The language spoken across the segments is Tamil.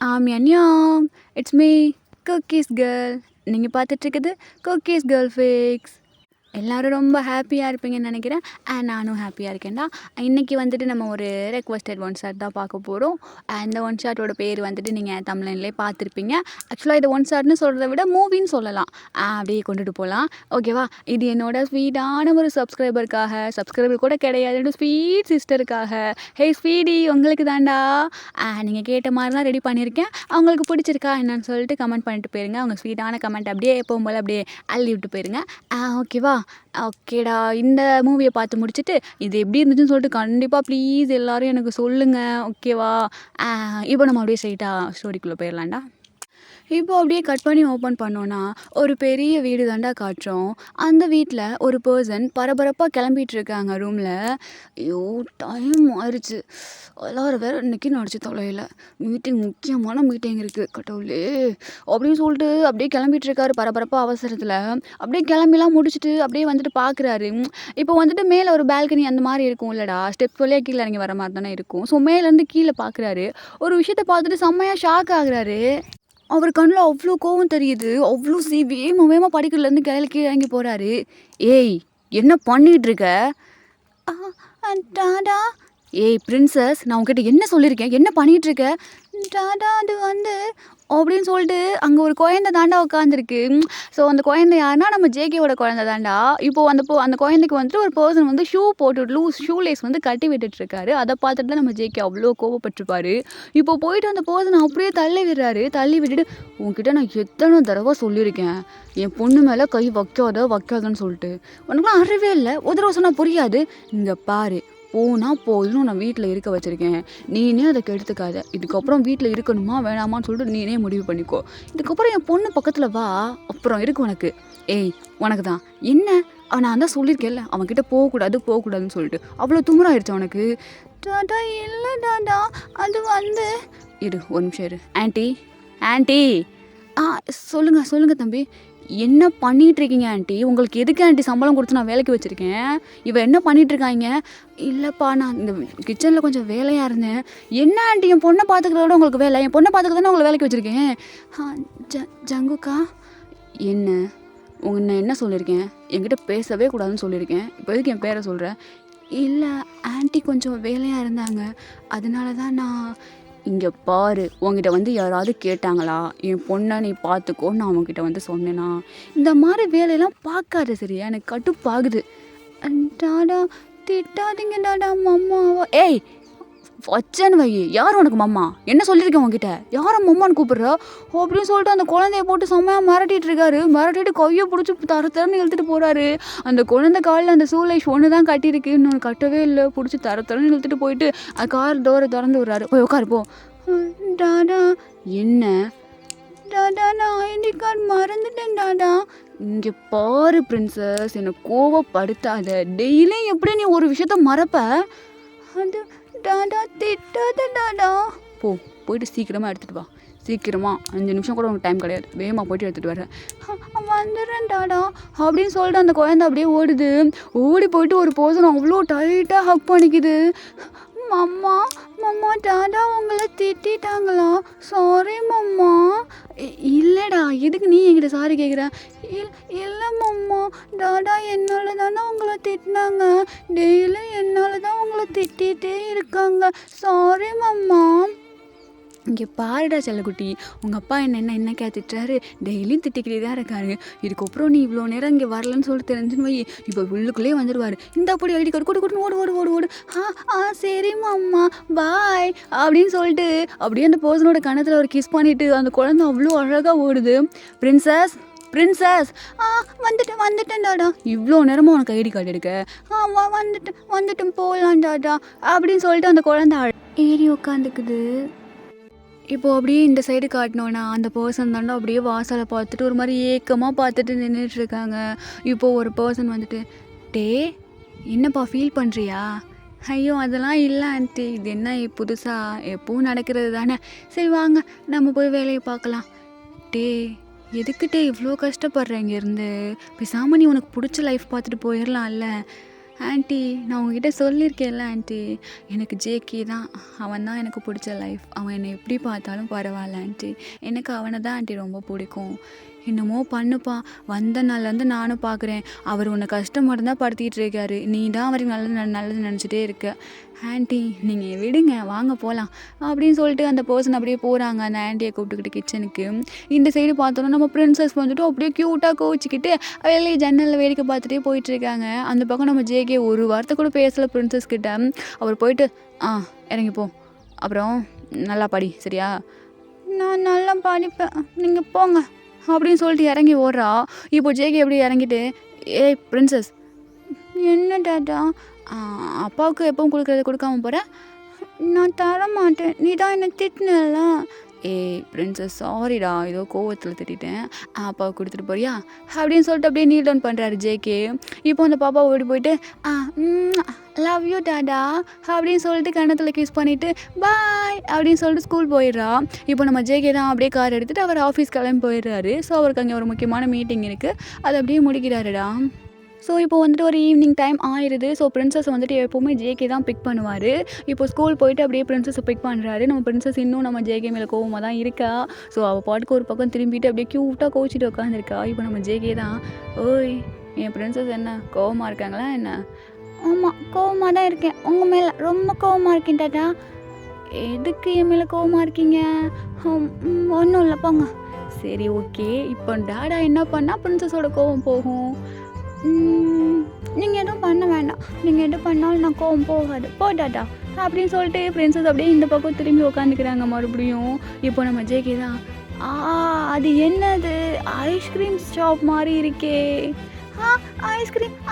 Annyeong. It's me, Cookies Girl. நீங்கள் பார்த்துட்ருக்குது குக்கீஸ் கேர்ள் ஃபிக்ஸ். எல்லோரும் ரொம்ப ஹாப்பியாக இருப்பீங்கன்னு நினைக்கிறேன். நானும் ஹாப்பியாக இருக்கேன்டா. இன்றைக்கி வந்துட்டு நம்ம ஒரு ரெக்வஸ்டட் ஒன் ஷாட் தான் பார்க்க போகிறோம். இந்த ஒன் ஷாட்டோட பேர் வந்துட்டு நீங்கள் தமிழ்லேயே பார்த்துருப்பீங்க. ஆக்சுவலாக இது ஒன் ஷாட்னு சொல்கிறத விட மூவின்னு சொல்லலாம். அப்படியே கொண்டுட்டு போகலாம். ஓகேவா? இது என்னோட ஸ்வீட்டான ஒரு சப்ஸ்கிரைபர் கூட கிடையாது, ஸ்வீட் சிஸ்டருக்காக. ஹே ஸ்வீடி, உங்களுக்கு தாண்டா. நீங்கள் கேட்ட மாதிரி தான் ரெடி பண்ணியிருக்கேன். அவங்களுக்கு பிடிச்சிருக்கா என்னன்னு சொல்லிட்டு கமெண்ட் பண்ணிட்டு போயிருங்க. அவங்க ஸ்வீட்டான கமெண்ட் அப்படியே எப்பவும் போல் அப்படியே அள்ளி விட்டு போயிருங்க. ஓகேவா? ஓகேடா. இந்த மூவியை பார்த்து முடிச்சுட்டு இது எப்படி இருந்துச்சுன்னு சொல்லிட்டு கண்டிப்பாக ப்ளீஸ் எல்லோரும் எனக்கு சொல்லுங்கள். ஓகேவா? இப்போ நம்ம அப்படியே ஸ்ட்ரைட்டாக ஸ்டோரிக்குள்ளே போயிடலாம்டா. இப்போ அப்படியே கட் பண்ணி ஓப்பன் பண்ணோன்னா ஒரு பெரிய வீடு தாண்டா காட்டுறோம். அந்த வீட்டில் ஒரு பர்சன் பரபரப்பாக கிளம்பிட்டு இருக்காங்க ரூமில். ஐயோ, டைம் ஆயிடுச்சு. எல்லாரும் வேறு இன்றைக்கி நடிச்சு தொலைவில் முக்கியமான மீட்டிங் இருக்குது கடவுளே அப்படின்னு சொல்லிட்டு அப்படியே கிளம்பிட்டு இருக்காரு பரபரப்பாக அவசரத்தில். அப்படியே கிளம்பிலாம் முடிச்சுட்டு அப்படியே வந்துட்டு பார்க்குறாரு. இப்போ வந்துட்டு மேலே ஒரு பால்கனி அந்த மாதிரி இருக்கும் இல்லைடா, ஸ்டெப் வழியாக கீழே இறங்கி வர மாதிரி தானே இருக்கும். ஸோ மேலேருந்து கீழே பார்க்குறாரு. ஒரு விஷயத்தை பார்த்துட்டு செம்மையாக ஷாக் ஆகுறாரு. அவர் கண்ணில் அவ்வளோ கோவம் தெரியுது. அவ்வளோ வேகமாக படிக்கட்டுலேருந்து கீழே இறங்கி போகிறாரு. ஏய், என்ன பண்ணிகிட்ருக்க? டாடா. ஏய் பிரின்சஸ், நான் உங்ககிட்ட என்ன சொல்லியிருக்கேன்? என்ன பண்ணிகிட்ருக்க? டாடா, அது வந்து அப்படின்னு சொல்லிட்டு அங்கே ஒரு குழந்தை தாண்டா உட்காந்துருக்கு. ஸோ அந்த குழந்தை யாருன்னா நம்ம ஜேகேவோட குழந்தை தாண்டா. இப்போது அந்த குழந்தைக்கு வந்துட்டு ஒரு பர்சன் வந்து ஷூ போட்டு ஷூ லேஸ் வந்து கட்டி விட்டுட்ருக்காரு. அதை பார்த்துட்டு தான் நம்ம ஜேகே அவ்வளோ கோவப்பட்டிருப்பாரு. இப்போ போயிட்டு அந்த பர்சன் அப்படியே தள்ளி விடுறாரு. தள்ளி விட்டுட்டு, உங்ககிட்ட நான் எத்தனை தடவை சொல்லியிருக்கேன் என் பொண்ணு மேலே கை வைக்காதன்னு சொல்லிட்டு. உனக்குலாம் அறிவே இல்லை. ஒரு தடவை சொன்னால் புரியாது. இங்கே பாரு, போயிடும். நான் வீட்டில் இருக்க வச்சுருக்கேன். நீனே அதை கெடுத்துக்காத. இதுக்கப்புறம் வீட்டில் இருக்கணுமா வேணாமான்னு சொல்லிட்டு நீனே முடிவு பண்ணிக்கோ. இதுக்கப்புறம் என் பொண்ணு பக்கத்தில் வா, அப்புறம் இருக்கு உனக்கு. ஏய், உனக்கு தான் என்ன? நான் தான் சொல்லியிருக்கேன்ல அவன்கிட்ட போகக்கூடாதுன்னு சொல்லிட்டு. அவ்வளோ துமுறாயிடுச்சு அவனுக்கு. டாடா, இல்லை டாடா, அது வந்து இரு ஒரு நிமிஷம் இரு. ஆண்டி சொல்லுங்கள் தம்பி. என்ன பண்ணிகிட்ருக்கீங்க ஆண்டி? உங்களுக்கு எதுக்கு ஆண்டி சம்பளம் கொடுத்து நான் வேலைக்கு வச்சுருக்கேன்? இவன் என்ன பண்ணிகிட்ருக்காங்க? இல்லைப்பா, நான் இந்த கிச்சனில் கொஞ்சம் வேலையாக இருந்தேன். என்ன ஆண்டி, என் பொண்ணை பார்த்துக்கிறத உங்களுக்கு வேலை? என் பொண்ணை பார்த்துக்க தானே உங்களை வேலைக்கு வச்சுருக்கேன். ஜங்குக்கா, நான் என்ன சொல்லியிருக்கேன்? என்கிட்ட பேசவே கூடாதுன்னு சொல்லியிருக்கேன். இப்போ எதுக்கு என் பேரை சொல்கிறேன்? இல்லை ஆண்டி, கொஞ்சம் வேலையாக இருந்தாங்க, அதனால தான் நான். இங்கே பாரு, உங்ககிட்ட வந்து யாராவது கேட்டாங்களா என் பொண்ணை நீ பார்த்துக்கோன்னு நான் அவங்ககிட்ட வந்து சொன்னேன்னா? இந்த மாதிரி வேலையெல்லாம் பார்க்காது சரியா? எனக்கு கட்டுப்பாகுது. டாடா, திட்டாதீங்க டாடா, மம்மாவா? ஏய், வச்சேன்னு வை. யார் உனக்கு மம்மா? என்ன சொல்லியிருக்கேன் உங்ககிட்ட? யாரும் மம்மான்னு கூப்பிட்றா அப்படின்னு சொல்லிட்டு அந்த குழந்தைய போட்டு செம்மையாக மிரட்டிட்டு இருக்காரு. மிரட்டிட்டு கையை பிடிச்சி தரன்னு இழுத்துட்டு போகிறாரு. அந்த குழந்தை காலில் அந்த சூலைஷ் ஒன்று தான் கட்டியிருக்கு, இன்னொன்று கட்டவே இல்லை. பிடிச்சி தரன்னு இழுத்துட்டு போயிட்டு கார் டோரை திறந்து விடுறாரு. போய் உட்காரு போ. டாடா, என்ன டாடா, நான் ஐடி கார்டு மறந்துட்டேன் டாடா. இங்கே பாரு பிரின்சஸ், என்னை கோவப்படுத்தாத. டெய்லியும் எப்படி நீ ஒரு விஷயத்த மறப்ப? அது டாடா, திட்டாத டாடா. போயிட்டு சீக்கிரமாக எடுத்துகிட்டு வா. சீக்கிரமாக 5 நிமிஷம் கூட உனக்கு டைம் கிடையாது. வேகமாக போய்ட்டு எடுத்துகிட்டு வரேன். வந்துடுறேன் டாடா அப்படின்னு சொல்லிட்டு அந்த குழந்தை அப்படியே ஓடி போயிட்டு ஒரு பர்சன் அவ்வளோ டைட்டாக ஹக் பண்ணிக்குது. மம்மா டாடா, உங்களை திட்டாங்களா? Sorry mamma. இல்லைடா, எதுக்கு நீ என்கிட்ட சாரி கேட்குற? இல்லை மம்மா, டாடா என்னால் தானே உங்களை திட்டினாங்க. டெய்லி என்னால் தான் உங்களை திட்டிகிட்டே இருக்காங்க. Sorry mamma. இங்கே பாருடா செல்லக்குட்டி, உங்கள் அப்பா என்ன திட்டுறாரு? டெய்லியும் திட்டிக்கிட்டே தான் இருக்காரு. இதுக்கப்புறம் நீ இவ்வளோ நேரம் இங்கே வரலன்னு சொல்லிட்டு தெரிஞ்சுன்னு வை, இப்போ உள்ளுக்குள்ளேயே வந்துடுவார். இந்த அப்படி ஐடி கார்டு கொடு ஓடு. சரி மாம்மா, பாய் அப்படின்னு சொல்லிட்டு அப்படியே அந்த பர்சனோட கணத்தில் ஒரு கிஸ் பண்ணிவிட்டு அந்த குழந்தை அவ்வளோ அழகாக ஓடுது. பிரின்சஸ், வந்துட்டேன் டாடா. இவ்வளோ நேரமாக உனக்கு ஐடி கார்டு எடுக்க? வந்துட்டேன் போகலாம் டாடா அப்படின்னு சொல்லிட்டு அந்த குழந்தை ஏறி உட்காந்துக்குது. இப்போது அப்படியே இந்த சைடு காட்டினோன்னா அந்த பர்சன் தாண்டா அப்படியே வாசலை பார்த்துட்டு ஒரு மாதிரி ஏக்கமாக பார்த்துட்டு நின்றுட்டுருக்காங்க. இப்போது ஒரு பர்சன் வந்துட்டு, என்னப்பா ஃபீல் பண்ணுறியா? ஐயோ, அதெல்லாம் இல்லை ஆண்டி, இது என்ன புதுசாக எப்பவும் நடக்கிறது தானே. சரி வாங்க நம்ம போய் வேலையை பார்க்கலாம். எதுக்கிட்டே இவ்வளோ கஷ்டப்படுற? இங்கேருந்து பேசாமல் நீ உனக்கு பிடிச்ச லைஃப் பார்த்துட்டு போயிடலாம்ல. ஆன்ட்டி நான் உங்ககிட்ட சொல்லியிருக்கேன்ல ஆன்ட்டி, எனக்கு ஜேகே தான். அவன் தான் எனக்கு பிடிச்ச லைஃப். அவன் என்னை எப்படி பார்த்தாலும் பரவாயில்ல ஆன்ட்டி. எனக்கு அவனை தான் ஆன்ட்டி ரொம்ப பிடிக்கும். என்னமோ பண்ணுப்பா, வந்த நாள்லேருந்து நானும் பார்க்குறேன். அவர் உன்னை கஷ்டமாக தான் படுத்திகிட்டு இருக்காரு. நீ தான் அவருக்கு நல்லது நினச்சிட்டே இருக்க. ஆன்ட்டி நீங்கள் விடுங்க, வாங்க போகலாம் அப்படின்னு சொல்லிட்டு அந்த பர்சன் அப்படியே போகிறாங்க அந்த ஆன்ட்டியை கூப்பிட்டுக்கிட்டு கிச்சனுக்கு. இந்த சைடு பார்த்தோன்னா நம்ம பிரின்சஸ் வந்துட்டு அப்படியே க்யூட்டாக கோச்சிக்கிட்டு வெளியே ஜன்னலில் வேடிக்கை பார்த்துட்டே போயிட்டுருக்காங்க. அந்த பக்கம் நம்ம ஜேகே ஒரு வார்த்தை கூட பேசலை பிரின்சஸ் கிட்ட. அவர் போயிட்டு இறங்கிப்போ, அப்புறம் நல்லா படி சரியா. நான் நல்லா படிப்பேன், நீங்கள் போங்க அப்படின்னு சொல்லிட்டு இறங்கி ஓடுறா. இப்போ ஜேகே எப்படி இறங்கிட்டு, ஏய் பிரின்சஸ். என்ன டாட்டா, அப்பாவுக்கு எப்பவும் கொடுக்குறத கொடுக்காம போகிற? நான் தர மாட்டேன், நீ தான் என்னை திட்டினல. ஏய் பிரின்சஸ் சாரிடா, ஏதோ கோவத்தில் திட்டேன், அப்பாவுக்கு கொடுத்துட்டு போறியா அப்படின்னு சொல்லிட்டு அப்படியே நீல் டவுன் பண்ணுறாரு ஜேகே. இப்போ அந்த பாப்பா ஓடி போயிட்டு லவ் யூ டாடா அப்படின்னு சொல்லிட்டு கன்னத்தில் கிஸ் பண்ணிவிட்டு பாய் அப்படின்னு சொல்லிட்டு ஸ்கூல் போயிடுறா. இப்போ நம்ம ஜேகே தான் அப்படியே கார் எடுத்துகிட்டு அவர் ஆஃபீஸ் கிளம்பி போயிடுறாரு. ஸோ அவருக்கு அங்கே ஒரு முக்கியமான மீட்டிங் இருக்குது, அதை அப்படியே முடிக்கிறாருடா. ஸோ இப்போ வந்துட்டு ஒரு ஈவினிங் டைம் ஆயிடுது. ஸோ பிரின்சஸ் வந்துட்டு எப்போவுமே ஜேகே தான் பிக் பண்ணுவார். இப்போ ஸ்கூல் போயிட்டு அப்படியே பிரின்சஸை பிக் பண்ணுறாரு. நம்ம பிரின்சஸ் இன்னும் நம்ம ஜேகே மேலே கோவமாக தான் இருக்கா. ஸோ அவள் பாட்டுக்கு ஒரு பக்கம் திரும்பிட்டு அப்படியே க்யூட்டாக கோச்சிட்டு உட்காந்துருக்கா. இப்போ நம்ம ஜேகே தான், ஓய் என் பிரின்சஸ் என்ன கோவமாக இருக்காங்களா என்ன? ஆமாம் கோவமாக தான் இருக்கேன், உங்கள் மேலே ரொம்ப கோவமாக இருக்கேன் டாட்டா. எதுக்கு என் மேலே கோவமாக இருக்கீங்க? ஒன்றும் இல்லை போங்க. சரி ஓகே, இப்போ டாடா என்ன பண்ணால் பிரின்சஸோட கோவம் போகும்? நீங்கள் எதுவும் பண்ண வேண்டாம், நீங்கள் எதுவும் பண்ணாலும் நான் கோவம் போகாது, போ டாடா அப்படின்னு சொல்லிட்டு பிரின்சஸ் அப்படியே இந்த பக்கம் திரும்பி உட்காந்துக்கிறாங்க மறுபடியும். இப்போ நம்ம ஜேகே தான், அது என்னது ஐஸ்கிரீம் ஷாப் மாதிரி இருக்கே.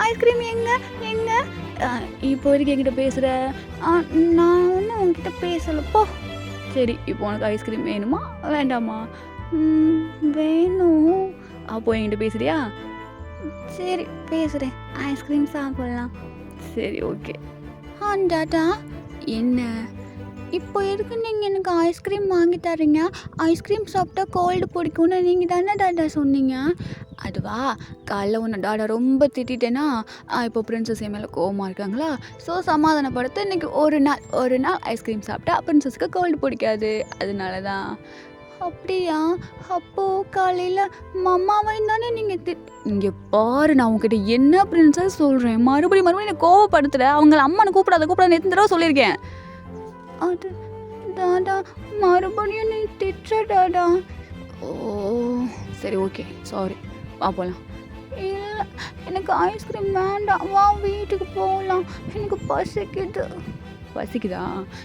ஐஸ்கிரீம் எங்கே எங்கே இப்போ வரைக்கும் என்கிட்ட பேசுகிற? நான் ஒன்றும் உங்ககிட்ட பேசலப்போ. சரி இப்போ உனக்கு ஐஸ்கிரீம் வேணுமா வேண்டாமா? வேணும். அப்போ என்கிட்ட பேசுறியா? சரி பேசுகிறேன், ஐஸ்கிரீம் சாப்பிட்லாம். சரி ஓகே. டாடா என்ன இப்போ எதுக்கு நீங்கள் எனக்கு ஐஸ்கிரீம் வாங்கி தரீங்க? ஐஸ்கிரீம் சாப்பிட்டா கோல்டு பிடிக்கும்னு நீங்கள் தானே டாடா சொன்னீங்க. அதுவா, காலைல உன்னை டாடா ரொம்ப திட்டேன்னா இப்போ பிரின்சஸ் என் மேலே கோவமாக இருக்காங்களா, ஸோ சமாதானப்படுத்த இன்றைக்கி ஒரு நாள் ஐஸ்கிரீம் சாப்பிட்டா பிரின்சஸ்க்கு கோல்டு பிடிக்காது, அதனால தான். அப்படியா? அப்போது காலையில் மம்மாவையும் தானே நீங்கள் இங்கே பாரு, நான் உங்ககிட்ட என்ன பிரின்சஸ் சொல்கிறேன், மறுபடியும் என்னை கோவப்படுத்துகிற. அவங்கள அம்மானை கூப்பிடாத நேற்று தடவை சொல்லியிருக்கேன். அது டாடா மறுபடியும் நீ திட்டுற டாடா. ஓ சரி ஓகே சாரி, வா போகலாம். இல்லை எனக்கு ஐஸ்கிரீம் வேண்டாம், வா வீட்டுக்கு போகலாம், எனக்கு பசிக்குதா?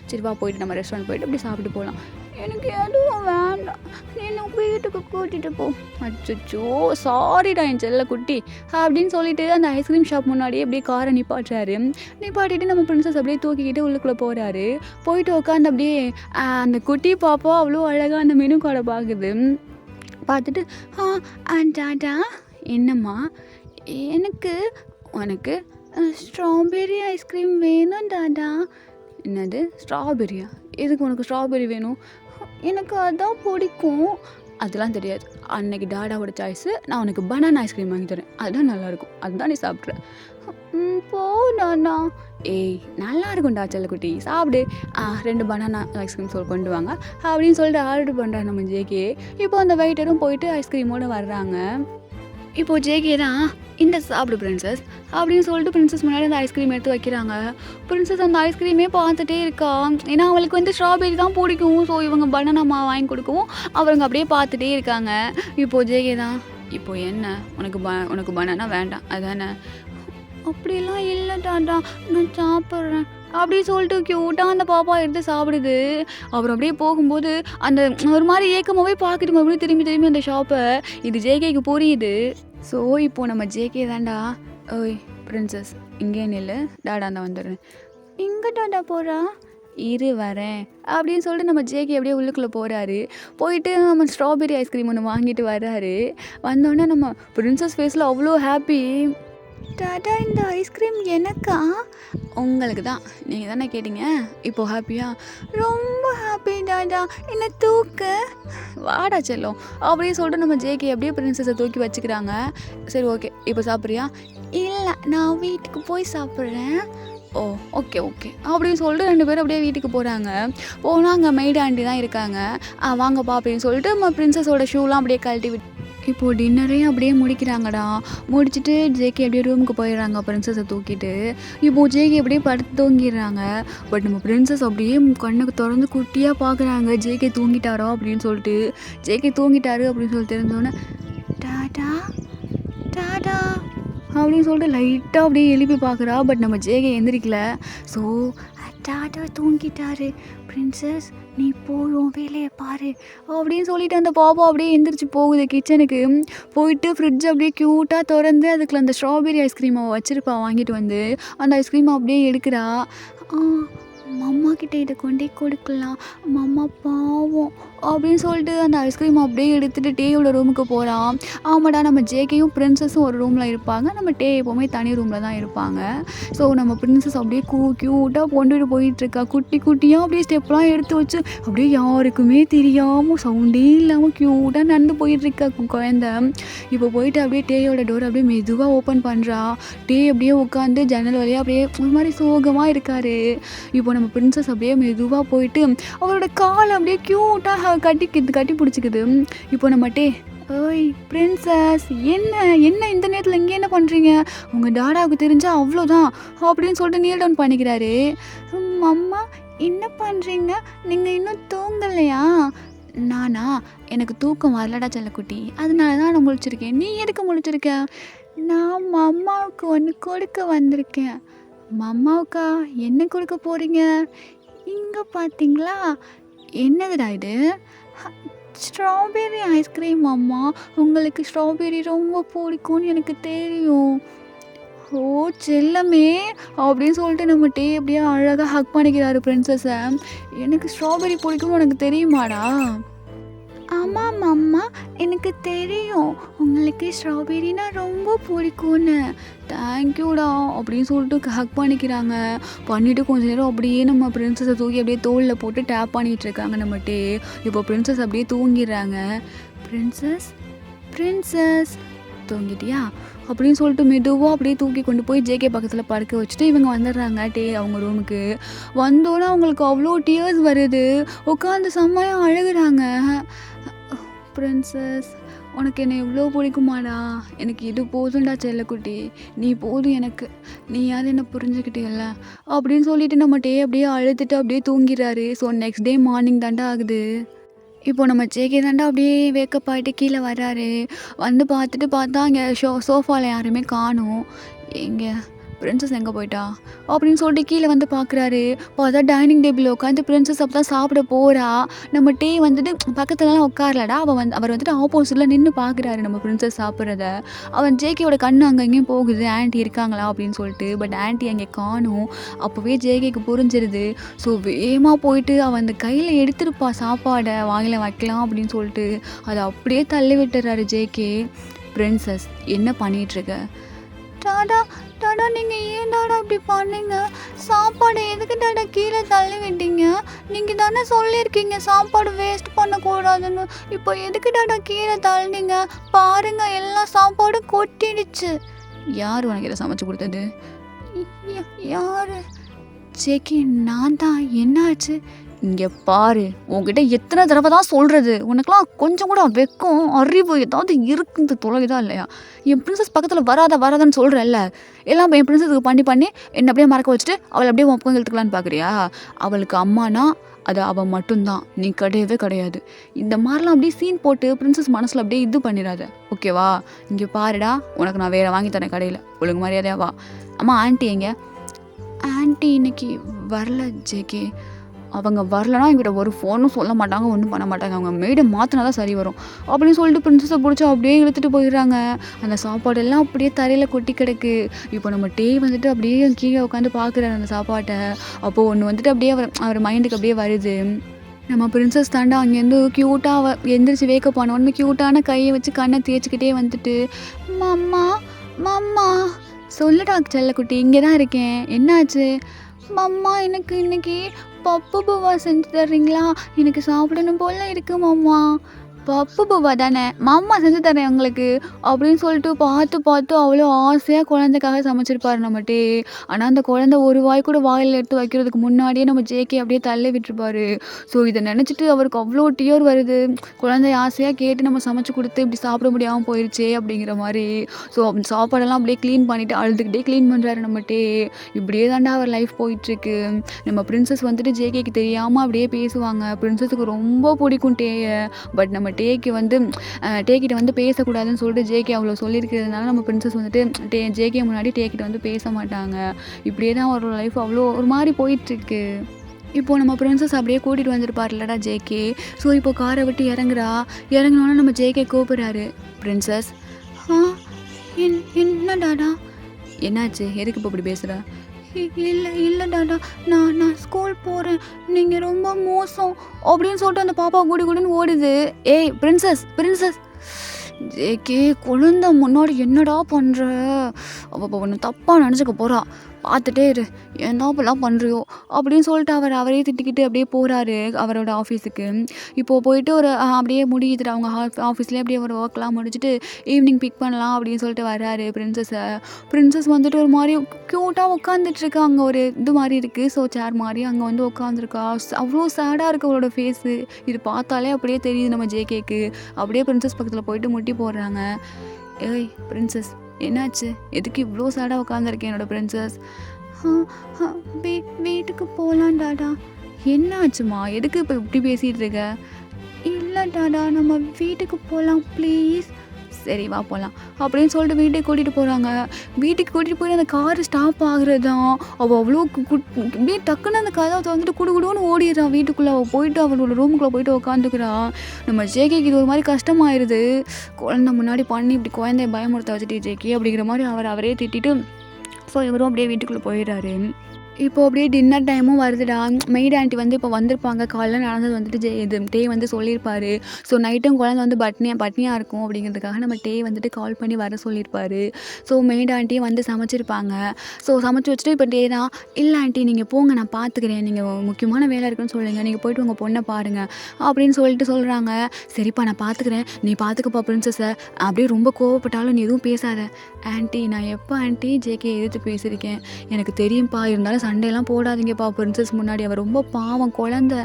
சரி வா போயிட்டு நம்ம ரெஸ்டாரண்ட் போயிட்டு அப்படி சாப்பிட்டு போகலாம். எனக்கு எதுவும் வேண்டாம், நீ வீட்டுக்கு கூட்டிகிட்டு போ. அச்சோ சாரிடா என் செல்ல குட்டி அப்படின்னு சொல்லிட்டு அந்த ஐஸ்கிரீம் ஷாப் முன்னாடியே அப்படியே காரை நிப்பாட்டிட்டு நம்ம பிரின்சஸ் அப்படியே தூக்கிக்கிட்டு உள்ளுக்குள்ளே போகிறாரு. போயிட்டு உட்காந்து அப்படியே அந்த குட்டி பாப்பா அவ்வளோ அழகாக அந்த மெனு கார்டை பார்த்துட்டு டாடா என்னம்மா, உனக்கு ஸ்ட்ராபெரி ஐஸ்கிரீம் வேணும் டாடா. என்னது ஸ்ட்ராபெரியா? எதுக்கு உனக்கு ஸ்ட்ராபெரி வேணும்? எனக்கு அதான் பிடிக்கும். அதெல்லாம் தெரியாது, அன்னைக்கு டாடாவோட சாய்ஸு, நான் உனக்கு பனானா ஐஸ்கிரீம் வாங்கி தரேன், அதுதான் நல்லாயிருக்கும், அதுதான் நீ சாப்பிட்ற. போ டாடா. ஏய் நல்லா இருக்கும்டா செல்லக்குட்டி, சாப்பிடு. 2 பனானா ஐஸ்கிரீம் கொண்டு வாங்க அப்படின்னு சொல்லிட்டு ஆர்டர் பண்ணுறாங்க நம்ம ஜேகே. இப்போ அந்த வெயிட்டரும் போயிட்டு ஐஸ்கிரீமோடு வர்றாங்க. இப்போது ஜேகே தான், இந்த சாப்பிடு பிரின்சஸ் அப்படின்னு சொல்லிட்டு பிரின்சஸ் முன்னாடி அந்த ஐஸ்கிரீம் எடுத்து வைக்கிறாங்க. பிரின்சஸ் அந்த ஐஸ்கிரீமே பார்த்துட்டே இருக்கா. ஏன்னா அவளுக்கு வந்து ஸ்ட்ராபெரி தான் பிடிக்கும். ஸோ இவங்க பனானா வாங்கி கொடுக்கவும் அவங்க அப்படியே பார்த்துட்டே இருக்காங்க. இப்போது ஜேகே தான், இப்போ என்ன உனக்கு பனானா வேண்டாம் அதானே? அப்படிலாம் இல்லை டாடா, நான் சாப்பிட்றேன் அப்படி சொல்லிட்டு க்யூட்டாக அந்த பாப்பா எடுத்து சாப்பிடுது. அப்புறம் அப்படியே போகும்போது அந்த ஒரு மாதிரி ஏக்கமாகவே பார்க்குது மறுபடியும் திரும்பி அந்த ஷாப்பை. இது ஜேகேக்கு புரியுது. ஸோ இப்போது நம்ம ஜேகே தான்டா, ஓய் பிரின்சஸ் இங்கே நில்லு, டாடா தான் வந்துடுறேன். எங்கே டாடா போகிறா? இரு வரேன் அப்படின்னு சொல்லிட்டு நம்ம ஜேகே அப்படியே உள்ளுக்குள்ளே போகிறாரு. போயிட்டு நம்ம ஸ்ட்ராபெரி ஐஸ்கிரீம் ஒன்று வாங்கிட்டு வர்றாரு. வந்தோடனே நம்ம பிரின்சஸ் ஃபேஸில் அவ்வளோ ஹாப்பி. டாடா இந்த ஐஸ்கிரீம் எனக்கா? உங்களுக்கு தான். நீங்கள் தானே கேட்டீங்க. இப்போ ஹாப்பியா? ரொம்ப ஹாப்பி டாடா. என்ன தூக்கு. வாடா செல்லம். அப்படியே சொல்லிட்டு நம்ம ஜேகே அப்படியே பிரின்சஸை தூக்கி வச்சுக்கிறாங்க. சரி ஓகே, இப்போ சாப்பிட்றியா? இல்லை, நான் வீட்டுக்கு போய் சாப்பிட்றேன். ஓ ஓகே ஓகே அப்படின்னு சொல்லிட்டு 2 பேரும் அப்படியே வீட்டுக்கு போகிறாங்க. போனால் அங்கே மெய்டு ஆண்டி தான் இருக்காங்க. வாங்கப்பா அப்படின்னு சொல்லிட்டு நம்ம பிரின்சஸோட ஷூலாம் அப்படியே கழட்டி விட்டு இப்போது டின்னரையும் அப்படியே முடிக்கிறாங்கடா. முடிச்சுட்டு ஜேகே அப்படியே ரூமுக்கு போயிடுறாங்க பிரின்சஸை தூக்கிட்டு. இப்போது ஜேகே அப்படியே படுத்து தூங்கிடுறாங்க. பட் நம்ம பிரின்சஸ் அப்படியே கண்ணுக்கு திறந்து குட்டியாக பார்க்குறாங்க. ஜேகே தூங்கிட்டாரோ அப்படின்னு சொல்லிட்டு. ஜேகே தூங்கிட்டாரு அப்படின்னு சொல்லி தெரிஞ்சோன்னே டாடா டாடா அப்படின்னு சொல்லிட்டு லைட்டாக அப்படியே எழுப்பி பார்க்குறா. பட் நம்ம ஜேகே எந்திரிக்கல. ஸோ டாடா தூங்கிட்டாரு. பிரின்சஸ் நீ போயும் வேலையை பாரு அப்படின்னு சொல்லிட்டு அந்த பாப்பா அப்படியே எந்திரிச்சு போகுது கிச்சனுக்கு. போயிட்டு ஃப்ரிட்ஜ் அப்படியே க்யூட்டாக திறந்து அதுக்குள்ள அந்த ஸ்ட்ராபெரி ஐஸ்கிரீமை வச்சுருப்பா வாங்கிட்டு வந்து. அந்த ஐஸ்கிரீமை அப்படியே எடுக்கிறா. மம்மா கிட்ட இதை கொண்டே கொடுக்கலாம், மம்மா பாவம் அப்படின்னு சொல்லிட்டு அந்த ஐஸ்கிரீம் அப்படியே எடுத்துகிட்டு டேயோட ரூமுக்கு போகிறான். ஆமாடா, நம்ம ஜேகேயும் பிரின்சஸும் ஒரு ரூமில் இருப்பாங்க. நம்ம டே எப்போவுமே தனி ரூமில் தான் இருப்பாங்க. ஸோ நம்ம பிரின்சஸ் அப்படியே க்யூட்டாக கொண்டுட்டு போயிட்டுருக்கா. குட்டி குட்டியாக அப்படியே ஸ்டெப்லாம் எடுத்து வச்சு அப்படியே யாருக்குமே தெரியாமல் சவுண்டே இல்லாமல் க்யூட்டாக நடந்து போயிட்டுருக்கா குழந்தை. இப்போ போயிட்டு அப்படியே டேயோட டோர் அப்படியே மெதுவாக ஓப்பன் பண்ணுறா. டே அப்படியே உட்காந்து ஜன்னல் வழியாக அப்படியே ஒரு மாதிரி சோகமாக இருக்கார். இப்போ நம்ம பிரின்சஸ் அப்படியே மெதுவாக போயிட்டு அவரோட காலை அப்படியே க்யூட்டாக கட்டி பிடிச்சிக்குது. இப்போ நம்ம டே ஓய் பிரின்சஸ் என்ன என்ன இந்த நேரத்தில் இங்கே என்ன பண்ணுறீங்க? உங்கள் டாடாவுக்கு தெரிஞ்சால் அவ்வளோதான் அப்படின்னு சொல்லிட்டு நீல் டவுன் பண்ணிக்கிறாரு. அம்மா என்ன பண்ணுறீங்க? நீங்கள் இன்னும் தூங்கலையா? நானா? எனக்கு தூக்கம் வரலடா செல்லக்குட்டி, அதனால தான் நான் முழிச்சிருக்கேன். நீ எதுக்கு முழிச்சிருக்க? நான் மம்மாவுக்கு ஒன்று கொடுக்க வந்திருக்கேன். மம்மாவுக்கா? என்ன கொடுக்க போகிறீங்க? இங்கே பார்த்தீங்களா? என்னதுடா இது? ஸ்ட்ராபெரி ஐஸ்கிரீம் அம்மா. உங்களுக்கு ஸ்ட்ராபெரி ரொம்ப பிடிக்கும்னு எனக்கு தெரியும். ஓ செல்லமே அப்படின்னு சொல்லிட்டு நம்ம டே அப்படியே அழகாக ஹக் பண்ணிக்கிறாரு பிரின்சஸை. எனக்கு ஸ்ட்ராபெரி பிடிக்கும்னு உனக்கு தெரியுமாடா? ஆமாம் அம்மா, எனக்கு தெரியும் உங்களுக்கு ஸ்ட்ராபெரினா ரொம்ப பிடிக்கும்னு. தேங்க்யூடா அப்படின்னு சொல்லிட்டு ஹக் பண்ணிக்கிறாங்க. பண்ணிவிட்டு கொஞ்சம் நேரம் அப்படியே நம்ம பிரின்சஸை தூக்கி அப்படியே தோளில் போட்டு டேப் பண்ணிகிட்ருக்காங்க நம்ம டே. இப்போ பிரின்சஸ் அப்படியே தூங்கிடுறாங்க. பிரின்சஸ் பிரின்சஸ் தூங்கிட்டியா அப்படின்னு சொல்லிட்டு மெதுவாக அப்படியே தூக்கி கொண்டு போய் ஜேகே பக்கத்தில் படுக்க வச்சுட்டு இவங்க வந்துடுறாங்க டே அவங்க ரூமுக்கு. வந்தோன்னே அவங்களுக்கு அவ்வளோ டியர்ஸ் வருது. உட்காந்து செம்மையாக அழுகுறாங்க. பிரின்சஸ் உனக்கு என்னை எவ்வளோ பிடிக்குமாடா? எனக்கு இது போதும்டா செல்லக்குட்டி, நீ போதும் எனக்கு, நீயாவது என்னை புரிஞ்சுக்கிட்டேல்ல அப்படின்னு சொல்லிட்டு நம்ம டே அப்படியே அழுதுட்டு அப்படியே தூங்கிடுறாரு. ஸோ நெக்ஸ்ட் டே மார்னிங் தாண்டா ஆகுது. இப்போ நம்ம ஜேகே தாண்டா அப்படியே வேக்கப் ஆகிட்டு கீழே வர்றாரு. வந்து பார்த்தா அங்கே சோஃபாவில் யாருமே காணும். எங்கே பிரின்சஸ் எங்கே போயிட்டா அப்படின்னு சொல்லிட்டு கீழே வந்து பார்க்குறாரு. பார்த்தா டைனிங் டேபிளில் உட்காந்து பிரின்சஸ் அப்போ தான் சாப்பிட போகிறா. நம்ம டே வந்துட்டு பக்கத்துலலாம் உட்காரலடா. அவர் வந்துட்டு ஆப்போசிட்டில் நின்று பார்க்குறாரு நம்ம பிரின்சஸ் சாப்பிட்றத. அவன் ஜேகேயோட கண்ணு அங்கே இங்கேயும் போகுது, ஆன்ட்டி இருக்காங்களா அப்படின்னு சொல்லிட்டு. பட் ஆன்ட்டி அங்கே காணும். அப்போவே ஜேகேக்கு புரிஞ்சிருது. ஸோ வேகமாக போயிட்டு அவன் அந்த கையில் எடுத்துருப்பா சாப்பாடை வாயில வைக்கலாம் அப்படின்னு சொல்லிட்டு அதை அப்படியே தள்ளி விட்டுறாரு ஜேகே. பிரின்சஸ் என்ன பண்ணிகிட்ருக்க? டாடா டாடா நீங்கள் ஏன் டாடா இப்படி பண்ணீங்க? சாப்பாடு எதுக்கு டாடா கீழே தள்ளி விட்டீங்க? நீங்கள் தானே சொல்லியிருக்கீங்க சாப்பாடு வேஸ்ட் பண்ணக்கூடாதுன்னு. இப்போ எதுக்கு டாடா கீழே தள்ளினீங்க? பாருங்கள் எல்லா சாப்பாடும் கொட்டிடுச்சு. யார் உனக்கு இதை சமைச்சு கொடுத்தது? யார்? ஜேகே நான் தான். என்னாச்சு? இங்கே பாரு, உங்ககிட்ட எத்தனை தடவை தான் சொல்கிறது? உனக்குலாம் கொஞ்சம் கூட வெக்கம் அறிவு ஏதாவது இருக்குது தொலைதான் இல்லையா? என் பிரின்சஸ் பக்கத்தில் வராதான்னு சொல்கிறல்ல. எல்லாம் என் பிரின்சஸுக்கு பண்ணி என்னை அப்படியே மறக்க வச்சுட்டு அவளை அப்படியே உன் பக்கம் இழுத்துக்கலான்னு பார்க்குறியா? அவளுக்கு அம்மானா அது அவள் மட்டும்தான், நீ கிடையவே கிடையாது. இந்த மாதிரிலாம் அப்படியே சீன் போட்டு பிரின்சஸ் மனசில் அப்படியே இது பண்ணிடாத, ஓகேவா? இங்கே பாருடா, உனக்கு நான் வேறு வாங்கி தரேன் கடையில், ஒழுங்கு மரியாதையா வா. அம்மா ஆன்ட்டி எங்க? ஆன்ட்டி இன்னைக்கு வரல ஜேகே. அவங்க வரலன்னா என்கிட்ட ஒரு ஃபோனும் சொல்ல மாட்டாங்க, ஒன்றும் பண்ண மாட்டாங்க. அவங்க மெய்டை மாற்றினா தான் சரி வரும் அப்படின்னு சொல்லிட்டு பிரின்சஸை பிடிச்சி அப்படியே இழுத்துட்டு போயிடுறாங்க. அந்த சாப்பாடெல்லாம் அப்படியே தரையில் கொட்டி கிடக்கு. இப்போ நம்ம டே வந்துட்டு அப்படியே கீழே உட்காந்து பார்க்குறாரு அந்த சாப்பாட்டை. அப்போது ஒன்று வந்துட்டு அப்படியே அவர் மைண்டுக்கு அப்படியே வருது. நம்ம பிரின்சஸ் தாண்டா அங்கேருந்து க்யூட்டாக எந்திரிச்சு வேக்கப் பண்ணோன்னு க்யூட்டான கையை வச்சு கண்ணை தேய்ச்சிக்கிட்டே வந்துட்டு மம்மா மம்மா சொல்லுடா செல்லக்குட்டி, இங்கே தான் இருக்கேன். என்னாச்சு? மம்மா எனக்கு இன்னைக்கு பப்பு பூவா செஞ்சு தர்றீங்களா? எனக்கு சாப்பிடணும் போல இருக்கு மம்மா. பப்பு பூவா தானே, மாமா செஞ்சு தரேன் உங்களுக்கு அப்படின்னு சொல்லிட்டு பார்த்து பார்த்து அவ்வளோ ஆசையாக குழந்தைக்காக சமைச்சிருப்பாரு நம்மட்டே. ஆனால் அந்த குழந்தை ஒரு வாய் கூட வாயில் எடுத்து வைக்கிறதுக்கு முன்னாடியே நம்ம ஜேகே அப்படியே தள்ளி விட்டுருப்பாரு. ஸோ இதை நினச்சிட்டு அவருக்கு அவ்வளோ டியர் வருது. குழந்தை ஆசையாக கேட்டு நம்ம சமைச்சு கொடுத்து இப்படி சாப்பிட முடியாமல் போயிடுச்சே அப்படிங்கிற மாதிரி. ஸோ சாப்பாடெல்லாம் அப்படியே க்ளீன் பண்ணிவிட்டு அழுதுகிட்டே க்ளீன் பண்ணுறாரு நம்மட்டே. இப்படியே தாண்டா அவர் லைஃப் போயிட்டுருக்கு. நம்ம பிரின்சஸ் வந்துட்டு ஜேகேக்கு தெரியாமல் அப்படியே பேசுவாங்க. பிரின்சஸுக்கு ரொம்ப பிடிக்கும் டேயை. பட் நம்ம டேக்கு வந்து டேக்கிட்ட வந்து பேசக்கூடாதுன்னு சொல்லிட்டு ஜேகே அவ்வளோ சொல்லியிருக்கிறதுனால நம்ம பிரின்சஸ் வந்துட்டு ஜேகே முன்னாடி டேக்கிட்ட வந்து பேச மாட்டாங்க. இப்படியே தான் அவரோட லைஃப் அவ்வளோ ஒரு மாதிரி போயிட்டுருக்கு. இப்போது நம்ம பிரின்சஸ் அப்படியே கூட்டிகிட்டு வந்திருப்பார்லடா ஜேகே. ஸோ இப்போ காரை விட்டு இறங்கினோன்னா நம்ம ஜேகே கூப்பிட்றாரு. பிரின்சஸ். என்ன டாடா? என்னாச்சு? எதுக்கு இப்போ இப்படி பேசுகிற? இல்லை டாடா, நான் ஸ்கூல் போகிறேன், நீங்கள் ரொம்ப மோசம் அப்படின்னு சொல்லிட்டு அந்த பாப்பா கூடின்னு ஓடுது. ஏய் பிரின்சஸ் ஜேகே, குழந்தை முன்னாடி என்னடா பண்ணுற? அவள் ஒன்று தப்பாக நினச்சிக்க போகிறா, பார்த்துட்டே இரு, ஏன் தான் இப்பெல்லாம் பண்ணுறியோ அப்படின்னு சொல்லிட்டு அவரே திட்டிக்கிட்டு அப்படியே போகிறாரு அவரோட ஆஃபீஸுக்கு. இப்போது போயிட்டு ஒரு அப்படியே முடியுதுட்டு அவங்க ஆஃபீஸ்லேயே அப்படியே ஒரு ஒர்க்லாம் முடிச்சுட்டு ஈவினிங் பிக் பண்ணலாம் அப்படின்னு சொல்லிட்டு வர்றாரு பிரின்சஸ் வந்துட்டு ஒரு மாதிரி க்யூட்டாக உட்காந்துட்ருக்கா. அங்கே ஒரு இது மாதிரி இருக்குது, ஸோ சேர் மாதிரி அங்கே வந்து உட்காந்துருக்கா. அவ்வளோ சேடாக இருக்குது அவளோட ஃபேஸு. இது பார்த்தாலே அப்படியே தெரியுது நம்ம ஜேகேக்கு. அப்படியே பிரின்சஸ் பக்கத்தில் போயிட்டு முட்டி போடுறாங்க. ஏய் பிரின்சஸ், என்னாச்சு? எதுக்கு இவ்வளோ சேடாக உட்காந்துருக்கேன் என்னோடய பிரின்சஸ்? வீட்டுக்கு போகலாம் டாடா. என்னாச்சுமா? எதுக்கு இப்போ இப்படி பேசிகிட்டு இருக்க? இல்லை டாடா, நம்ம வீட்டுக்கு போகலாம் ப்ளீஸ். சரி வா போகலாம் அப்படின்னு சொல்லிட்டு வீட்டுக்கு கூட்டிகிட்டு போகிறாங்க. வீட்டுக்கு கூட்டிகிட்டு போய் அந்த காரு ஸ்டாப் ஆகுறது தான். அவள் அவ்வளோ அப்படியே டக்குன்னு அந்த கதவை வந்துட்டு குடுன்னு ஓடிடுறான் வீட்டுக்குள்ளே. அவள் போயிட்டு அவளோட ரூமுக்குள்ளே போயிட்டு உட்காந்துக்கிறான். நம்ம ஜேகேக்கு இது ஒரு மாதிரி கஷ்டமாயிருது. குழந்தை முன்னாடி பண்ணி இப்படி குழந்தைய பயமுறுத்த வச்சுட்டு ஜேகே அப்படிங்கிற மாதிரி அவரே திட்டிட்டு ஸோ இவரும் அப்படியே வீட்டுக்குள்ளே போயிடுறாரு. இப்போது அப்படியே டின்னர் டைமும் வருதுடா. மெய்ட் ஆண்டி வந்து இப்போ வந்திருப்பாங்க. காலைல நடந்தது வந்துட்டு இது டே வந்து சொல்லியிருப்பாரு. ஸோ நைட்டும் குழந்தை வந்து பட்னியாக இருக்கும் அப்படிங்கிறதுக்காக நம்ம டே வந்துட்டு கால் பண்ணி வர சொல்லியிருப்பாரு. ஸோ மெய்ட் ஆண்டியும் வந்து சமைச்சிருப்பாங்க. ஸோ சமைச்சு வச்சுட்டு இப்போ டே தான், இல்லை ஆண்டி நீங்கள் போங்க, நான் பார்த்துக்கிறேன், நீங்கள் முக்கியமான வேலை இருக்குன்னு சொல்லுங்கள், நீங்கள் போய்ட்டு உங்கள் பொண்ணை பாருங்கள் அப்படின்னு சொல்லிட்டு சொல்கிறாங்க. சரிப்பா நான் பார்த்துக்கிறேன், நீ பார்த்துக்கப்பா பிரின்சஸை, அப்படியே ரொம்ப கோவப்பட்டாலும் நீ எதுவும் பேசாத. ஆண்டி நான் எப்போ ஆண்டி ஜேகே எதிர்த்து பேசியிருக்கேன்? எனக்கு தெரியும்ப்பா, இருந்தாலும் சண்டையெல்லாம் போடாதீங்கப்பா பிரின்சஸ் முன்னாடி, அவர் ரொம்ப பாவம் குழந்தை.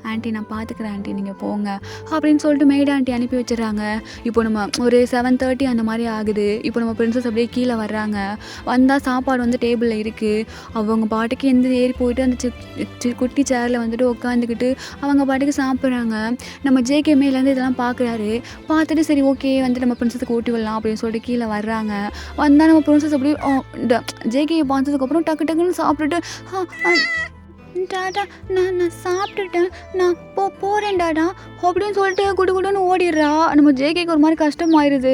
ஆண்டி நான் பார்த்துக்கிறேன் ஆண்டி, நீங்கள் போங்க அப்படின்னு சொல்லிட்டு மெய்ட் ஆண்டி அனுப்பி வச்சிடறாங்க. இப்போ நம்ம ஒரு 7:30 அந்த மாதிரி ஆகுது. இப்போ நம்ம பிரின்சஸ் அப்படியே கீழே வர்றாங்க. வந்தால் சாப்பாடு வந்து டேபிளில் இருக்குது. அவங்க பாட்டுக்கு ஏறி போயிட்டு அந்த குட்டி சேரில் வந்துட்டு உட்காந்துக்கிட்டு அவங்க பாட்டுக்கு சாப்பிட்றாங்க. நம்ம ஜேகே மேலேருந்து இதெல்லாம் பார்க்குறாரு. பார்த்துட்டு சரி ஓகே வந்து நம்ம பிரின்சஸுக்கு ஊட்டி விடலாம் அப்படின்னு சொல்லிட்டு கீழே வர்றாங்க. வந்தால் நம்ம பிரின்சஸ் அப்படியே ஜேகேயை பார்த்ததுக்கப்புறம் டக்குன்னு சாப்பிட்டுட்டு டாடா நான் சாப்பிட்டுட்டேன், நான் போகிறேன் டாடா அப்படின்னு சொல்லிட்டு குடுன்னு ஓடிடுறா. நம்ம ஜேகேக்கு ஒரு மாதிரி கஷ்டமாயிருது.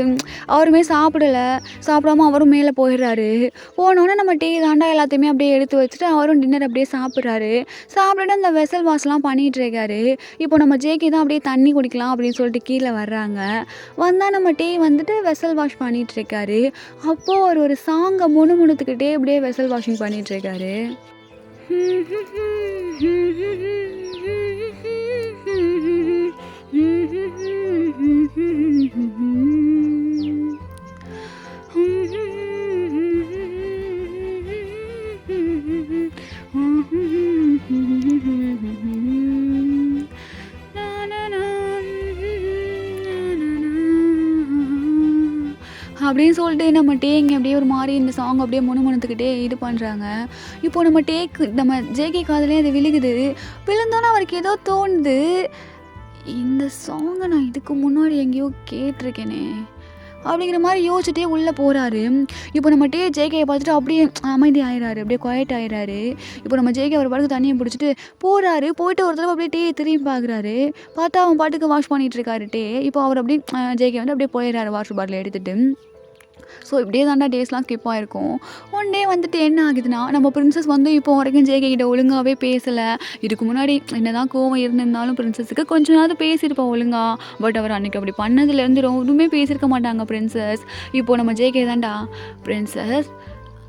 அவருமே சாப்பிடாம அவரும் மேலே போயிடுறாரு. போனோன்னே நம்ம டீ தாண்டா எல்லாத்தையுமே அப்படியே எடுத்து வச்சுட்டு அவரும் டின்னர் அப்படியே சாப்பிட்டுட்டு அந்த வெசல் வாஷ்லாம் பண்ணிகிட்டு இருக்காரு. இப்போ நம்ம ஜேகே தான் அப்படியே தண்ணி குடிக்கலாம் அப்படின்னு சொல்லிட்டு கீழே வர்றாங்க. வந்தால் நம்ம டீ வந்துட்டு வெசல் வாஷ் பண்ணிகிட்டு இருக்காரு. அப்போது அவர் ஒரு சாங்கை முணுமுணுத்துக்கிட்டே அப்படியே வெசல் வாஷிங் பண்ணிகிட்டு இருக்காரு. அப்படின்னு சொல்லிட்டு நம்ம டேங்க அப்படியே ஒரு மாதிரி இந்த சாங் அப்படியே முணுமுணுத்துக்கிட்டே இது பண்ணுறாங்க. இப்போது நம்ம ஜேகே காதுலேயே அது விழுந்தோன்னே அவருக்கு ஏதோ தோணுது, இந்த சாங்கை நான் இதுக்கு முன்னாடி எங்கேயோ கேட்டிருக்கேனே அப்படிங்கிற மாதிரி யோசிச்சுட்டே உள்ளே போகிறாரு. இப்போ நம்ம ஜேகேயை பார்த்துட்டு அப்படியே அமைதி ஆயிடுறாரு, அப்படியே குவைட் ஆயிடுறாரு. இப்போ நம்ம ஜேகே அவர் பாட்டுக்கு தண்ணியை பிடிச்சிட்டு போயிட்டு ஒரு தடவை அப்படியே திரும்பி பார்க்குறாரு. பார்த்தா அவன் பாட்டுக்கு வாஷ் பண்ணிகிட்டு இருக்காரு இப்போ அவர் அப்படியே ஜேகே வந்து அப்படியே போயிடுறாரு வாட்டர் பாட்டில் எடுத்துகிட்டு. ஸோ இப்படியே தாண்டா டேஸ்லாம் ஸ்கிப் ஆகிருக்கும். ஒன் டே வந்துட்டு என்ன ஆகுதுன்னா, நம்ம பிரின்சஸ் வந்து இப்போ வரைக்கும் ஜேகே கிட்ட ஒழுங்காகவே பேசலை. இதுக்கு முன்னாடி என்ன தான் கோவம் இருந்திருந்தாலும் பிரின்சஸுக்கு கொஞ்ச நாள் பேசியிருப்போம் ஒழுங்கா. பட் அவர் அன்றைக்கி அப்படி பண்ணதுலேருந்து ரொம்பவுமே பேசியிருக்க மாட்டாங்க பிரின்சஸ். இப்போது நம்ம ஜேகே தாண்டா, பிரின்சஸ்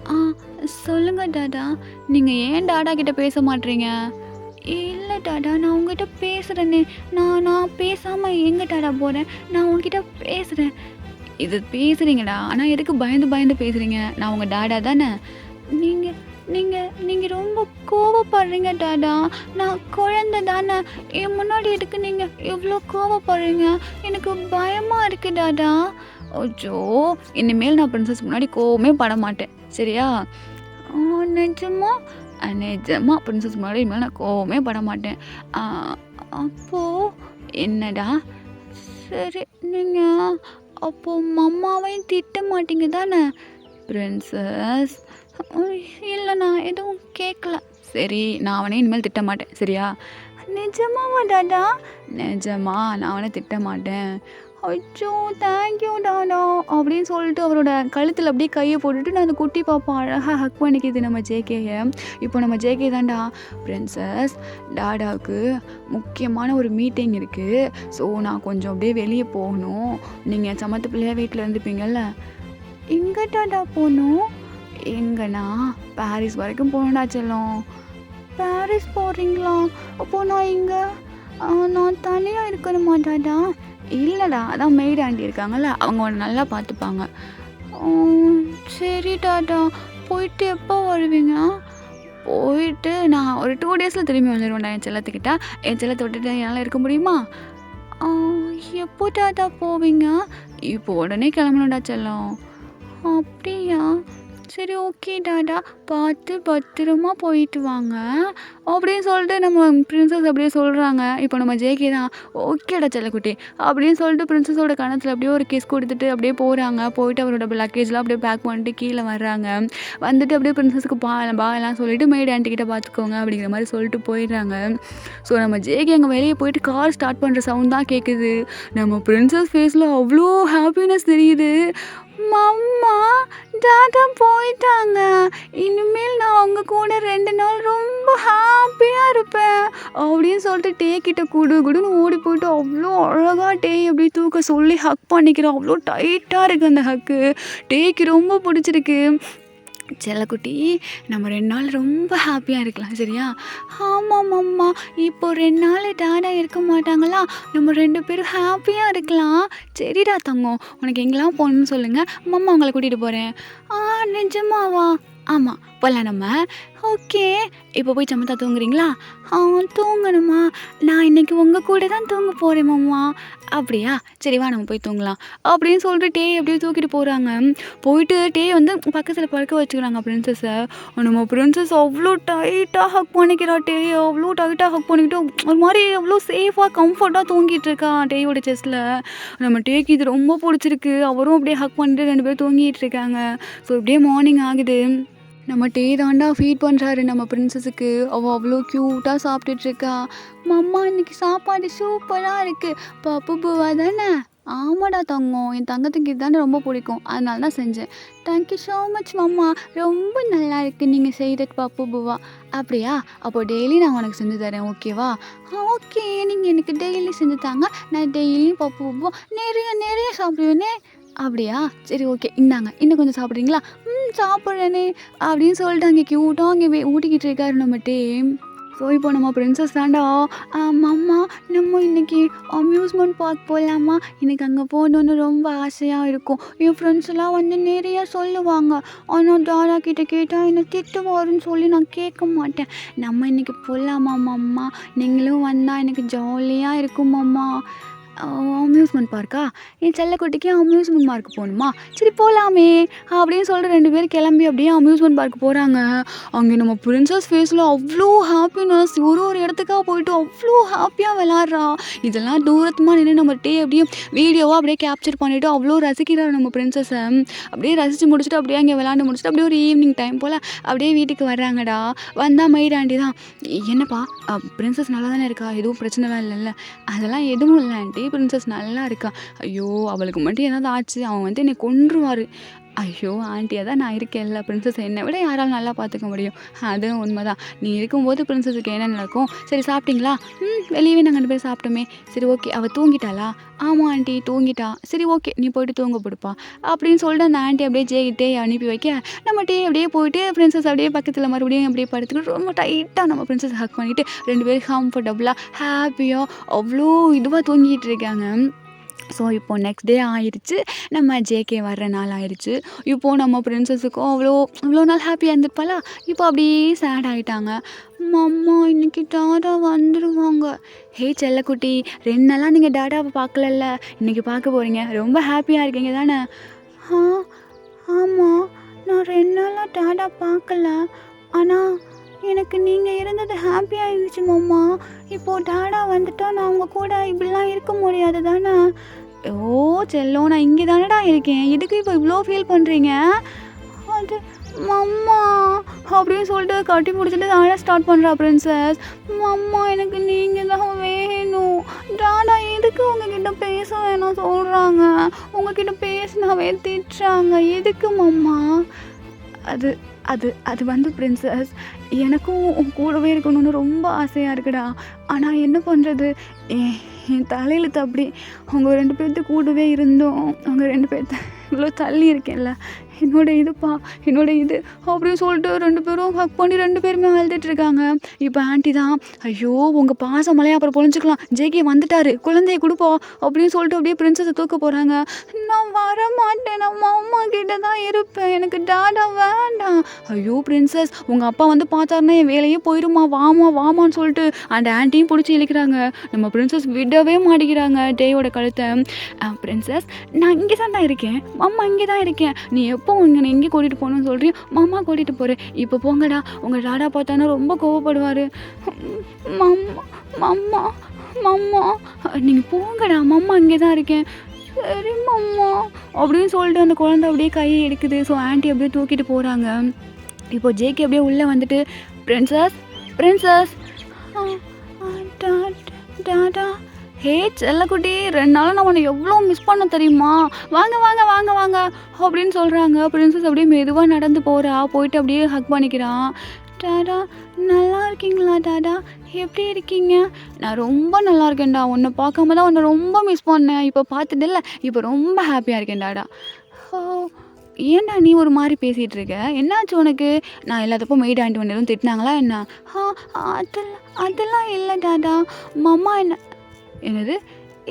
ஆ சொல்லுங்க டாடா. நீங்க ஏன் டாடா கிட்ட பேச மாட்றீங்க? இல்ல டாடா, நான் உங்ககிட்ட பேசுறேனே. நான் பேசாம எங்க டாடா போறேன்? நான் உன்கிட்ட பேசுறேன். இது பேசுறீங்கடா. ஆனா எதுக்கு பயந்து பயந்து பேசுறீங்க? நான் உங்க டாடா தானே. நீங்க நீங்க நீங்க ரொம்ப கோவப்படுறீங்க டாடா. நான் குழந்தை தானே. என் முன்னாடி எதுக்கு நீங்க இவ்ளோ கோவப்படுறீங்க? எனக்கு பயமா இருக்கு டாடா. அச்சோ! இனிமேல் நான் பிரின்சஸ் முன்னாடி கோவமே பட மாட்டேன். சரியா? ஆ நிஜமா? நிஜமா பிரின்சஸ் முன்னாடி இனிமேல் நான் கோவமே பட மாட்டேன். அ அப்போ என்னடா? சரி, நீங்க அப்போ மம்மாவையும் திட்ட மாட்டீங்க தானே? பிரின்சஸ் இல்லை, நான் எதுவும் கேட்கல. சரி, நான் அவனே இனிமேல் திட்ட மாட்டேன். சரியா? நிஜமாவா டாடா? நிஜமா, நான் அவனை திட்ட மாட்டேன். அச்சோ! தேங்க்யூ டாடா அப்படின்னு சொல்லிட்டு அவரோட கழுத்தில் அப்படியே கையை போட்டுட்டு நான் அந்த குட்டி பாப்பா அழகாக ஹக் பண்ணிக்கிது நம்ம ஜேகேயை. இப்போ நம்ம ஜேகே தான்டா. பிரின்சஸ், டாடாவுக்கு முக்கியமான ஒரு மீட்டிங் இருக்குது. ஸோ நான் கொஞ்சம் அப்படியே வெளியே போகணும். நீங்கள் சமத்து பிள்ளையாக வீட்டில் இருந்துப்பீங்கள்ல. எங்கே டாடா போகணும்? எங்கன்னா பாரிஸ் வரைக்கும் போகணும்டா செல்லம். பாரிஸ் போகிறீங்களா? அப்போது நான் இங்கே நான் தனியாக இருக்கணுமா டாடா? இல்லைடா, அதான் மெய்டு ஆண்டி இருக்காங்கல்ல, அவங்க உன்னை நல்லா பார்த்துப்பாங்க. சரி டாடா. போயிட்டு எப்போ வருவீங்க? போயிட்டு நான் ஒரு 2 டேஸில் திரும்பி வந்துடுவேன்டா என் செல்லத்துக்கிட்ட. என் செல்லத்தை விட்டுட்டு என்னால் இருக்க முடியுமா? எப்போ டாடா போவீங்க? இப்போ உடனே கிளம்பணும்டா செல்லம். அப்படியா? சரி, ஓகே டாடா. பார்த்து பத்திரமா போயிட்டு வாங்க அப்படின்னு சொல்லிட்டு நம்ம பிரின்சஸ் அப்படியே சொல்கிறாங்க. இப்போ நம்ம ஜேகே தான் ஓகேடா செல்லக்குட்டி அப்படின்னு சொல்லிட்டு பிரின்சஸோட கணத்தில் அப்படியே ஒரு கிஸ் கொடுத்துட்டு அப்படியே போகிறாங்க. போயிட்டு அவரோட லக்கேஜ்லாம் அப்படியே பேக் பண்ணிட்டு கீழே வர்றாங்க. வந்துட்டு அப்படியே பிரின்சஸுக்கு பாயெல்லாம் சொல்லிட்டு மெய்டு ஆண்டிக்கிட்ட பார்த்துக்கோங்க அப்படிங்கிற மாதிரி சொல்லிட்டு போயிடுறாங்க. ஸோ நம்ம ஜேகே அங்கே வெளியே போயிட்டு கார் ஸ்டார்ட் பண்ணுற சவுண்ட் தான் கேட்குது. நம்ம பிரின்சஸ் ஃபேஸில் அவ்வளோ ஹாப்பினஸ் தெரியுது. மம்மா, டாடா போயிட்டாங்க. இனிமேல் நான் அவங்க கூட 2 நாள் ரொம்ப ஹாப்பியாக இருப்பேன் அப்படின்னு சொல்லிட்டு டே கிட்ட குடுன்னு ஓடி போயிட்டு அவ்வளோ அழகாக டே அப்படி தூக்க சொல்லி ஹக் பண்ணிக்கிறோம். அவ்வளோ டைட்டாக இருக்குது அந்த ஹக்கு. டேக்கு ரொம்ப பிடிச்சிருக்கு. செல்லக்குட்டி, நம்ம 2 நாள் ரொம்ப ஹாப்பியாக இருக்கலாம். சரியா? ஆமாம் அம்மா. இப்போ 2 நாள் டாடா இருக்க மாட்டாங்களா? நம்ம 2 பேரும் ஹாப்பியாக இருக்கலாம். சரிடா தங்கம், உனக்கு எங்கெல்லாம் போகணுன்னு சொல்லுங்கள், மம்மா உங்களை கூட்டிகிட்டு போகிறேன். நிஜமாவா? ஆமாம், போகலாம் நம்ம. ஓகே, இப்போ போய் சமத்தா தூங்குறீங்களா? தூங்கணுமா? நான் இன்னைக்கு உங்கள் கூட தான் தூங்க போகிறேன் மம்மா. அப்படியா? சரி வா, நம்ம போய் தூங்கலாம் அப்படின்னு சொல்லிட்டு டே அப்படியே தூக்கிட்டு போகிறாங்க. போயிட்டு டே வந்து பக்கத்தில் படுக்க வச்சுக்கிறாங்க பிரின்சஸை. நம்ம பிரின்சஸ் அவ்வளோ டைட்டாக ஹக் பண்ணிக்கிறா. டே அவ்வளோ டைட்டாக ஹக் பண்ணிக்கிட்டு ஒரு மாதிரி அவ்வளோ சேஃபாக கம்ஃபர்ட்டாக தூங்கிட்டு இருக்கா டேயோட செஸ்ட்டில். நம்ம டேக்கு இது ரொம்ப பிடிச்சிருக்கு. அவரும் அப்படியே ஹக் பண்ணிட்டு 2 பேரும் தூங்கிட்டு இருக்காங்க. ஸோ இப்படியே மார்னிங் ஆகுது. நம்ம டே தாண்டா ஃபீட் பண்ணுறாரு நம்ம பிரின்சஸுக்கு. அவள் அவ்வளோ க்யூட்டாக சாப்பிட்டுட்ருக்கா. மம்மா, இன்னைக்கு சாப்பாடு சூப்பராக இருக்குது. பப்பு பூவா தானே? ஆமாடா தங்கம், என் தங்கத்துக்கு இதுதானே ரொம்ப பிடிக்கும், அதனால தான் செஞ்சேன். தேங்க்யூ ஸோ மச் மம்மா, ரொம்ப நல்லா இருக்குது நீங்கள் செய்கிறது பப்பு பூவா. அப்படியா? அப்போ டெய்லி நான் உனக்கு செஞ்சு தரேன், ஓகேவா? ஓகே, நீங்கள் எனக்கு டெய்லி செஞ்சு தாங்க. நான் டெய்லியும் பப்பு பூவா நிறைய நிறைய சாப்பிடுவேனே. அப்படியா? சரி, ஓகே, இந்தாங்க, இன்னும் கொஞ்சம் சாப்பிட்றீங்களா? சாப்பிட்றேனே அப்படின்னு சொல்லிட்டு அங்கே க்யூட்டாக அங்கே ஊட்டிக்கிட்டு இருக்காரு நம்ம டே. ஸோ இப்போ நம்ம பிரின்சஸ் தாண்டா. மம்மா, நம்ம இன்னைக்கு அம்யூஸ்மெண்ட் பார்க் போகலாமா? எனக்கு அங்கே போகணுன்னு ரொம்ப ஆசையாக இருக்கும். என் ஃப்ரெண்ட்ஸ் எல்லாம் வந்து நிறைய சொல்லுவாங்க. ஆனால் டாடா கிட்ட கேட்டால் என்னை திட்டுவாருன்னு சொல்லி நான் கேட்க மாட்டேன். நம்ம இன்னைக்கு போகலாமா மம்மா? நீங்களும் வந்தால் எனக்கு ஜாலியாக இருக்கும் மம்மா. அம்யூஸ்மெண்ட் பார்க்கா? என் செல்லக்குட்டிக்கு அம்யூஸ்மெண்ட் பார்க் போகணுமா? சரி போகலாமே அப்படின்னு சொல்லிட்டு 2 பேரும் கிளம்பி அப்படியே அம்யூஸ்மெண்ட் பார்க் போகிறாங்க. அங்கே நம்ம பிரின்சஸ் ஃபேஸில் அவ்வளோ ஹாப்பினஸ். ஒரு இடத்துக்காக போயிட்டு அவ்வளோ ஹாப்பியாக விளாட்றா. இதெல்லாம் தூரத்துமாக நின்று நம்ம டே அப்படியே வீடியோவாக அப்படியே கேப்சர் பண்ணிவிட்டு அவ்வளோ ரசிக்கிறார் நம்ம பிரின்சஸை. அப்படியே ரசித்து முடிச்சுட்டு அப்படியே அங்கே விளாண்டு முடிச்சுட்டு அப்படியே ஒரு ஈவினிங் டைம் போல் அப்படியே வீட்டுக்கு வர்றாங்கடா. வந்தால் மெய்டாண்டி தான், என்னப்பா பிரின்சஸ் நல்லா தானே இருக்கா? எதுவும் பிரச்சனைலாம் இல்லைல்ல? அதெல்லாம் எதுவும் இல்லை ஆண்டி, பிரின்சஸ் நல்லா இருக்கா. ஐயோ, அவளுக்கு மட்டும் ஏதாவது ஆச்சு, அவன் வந்து என்னை கொன்றுவார். ஐயோ! ஆன்ட்டியா தான் நான் இருக்கேன்ல. பிரின்சஸ் என்னை விட யாரால நல்லா பார்த்துக்க முடியும்? அதுவும் உண்மதான். நீ இருக்கும்போது பிரின்சஸுக்கு என்ன நடக்கும்? சரி சாப்பிட்டீங்களா? வெளியவே நாங்க 2 பேரும் சாப்பிட்டோமே. சரி ஓகே. அவ தூங்கிட்டாளா? ஆமா ஆன்ட்டி தூங்கிட்டா. சரி ஓகே. நீ போயிட்டு தூங்க போடுப்பா. அப்படின்னு சொல்லிட்டு அந்த ஆன்ட்டி அப்படியே டே அனுப்பி வைக்க, நம்ம டே அப்படியே போயிட்டு பிரின்சஸ் அப்படியே பக்கத்துல மறுபடியும் அப்படியே படுத்துக்கிட்டு ரொம்ப டைட்டா நம்ம பிரின்சஸ் ஹக் பண்ணிட்டு 2 பேரும் கம்ஃபர்டபுளா, ஹேப்பியா அவ்ளோ இதுவா தூங்கிட்டு இருக்காங்க. ஸோ இப்போ நெக்ஸ்ட் டே ஆயிடுச்சு. நம்ம ஜேகே வர்ற நாள் ஆயிடுச்சு. இப்போது நம்ம பிரின்சஸுக்கும் இவ்வளோ நாள் ஹாப்பியாக இருந்திருப்பாளா, இப்போ அப்படியே சேட் ஆகிட்டாங்க. மம்மா இன்னைக்கு டாடா வந்துடுவாங்க. ஹே செல்லக்குட்டி, 2 நாளாக நீங்கள் டாடாவை பார்க்கலல்ல, இன்னைக்கு பார்க்க போகிறீங்க. ரொம்ப ஹாப்பியாக இருக்கீங்க தானே? ஆ ஆமாம், நான் 2 நாளாக டாடா பார்க்கல. ஆனால் எனக்கு நீங்கள் இருந்தது ஹாப்பியாக இருந்துச்சு மம்மா. இப்போது டாடா வந்துட்டா நான் அவங்க கூட இப்படிலாம் இருக்க முடியாது தானே? ஓ செல்லம், நான் இங்கே தானடா இருக்கேன். எதுக்கு இப்போ இவ்வளோ ஃபீல் பண்ணுறீங்க? அது மம்மா அப்படின்னு சொல்லிட்டு கட்டி பிடிச்சிட்டு ஆட ஸ்டார்ட் பண்ணுறா பிரின்சஸ். மம்மா எனக்கு நீங்கள் தான் வேணும். டாடா எதுக்கு உங்ககிட்ட பேச வேணாம் சொல்கிறாங்க? உங்ககிட்ட பேசினாவே திட்டுறாங்க. எதுக்கு மம்மா? அது அது அது வந்து பிரின்சஸ், எனக்கும் உன் கூடவே இருக்கணும்னு ரொம்ப ஆசையாக இருக்குடா. ஆனால் என்ன பண்ணுறது, என் தலையெழுத்து அப்படி. அவங்க 2 பேர்த்து கூடவே இருந்தோம். அவங்க 2 பேர்த்த இவ்வளோ தள்ளி இருக்கேன்ல, என்னோட இது அப்படின்னு சொல்லிட்டு 2 பேரும் ஹக் பண்ணி 2 பேருமே அழுதுட்டுருக்காங்க. இப்போ ஆன்ட்டி தான், ஐயோ உங்கள் பாசமலையே அப்புறம் பொழிஞ்சிக்கலாம், ஜேகே வந்துட்டாரு, குழந்தைய கொடுப்போம் அப்படின்னு சொல்லிட்டு அப்படியே பிரின்சஸை தூக்க போகிறாங்க. நான் வர மாட்டேன், நம்ம அம்மா கிட்ட தான் இருப்பேன், எனக்கு டாடா வேண்டாம். ஐயோ பிரின்சஸ், உங்கள் அப்பா வந்து பார்த்தாருன்னா என் வேலையே போயிடுமா, வாமான்னு சொல்லிட்டு அந்த ஆன்ட்டியும் பிடிச்சி இழுக்கிறாங்க. நம்ம பிரின்சஸ் விடவே மாட்டேங்கிறாங்க டேயோட கழுத்தை. பிரின்சஸ், நான் இங்கே தான் இருக்கேன், அம்மா இங்கே தான் இருக்கேன், நீ எப்போ இங்கே எங்கே கூட்டிகிட்டு போகணும்னு சொல்கிறேன், மாமா கூட்டிகிட்டு போகிறேன். இப்போ போங்கடா, உங்கள் டாடா பார்த்தானா ரொம்ப கோவப்படுவார். மம்மா நீங்கள் போங்கடா, மம்மா இங்கே தான் இருக்கேன். சரி மம்மா அப்படின்னு சொல்லிட்டு அந்த குழந்தை அப்படியே கையை எடுக்குது. ஸோ ஆன்ட்டி அப்படியே தூக்கிட்டு போகிறாங்க. இப்போ ஜேகே அப்படியே உள்ளே வந்துட்டு, பிரின்சஸ் டாடா. ஹே செல்லக்குட்டி, 2 நாளாக நான் உன்னை எவ்வளோ மிஸ் பண்ண தெரியுமா? வாங்க அப்படின்னு சொல்கிறாங்க. பிரின்சஸ் அப்படியே மெதுவாக நடந்து போயிட்டு அப்படியே ஹக் பண்ணிக்கிறான். டாடா நல்லா இருக்கீங்களா டாடா? எப்படி இருக்கீங்க? நான் ரொம்ப நல்லா இருக்கேன்டா. உன்னை பார்க்காம தான் உன்னை ரொம்ப மிஸ் பண்ணேன். இப்போ பார்த்துட்டில்ல, இப்போ ரொம்ப ஹாப்பியாக இருக்கேன் டாடா. ஓ ஏன்டா நீ ஒரு மாதிரி பேசிகிட்டு இருக்க? என்னாச்சு உனக்கு? நான் எல்லாத்தப்போ மெய்ட் ஆண்டி ஒன்று எதுவும் திட்டினாங்களா என்ன? அதெல்லாம் இல்லை டாடா. மம்மா என்னது?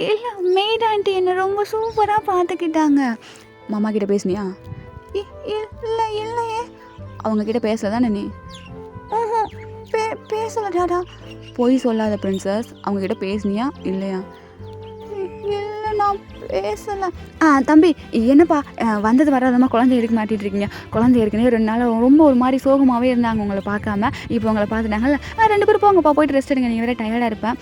இல்லை, மெய்ட் ஆண்டி என்னை ரொம்ப சூப்பராக பார்த்துக்கிட்டாங்க. மாமா கிட்ட பேசுனியா? இல்லையே. அவங்கக்கிட்ட பேசல தானே நீ? பேசலை டாடா. பொய் சொல்லாத பிரின்சஸ், அவங்கக்கிட்ட பேசுனியா இல்லையா? இல்லை நான் பேசலை. தம்பி என்னப்பா வந்தது வராதம்மா குழந்தை எடுக்க மாட்டிகிட்டு இருக்கீங்க? குழந்தை ஏற்கனவே 2 நாள் ரொம்ப ஒரு மாதிரி சோகமாகவே இருந்தாங்க உங்களை பார்க்காம. இப்போ உங்களை பார்த்துட்டாங்கல்ல, 2 பேரும் போங்கப்பா, போயிட்டு ரெஸ்ட் எடுங்க, நீங்கள் வேறு டயர்டாக இருப்பேன்.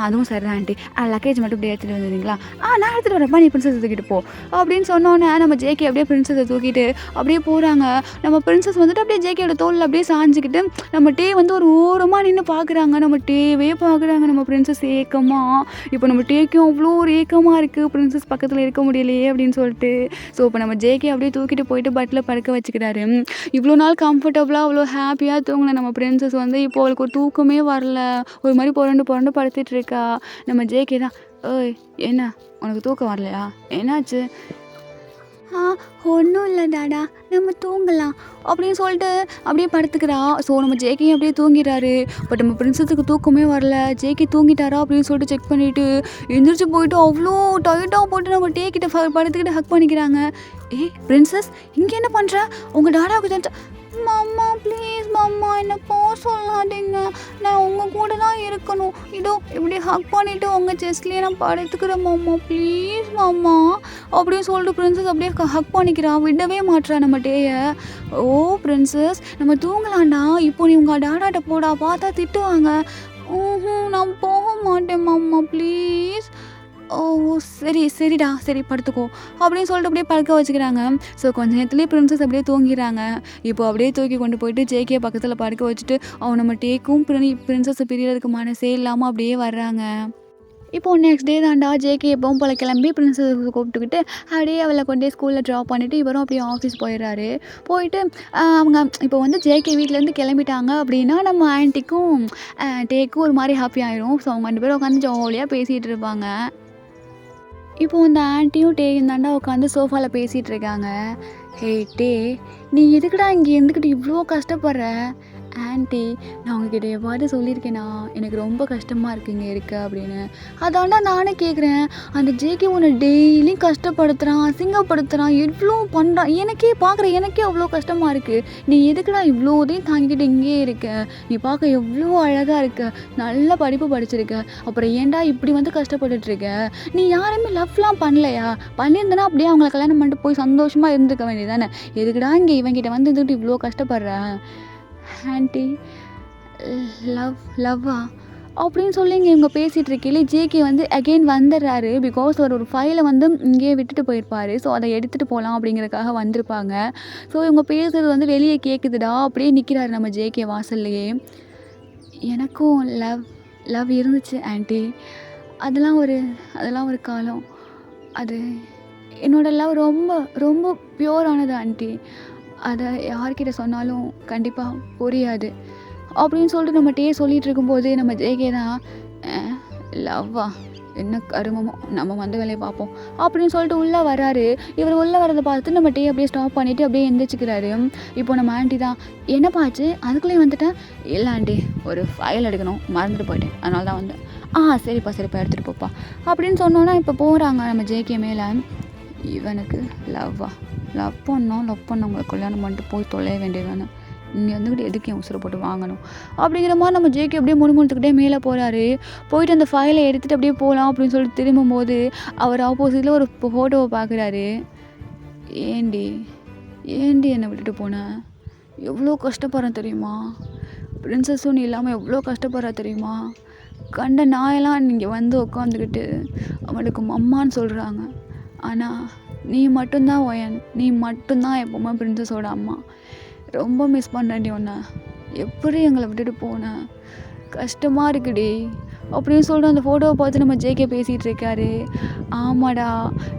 அதுவும் சரி தான் ஆண்டி. லக்கேஜ் மட்டும் இப்படி எடுத்துகிட்டு வந்துடுறீங்களா? நான் எடுத்துகிட்டு வரப்பா, நீ பிரின்சஸ் தூக்கிட்டு போ அப்படின்னு சொன்னோன்னே நம்ம ஜேகே அப்படியே பிரின்சஸை தூக்கிட்டு அப்படியே போகிறாங்க. நம்ம பிரின்சஸ் வந்துட்டு அப்படியே ஜேகேயோட தோளில் அப்படியே சாஞ்சிக்கிட்டு நம்ம டே வந்து ஒரு ஓரமாக நின்று பார்க்குறாங்க. நம்ம டேவே பார்க்குறாங்க நம்ம பிரின்சஸ் ஏக்கமாக. இப்போ நம்ம டேக்கும் அவ்வளோ ஒரு ஏக்கமாக இருக்குது, பிரின்சஸ் பக்கத்தில் இருக்க முடியலையே அப்படின்னு சொல்லிட்டு. ஸோ இப்போ நம்ம ஜேகே அப்படியே தூக்கிட்டு போயிட்டு பட்டில் படுக்க வச்சுக்கிறாரு. இவ்வளோ நாள் கம்ஃபர்டபுளாக அவ்வளோ ஹாப்பியாக தூங்கின நம்ம பிரின்சஸ் வந்து இப்போ அவளுக்கு ஒரு தூக்கமே வரல. ஒரு மாதிரி புரண்டு படுத்துட்டு இருக்கா. நம்ம ஜேகே தான், ஓய் என்ன உனக்கு தூக்கம் வரலையா? என்னாச்சு? ஒன்றும் இல்லை டாடா, நம்ம தூங்கலாம் அப்படின்னு சொல்லிட்டு அப்படியே படுத்துக்கிறா. ஸோ நம்ம ஜேகேயும் அப்படியே தூங்கிட்டாரு. பட் நம்ம பிரின்சஸுக்கு தூக்கமே வரல. ஜேகே தூங்கிட்டாரா அப்படின்னு சொல்லிட்டு செக் பண்ணிவிட்டு எந்திரிச்சு போயிட்டு அவ்வளோ டைட்டாக போட்டு நம்ம டே கிட்ட படுத்துக்கிட்டு ஹக் பண்ணிக்கிறாங்க. பிரின்சஸ் இங்கே என்ன பண்ணுற? உங்கள் டாடாவுக்கு தெரிஞ்ச மம்மா ப்ளீஸ் மம்மா என்னை போக சொல்லாதீங்க, நான் உங்கள் கூட தான் இருக்கணும். இதோ இப்படி ஹக் பண்ணிவிட்டு உங்கள் செஸ்ட்லேயே நான் படுத்துக்கிறேன் மம்மா, ப்ளீஸ் மம்மா அப்படின்னு சொல்லிட்டு பிரின்சஸ் அப்படியே ஹக் பண்ணிக்கிறான். விடவே மாட்டுறா நம்ம டேயை. ஓ பிரின்சஸ் நம்ம தூங்கலாண்டா, இப்போ நீ உங்கள் டாடாட்ட போடா, பார்த்தா திட்டுவாங்க. நான் போக மாட்டேன் மம்மா ப்ளீஸ். ஓ சரிடா, சரி படுத்துக்கோ அப்படின்னு சொல்லிட்டு அப்படியே படுக்க வச்சுக்கிறாங்க. ஸோ கொஞ்சம் நேரத்துலேயே பிரின்சஸ் அப்படியே தூங்கிடுறாங்க. இப்போ அப்படியே தூக்கி கொண்டு போயிட்டு ஜேகே பக்கத்தில் படுக்க வச்சுட்டு அவன் நம்ம டேக்கும் பிரின்சஸை பிரியறதுக்கு மனசே இல்லாமல் அப்படியே வர்றாங்க. இப்போ நெக்ஸ்ட் டே தான்டா ஜேகே எப்பவும் போல கிளம்பி பிரின்ஸஸ் கூப்பிட்டுக்கிட்டு அப்படியே அவளை கொண்டு போய் ஸ்கூலில் ட்ராப் பண்ணிவிட்டு இவரும் அப்படியே ஆஃபீஸ் போயிடுறாரு. போயிட்டு அவங்க இப்போ வந்து ஜேகே வீட்டிலேருந்து கிளம்பிட்டாங்க அப்படின்னா நம்ம ஆன்ட்டிக்கும் டேக்கும் ஒரு மாதிரி ஹாப்பி ஆயிரும். ஸோ அவங்க 2 பேரும் உட்காந்து ஜாலியாக பேசிகிட்டு இருப்பாங்க. இப்போ இந்த ஆன்ட்டியும் டேயும் தாண்டா உட்காந்து சோஃபாவில் பேசிகிட்டு இருக்காங்க. ஹே டே, நீ எதுக்குடா இங்கே இருந்துக்கிட்டு இவ்வளோ கஷ்டப்படுற? ஆன்ட்டி, நான் உங்ககிட்ட எவ்வாறு சொல்லியிருக்கேனா எனக்கு ரொம்ப கஷ்டமாக இருக்குது இங்கே இருக்க அப்படின்னு. அதாண்டா நானே கேட்குறேன். அந்த ஜேகே உன்னை டெய்லியும் கஷ்டப்படுத்துகிறான், அசிங்கப்படுத்துகிறான், எவ்வளோ பண்ணுறான். எனக்கே அவ்வளோ கஷ்டமாக இருக்குது. நீ எதுக்குடா இவ்வளோதையும் தாங்கிக்கிட்டு இங்கேயே இருக்க? நீ பார்க்க எவ்வளோ அழகாக இருக்க, நல்ல படிப்பு படிச்சிருக்க, அப்புறம் ஏன்டா இப்படி வந்து கஷ்டப்பட்டுட்ருக்க? நீ யாருமே லவ்லாம் பண்ணலையா? பண்ணியிருந்தனா அப்படியே அவங்கள கல்யாணம் பண்ணிட்டு போய் சந்தோஷமாக இருந்துக்க வேண்டியதானே. எதுக்குடா இங்கே இவங்கிட்ட வந்து இருந்துக்கிட்டு இவ்வளோ கஷ்டப்படுற? ஆன்ட்டி, லவ்வா அப்படின்னு சொல்லி இவங்க பேசிகிட்டு இருக்கையிலே ஜேகே வந்து அகெயின் வந்துடுறாரு. பிகாஸ் அவர் ஒரு ஃபைலை வந்து இங்கேயே விட்டுட்டு போயிருப்பார். ஸோ அதை எடுத்துகிட்டு போகலாம் அப்படிங்கிறதுக்காக வந்திருப்பாங்க. ஸோ இவங்க பேசுகிறது வந்து வெளியே கேட்குதுடா. அப்படியே நிற்கிறாரு நம்ம ஜேகே வாசல்லையே. எனக்கும் லவ் இருந்துச்சு ஆன்ட்டி. அதெல்லாம் ஒரு காலம். அது என்னோடய லவ் ரொம்ப ரொம்ப பியூரானது ஆன்ட்டி. அதை யார்கிட்ட சொன்னாலும் கண்டிப்பாக புரியாது அப்படின்னு சொல்லிட்டு நம்ம சொல்லிகிட்டு இருக்கும்போது நம்ம ஜேகே தான் லவ்வா என்ன கருமமோ, நம்ம வந்து வேலையை பார்ப்போம் அப்படின்னு சொல்லிட்டு உள்ளே வராரு. இவர் உள்ளே வரதை பார்த்துட்டு நம்ம அப்படியே ஸ்டாப் பண்ணிவிட்டு அப்படியே எந்திரிச்சிக்கிறாரு. இப்போ நம்ம ஆன்ட்டி தான், என்னப்பா ஆச்சு அதுக்குள்ளேயும் வந்துட்டேன்? இல்லை ஆன்ட்டி, ஒரு ஃபைல் எடுக்கணும், மறந்துட்டு போயிட்டேன், அதனால தான் வந்தேன். சரிப்பா எடுத்துகிட்டு போப்பா அப்படின்னு சொன்னோன்னா இப்போ போகிறாங்க நம்ம ஜேகே மேலே. இவனுக்கு லவ் பண்ணவங்களை கல்யாணம் பண்ணிட்டு போய் தொலைய வேண்டியதானே, இங்கே வந்துக்கிட்டு எதுக்கு என் உசுரை போட்டு வாங்கணும் அப்படிங்கிற மாதிரி நம்ம ஜேகே அப்படியே முணுமுணுத்துக்கிட்டே மேலே போகிறாரு. போயிட்டு அந்த ஃபைலை எடுத்துகிட்டு அப்படியே போகலாம் அப்படின்னு சொல்லிட்டு திரும்பும்போது அவர் ஆப்போசிட்டில் ஒரு ஃபோட்டோவை பார்க்குறாரு. ஏண்டி என்னை விட்டுட்டு போனேன்? எவ்வளோ கஷ்டப்படுறேன் தெரியுமா? பிரின்சஸும் நீ இல்லாமல் எவ்வளோ கஷ்டப்படுறா தெரியுமா? கண்ட நாயெல்லாம் நீங்கள் வந்து உட்காந்துக்கிட்டு அவளுக்கு அம்மான்னு சொல்கிறாங்க. ஆனால் நீ மட்டும்தான் எப்போவுமே பிரின்சஸோட அம்மா. ரொம்ப மிஸ் பண்ணுறேன்டி உன்னை. எப்படி எங்களை விட்டுட்டு போனேன்? கஷ்டமாக இருக்குடி அப்படின்னு சொல்லிட்டு அந்த ஃபோட்டோவை பார்த்து நம்ம ஜேகே பேசிகிட்டு இருக்காரு. ஆமாடா,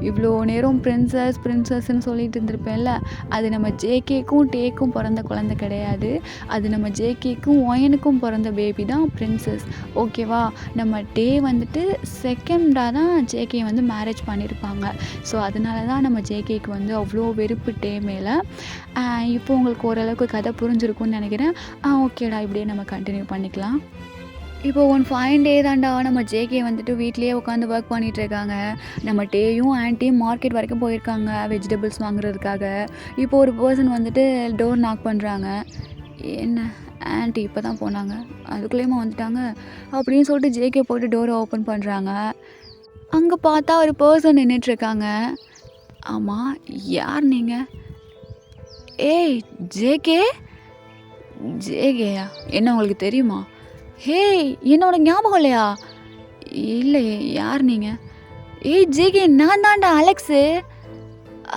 இவ்வளோ நேரம் பிரின்சஸ்ன்னு சொல்லிட்டு இருந்திருப்பேன்ல, அது நம்ம ஜேகேக்கும் டேக்கும் பிறந்த குழந்தை கிடையாது. அது நம்ம ஜேகேக்கும் ஒயனுக்கும் பிறந்த பேபி தான் பிரின்சஸ். ஓகேவா? நம்ம டே வந்துட்டு செகண்டாக தான் ஜேகே வந்து மேரேஜ் பண்ணியிருப்பாங்க. ஸோ அதனால தான் நம்ம ஜேகேக்கு வந்து அவ்வளோ வெறுப்பு டே மேலே. இப்போ உங்களுக்கு ஓரளவுக்கு கதை புரிஞ்சிருக்கும்னு நினைக்கிறேன். ஓகேடா, இப்படியே நம்ம கண்டினியூ பண்ணிக்கலாம். இப்போ ஒன் ஃபைன் டே தாண்டா நம்ம ஜேகே வந்துட்டு வீட்லேயே உட்காந்து ஒர்க் பண்ணிகிட்ருக்காங்க. நம்ம டேயும் ஆன்ட்டியும் மார்க்கெட் வரைக்கும் போயிருக்காங்க வெஜிடபிள்ஸ் வாங்குறதுக்காக. இப்போ ஒரு பர்சன் வந்துட்டு டோர் நாக் பண்ணுறாங்க. என்ன ஆன்ட்டி இப்போ தான் போனாங்க, அதுக்குள்ளேயுமா வந்துட்டாங்க அப்படின்னு சொல்லிட்டு ஜேகே போய்ட்டு டோரை ஓப்பன் பண்ணுறாங்க. அங்கே பார்த்தா ஒரு பர்சன் நின்றுட்டுருக்காங்க. ஆமாம், யார் நீங்கள்? ஏய் ஜேகேயா? என்ன உங்களுக்கு தெரியுமா? என்னோட ஞாபகம் இல்லையா? இல்லையே, யார் நீங்கள்? ஜேகே, நான் தாண்டா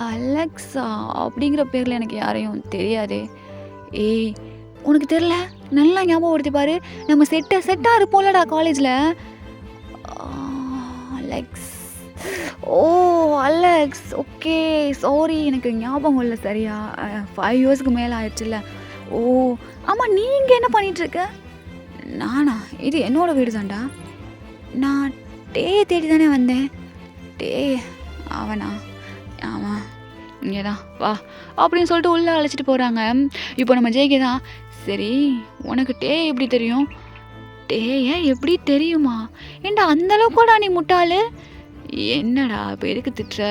அலெக்ஸா அப்படிங்கிற பேரில் எனக்கு யாரையும் தெரியாதே. உனக்கு தெரில? நல்லா ஞாபகப்படுத்தி பாரு, நம்ம செட்டாக இருப்போம்லடா காலேஜில். அலெக்ஸ், ஓகே சாரி, எனக்கு ஞாபகம் இல்லை சரியா. 5 இயர்ஸ்க்கு மேலே ஆயிடுச்சுல்ல. ஆமாம், நீங்கள் என்ன பண்ணிகிட்ருக்க? நானா? இது என்னோடய வீடு தான்டா. நான் டேயை தேடி தானே வந்தேன். அவனா? ஆமாம், இங்கே தான் வா அப்படின்னு சொல்லிட்டு உள்ளே அழைச்சிட்டு போகிறாங்க. இப்போ நம்ம ஜேகே தான், சரி உனக்கு டே எப்படி தெரியும்? டேயை எப்படி தெரியுமா? ஏண்டா அந்தளவுக்கு கூட நீ முட்டாளு? என்னடா இப்போ எதுக்கு திட்டுற?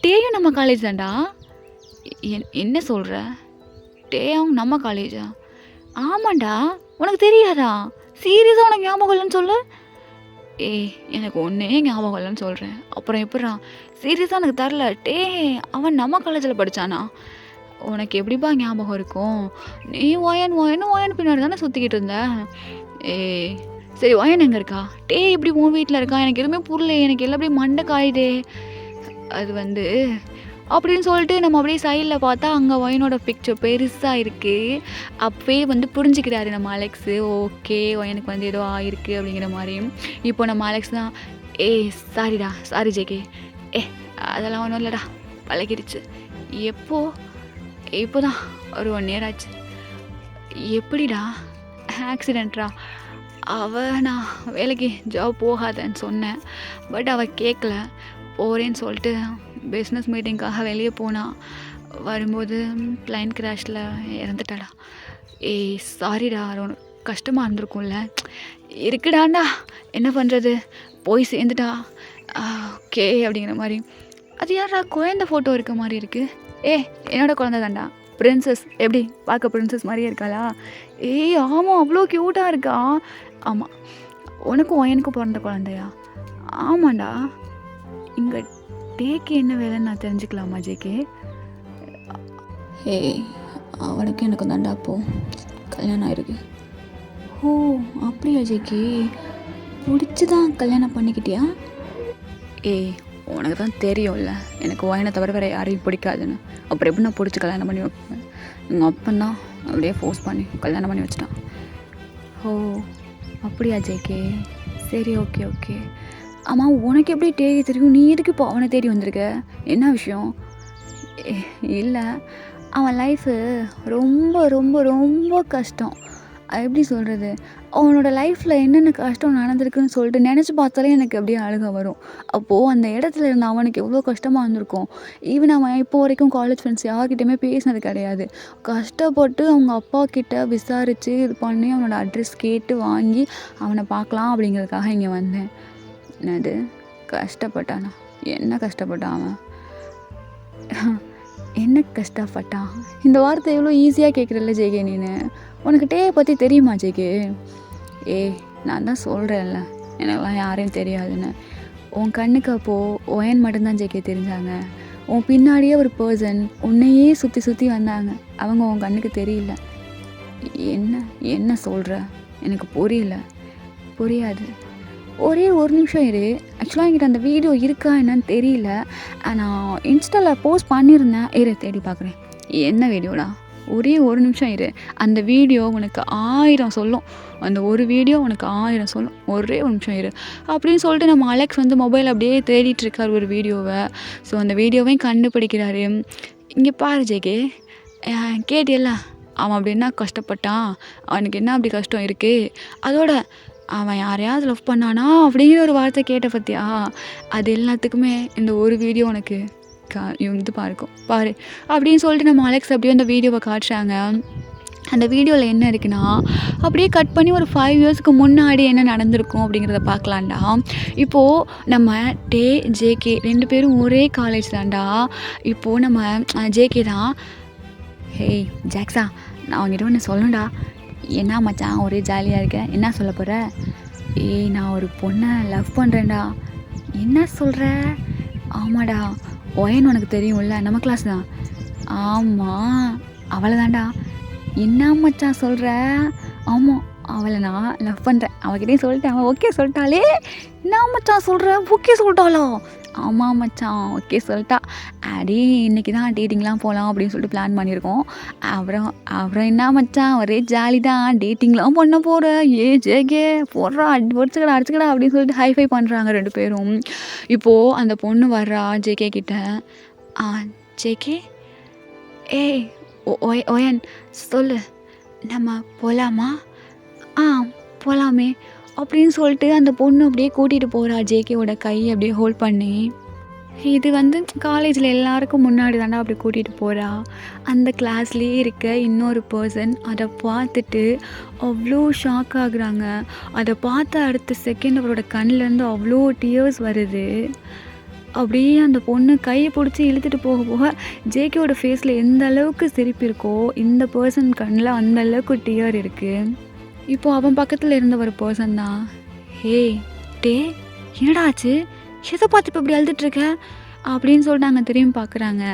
டேயும் நம்ம காலேஜ் தான்டா. என்ன சொல்கிற? டேயும் நம்ம காலேஜா? ஆமாண்டா, உனக்கு தெரியாதா? சீரியஸாக உனக்கு ஞாபகம் இல்லைன்னு சொல்லு. எனக்கு ஒன்றே ஞாபகம் இல்லைன்னு சொல்கிறேன், அப்புறம் எப்படா? சீரியஸாக எனக்கு தரல. அவன் நம்ம காலேஜில் படித்தானா? உனக்கு எப்படிப்பா ஞாபகம் இருக்கும்? நீ ஒயன் பின்னாடி தானே சுற்றிக்கிட்டு இருந்த. சரி, ஒயன் எங்கே இருக்கா? இப்படி உன் வீட்டில் இருக்கா? எனக்கு எதுவுமே புரியல, எனக்கு எல்லாம் அப்படியே மண்டை காயுதே. அது வந்து அப்படின்னு சொல்லிட்டு நம்ம அப்படியே சைடில் பார்த்தா அங்கே ஒயனோட பிக்சர் பெருசாக இருக்குது. அப்போயே வந்து புரிஞ்சுக்கிறாரு நம்ம அலெக்ஸு, ஓகே ஒயனுக்கு வந்து ஏதோ ஆயிருக்கு அப்படிங்கிற மாதிரி. இப்போ நம்ம அலெக்ஸ் தான், சாரிடா சாரி ஜேகே, அதெல்லாம் ஒன்றும் இல்லைடா பழகிடுச்சு. இப்போ தான் ஒரு 1 year ஆச்சு. எப்படிடா ஆக்சிடெண்ட்ரா? நான் வேலைக்கு ஜாப் போகாதன்னு சொன்னேன், பட் அவள் கேட்கல. போகிறேன்னு சொல்லிட்டு பிஸ்னஸ் மீட்டிங்காக வெளியே போனால் வரும்போது பிளைன் கிராஷில் இறந்துட்டாடா. சாரிடா, ரொம்ப கஷ்டமாக இருந்திருக்கும்ல. இருக்குடாண்டா, என்ன பண்ணுறது, போய் சேர்ந்துட்டா, ஓகே அப்படிங்கிற மாதிரி. அது யாரா குழந்தை ஃபோட்டோ இருக்க மாதிரி இருக்குது? என்னோடய குழந்தை தாண்டா, பிரின்சஸ். எப்படி பார்க்க பிரின்சஸ் மாதிரியே இருக்காளா? ஆமாம், அவ்வளோ க்யூட்டாக இருக்கா. ஆமாம், உனக்கும் எனக்கும் பிறந்த குழந்தையா? ஆமாண்டா. இங்கே டேக்கு என்ன வேலைன்னு நான் தெரிஞ்சுக்கலாமா ஜேகே? அவனுக்கு எனக்கு தாண்டா அப்போது கல்யாணம் ஆயிருக்கு. ஓ அப்படியா ஜேகே, பிடிச்சி தான் கல்யாணம் பண்ணிக்கிட்டியா? உனக்கு தான் தெரியும்ல எனக்கு ஒயனை தவிர வேறு யாரையும் பிடிக்காதுன்னு. அப்புறம் எப்படி நான் பிடிச்சி கல்யாணம் பண்ணி வைப்பேன்? எங்கள் அப்பந்தான் அப்படியே ஃபோர்ஸ் பண்ணி கல்யாணம் பண்ணி வச்சிட்டான். ஓ அப்படியா ஜேகே, சரி ஓகே. ஆமாம், உனக்கு எப்படி தேடி தெரியும்? நீ எதுக்கு இப்போ அவனை தேடி வந்திருக்க? என்ன விஷயம்? இல்லை, அவன் லைஃபு ரொம்ப ரொம்ப ரொம்ப கஷ்டம். எப்படி சொல்கிறது, அவனோட லைஃப்பில் என்னென்ன கஷ்டம் நடந்திருக்குன்னு சொல்லிட்டு நினச்சி பார்த்தாலே எனக்கு அப்படியே அழுக வரும். அப்போது அந்த இடத்துல இருந்த அவனுக்கு எவ்வளோ கஷ்டமாக இருந்திருக்கும். ஈவன் அவன் இப்போ வரைக்கும் காலேஜ் ஃப்ரெண்ட்ஸ் யார்கிட்டையுமே பேசினது கிடையாது. கஷ்டப்பட்டு அவங்க அப்பா கிட்ட விசாரித்து இது பண்ணி அவனோட அட்ரஸ் கேட்டு வாங்கி அவனை பார்க்கலாம் அப்படிங்கிறதுக்காக இங்கே வந்தேன். என்னது கஷ்டப்பட்டானா? என்ன கஷ்டப்பட்டான் அவன்? என்ன கஷ்டப்பட்டான்? இந்த வார்த்தை எவ்வளோ ஈஸியாக கேட்குறல்ல ஜேகே நீனு. உனக்கு டே பற்றி தெரியுமா ஜேகே? நான் தான் சொல்கிறேன்ல எனக்கெல்லாம் யாரையும் தெரியாதுன்னு. உன் கண்ணுக்கு அப்போது ஒயன் மட்டும்தான் ஜேகே தெரிஞ்சாங்க. உன் பின்னாடியே ஒரு பர்சன் உன்னையே சுற்றி வந்தாங்க. அவங்க உன் கண்ணுக்கு தெரியல. என்ன சொல்கிற? எனக்கு புரியாது. ஒரே ஒரு நிமிஷம் இரு. ஆக்சுவலாக என்கிட்ட அந்த வீடியோ இருக்கா என்னன்னு தெரியல. நான் இன்ஸ்டாவில் போஸ்ட் பண்ணியிருந்தேன். தேடி பார்க்குறேன். என்ன வீடியோடா? ஒரே ஒரு நிமிஷம் இரு. அந்த வீடியோ உனக்கு 1000 சொல்லும். அந்த ஒரு வீடியோ உனக்கு 1000 சொல்லும். ஒரே ஒரு நிமிஷம் இரு அப்படின்னு சொல்லிட்டு நம்ம அலெக்ஸ் வந்து மொபைல் அப்படியே தேடிட்டுருக்கார் ஒரு வீடியோவை. ஸோ அந்த வீடியோவையும் கண்டுபிடிக்கிறாரு. இங்கே பாரு ஜேகே, கேட்டியல்ல அவன் அப்படி என்ன கஷ்டப்பட்டான், அவனுக்கு என்ன அப்படி கஷ்டம் இருக்குது, அதோட அவன் யாரையாவது லவ் பண்ணானா அப்படிங்கிற ஒரு வார்த்தை கேட்ட பற்றியா? அது எல்லாத்துக்குமே இந்த ஒரு வீடியோ உனக்கு இது பாரு அப்படின்னு சொல்லிட்டு நம்ம அலெக்ஸ் அப்படியே அந்த வீடியோவை காட்டுறாங்க. அந்த வீடியோவில் என்ன இருக்குன்னா, அப்படியே கட் பண்ணி ஒரு 5 yearsக்கு முன்னாடி என்ன நடந்திருக்கும் அப்படிங்கிறத பார்க்கலாண்டா. இப்போது நம்ம ஜேகே 2 பேரும் ஒரே காலேஜ் தான்டா. இப்போது நம்ம ஜேகே தான், ஜாக்ஸா நான் அவங்ககிட்ட ஒன்று சொல்லணும்டா. என்ன மச்சான் ஒரே ஜாலியாக இருக்கேன், என்ன சொல்ல போகிற? நான் ஒரு பொண்ணை லவ் பண்ணுறேன்டா. என்ன சொல்கிற? ஆமாடா, ஒயன் உனக்கு தெரியும்ல, நம்ம கிளாஸ் தான். ஆமாம், அவளை தான்டா. என்ன மச்சான் சொல்கிற? ஆமாம், அவளை நான் லவ் பண்ணுறேன். அவகிட்டையும் சொல்லிட்டேன். அவன் ஓகே சொல்லிட்டாளே. என்ன மச்சான் சொல்கிற? ஓகே சொல்லிட்டாளோ? ஆமாம் மச்சான் ஓகே சொல்லிட்டா. இன்றைக்கி தான் டேட்டிங்லாம் போகலாம் அப்படின்னு சொல்லிட்டு பிளான் பண்ணியிருக்கோம். அப்புறம் என்ன மச்சான் ஒரே ஜாலி தான், டேட்டிங்லாம் பண்ண போகிற. ஜேகே போடுறா, அடிச்சுக்கடா அப்படின்னு சொல்லிட்டு ஹைஃபை பண்ணுறாங்க 2 பேரும். இப்போது அந்த பொண்ணு வர்றா ஜேகே கிட்ட. ஜேகே, ஒயன் சொல்லு, நம்ம போகலாமா? போகலாமே அப்படின்னு சொல்லிட்டு அந்த பொண்ணு அப்படியே கூட்டிகிட்டு போகிறா. ஜேகேவோட கையை அப்படியே ஹோல்ட் பண்ணி. இது வந்து காலேஜில் எல்லாருக்கும் முன்னாடி தாண்டா அப்படி கூட்டிகிட்டு போகிறா. அந்த கிளாஸ்லேயே இருக்க இன்னொரு பர்சன் அதை பார்த்துட்டு அவ்வளோ ஷாக் ஆகுறாங்க. அதை பார்த்த அடுத்த செகண்ட் அவரோட கண்ணிலேருந்து அவ்வளோ டியர்ஸ் வருது. அப்படியே அந்த பொண்ணு கையை பிடிச்சி இழுத்துட்டு போக ஜேகேவோட ஃபேஸில் எந்த அளவுக்கு சிரிப்பு இருக்கோ இந்த பர்சன் கண்ணில் அந்த அளவுக்கு டியர் இருக்குது. இப்போது அவன் பக்கத்தில் இருந்த ஒரு பர்சன் தான், என்னடா ஆச்சு, எதை பார்த்து இப்போ இப்படி அழுதுட்ருக்க அப்படின்னு சொல்லிட்டு நாங்கள் திரும்பி பார்க்குறாங்க.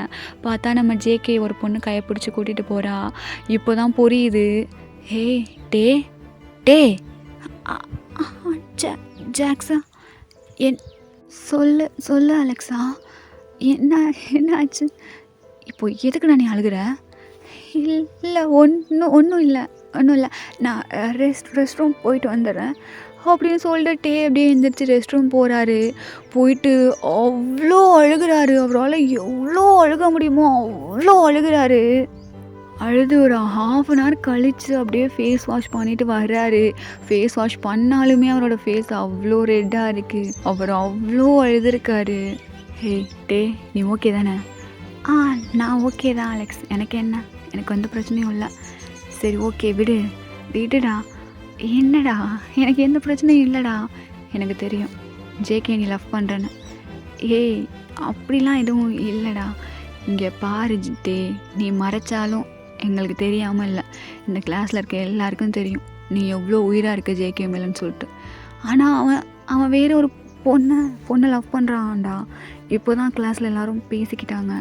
பார்த்தா நம்ம ஜேகே ஒரு பொண்ணு கையை பிடிச்சி கூட்டிகிட்டு போகிறா. இப்போ தான் புரியுது. ஜாக்ஸா சொல்லு அலெக்ஸா, என்ன என்ன ஆச்சு? இப்போ எதுக்குடா நீ அழுகுற? இல்லை ஒன்றும் இல்லை ஒன்றும் இல்லை. நான் ரெஸ்ட் ரூம் போயிட்டு வந்துடுறேன் அப்படின்னு சொல்லிட்டு டே அப்படியே எழுந்திரிச்சு ரெஸ்ட் ரூம் போகிறாரு. போயிட்டு அவ்வளோ அழுகிறாரு. அவரால் எவ்வளோ அழுக முடியுமோ அவ்வளோ அழுகிறாரு. அழுது ஒரு ½ அன் ஹவர் கழித்து அப்படியே ஃபேஸ் வாஷ் பண்ணிவிட்டு வர்றாரு. ஃபேஸ் வாஷ் பண்ணாலுமே அவரோட ஃபேஸ் அவ்வளோ ரெட்டாக இருக்குது. அவர் அவ்வளோ அழுதுருக்காரு. ஹே டே, நீ ஓகே தானே? நான் ஓகே தான் அலெக்ஸ். எனக்கு என்ன, எனக்கு எந்த பிரச்சனையும் இல்லை. சரி ஓகே விடுடா. என்னடா, எனக்கு எந்த பிரச்சனையும் இல்லைடா. எனக்கு தெரியும் ஜேகே நீ லவ் பண்ணுறேன்னு. ஏய் அப்படிலாம் எதுவும் இல்லைடா. இங்கே பாரு டே, நீ மறைச்சாலும் எங்களுக்கு தெரியாமல் இல்லை, இந்த கிளாஸில் இருக்க எல்லாருக்கும் தெரியும் நீ எவ்வளோ உயிராக இருக்க ஜேகே மேலன்னு சொல்லிட்டு. ஆனால் அவன் வேறு ஒரு பொண்ணை லவ் பண்ணுறான்டா. இப்போ தான் கிளாஸில் எல்லோரும் பேசிக்கிட்டாங்க.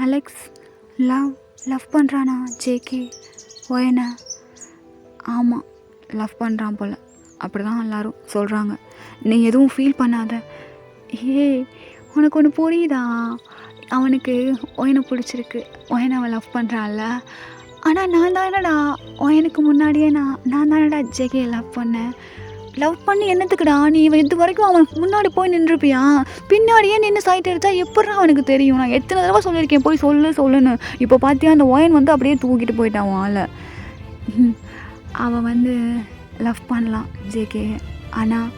அலெக்ஸ் லவ் பண்ணுறானா ஜேகே ஓயனா? ஆமாம், லவ் பண்ணுறான் போல், அப்படி தான் எல்லோரும் சொல்கிறாங்க. நீ எதுவும் ஃபீல் பண்ணாத. உனக்கு ஒன்று புரியுதா? அவனுக்கு ஒயனை பிடிச்சிருக்கு, ஒயனை அவன் லவ் பண்ணுறான்ல. ஆனால் நான் தானடா ஒயனுக்கு முன்னாடியே நான் தானடா ஜேகே லவ் பண்ணேன். லவ் பண்ணி என்னத்துக்குடா? நீ இது வரைக்கும் அவன் முன்னாடி போய் நின்றுப்பியா? பின்னாடியே நின்று சைட் எடுத்தா எப்படா அவனுக்கு தெரியும்? நான் எத்தனை தடவை சொல்லியிருக்கேன் போய் சொல்லுன்னு. இப்போ பார்த்தியா அந்த ஒயன் வந்து அப்படியே தூக்கிட்டு போயிட்டான் அவன் ஆளை. அவன் லவ் பண்ணலாம் ஜேகே, ஆனால்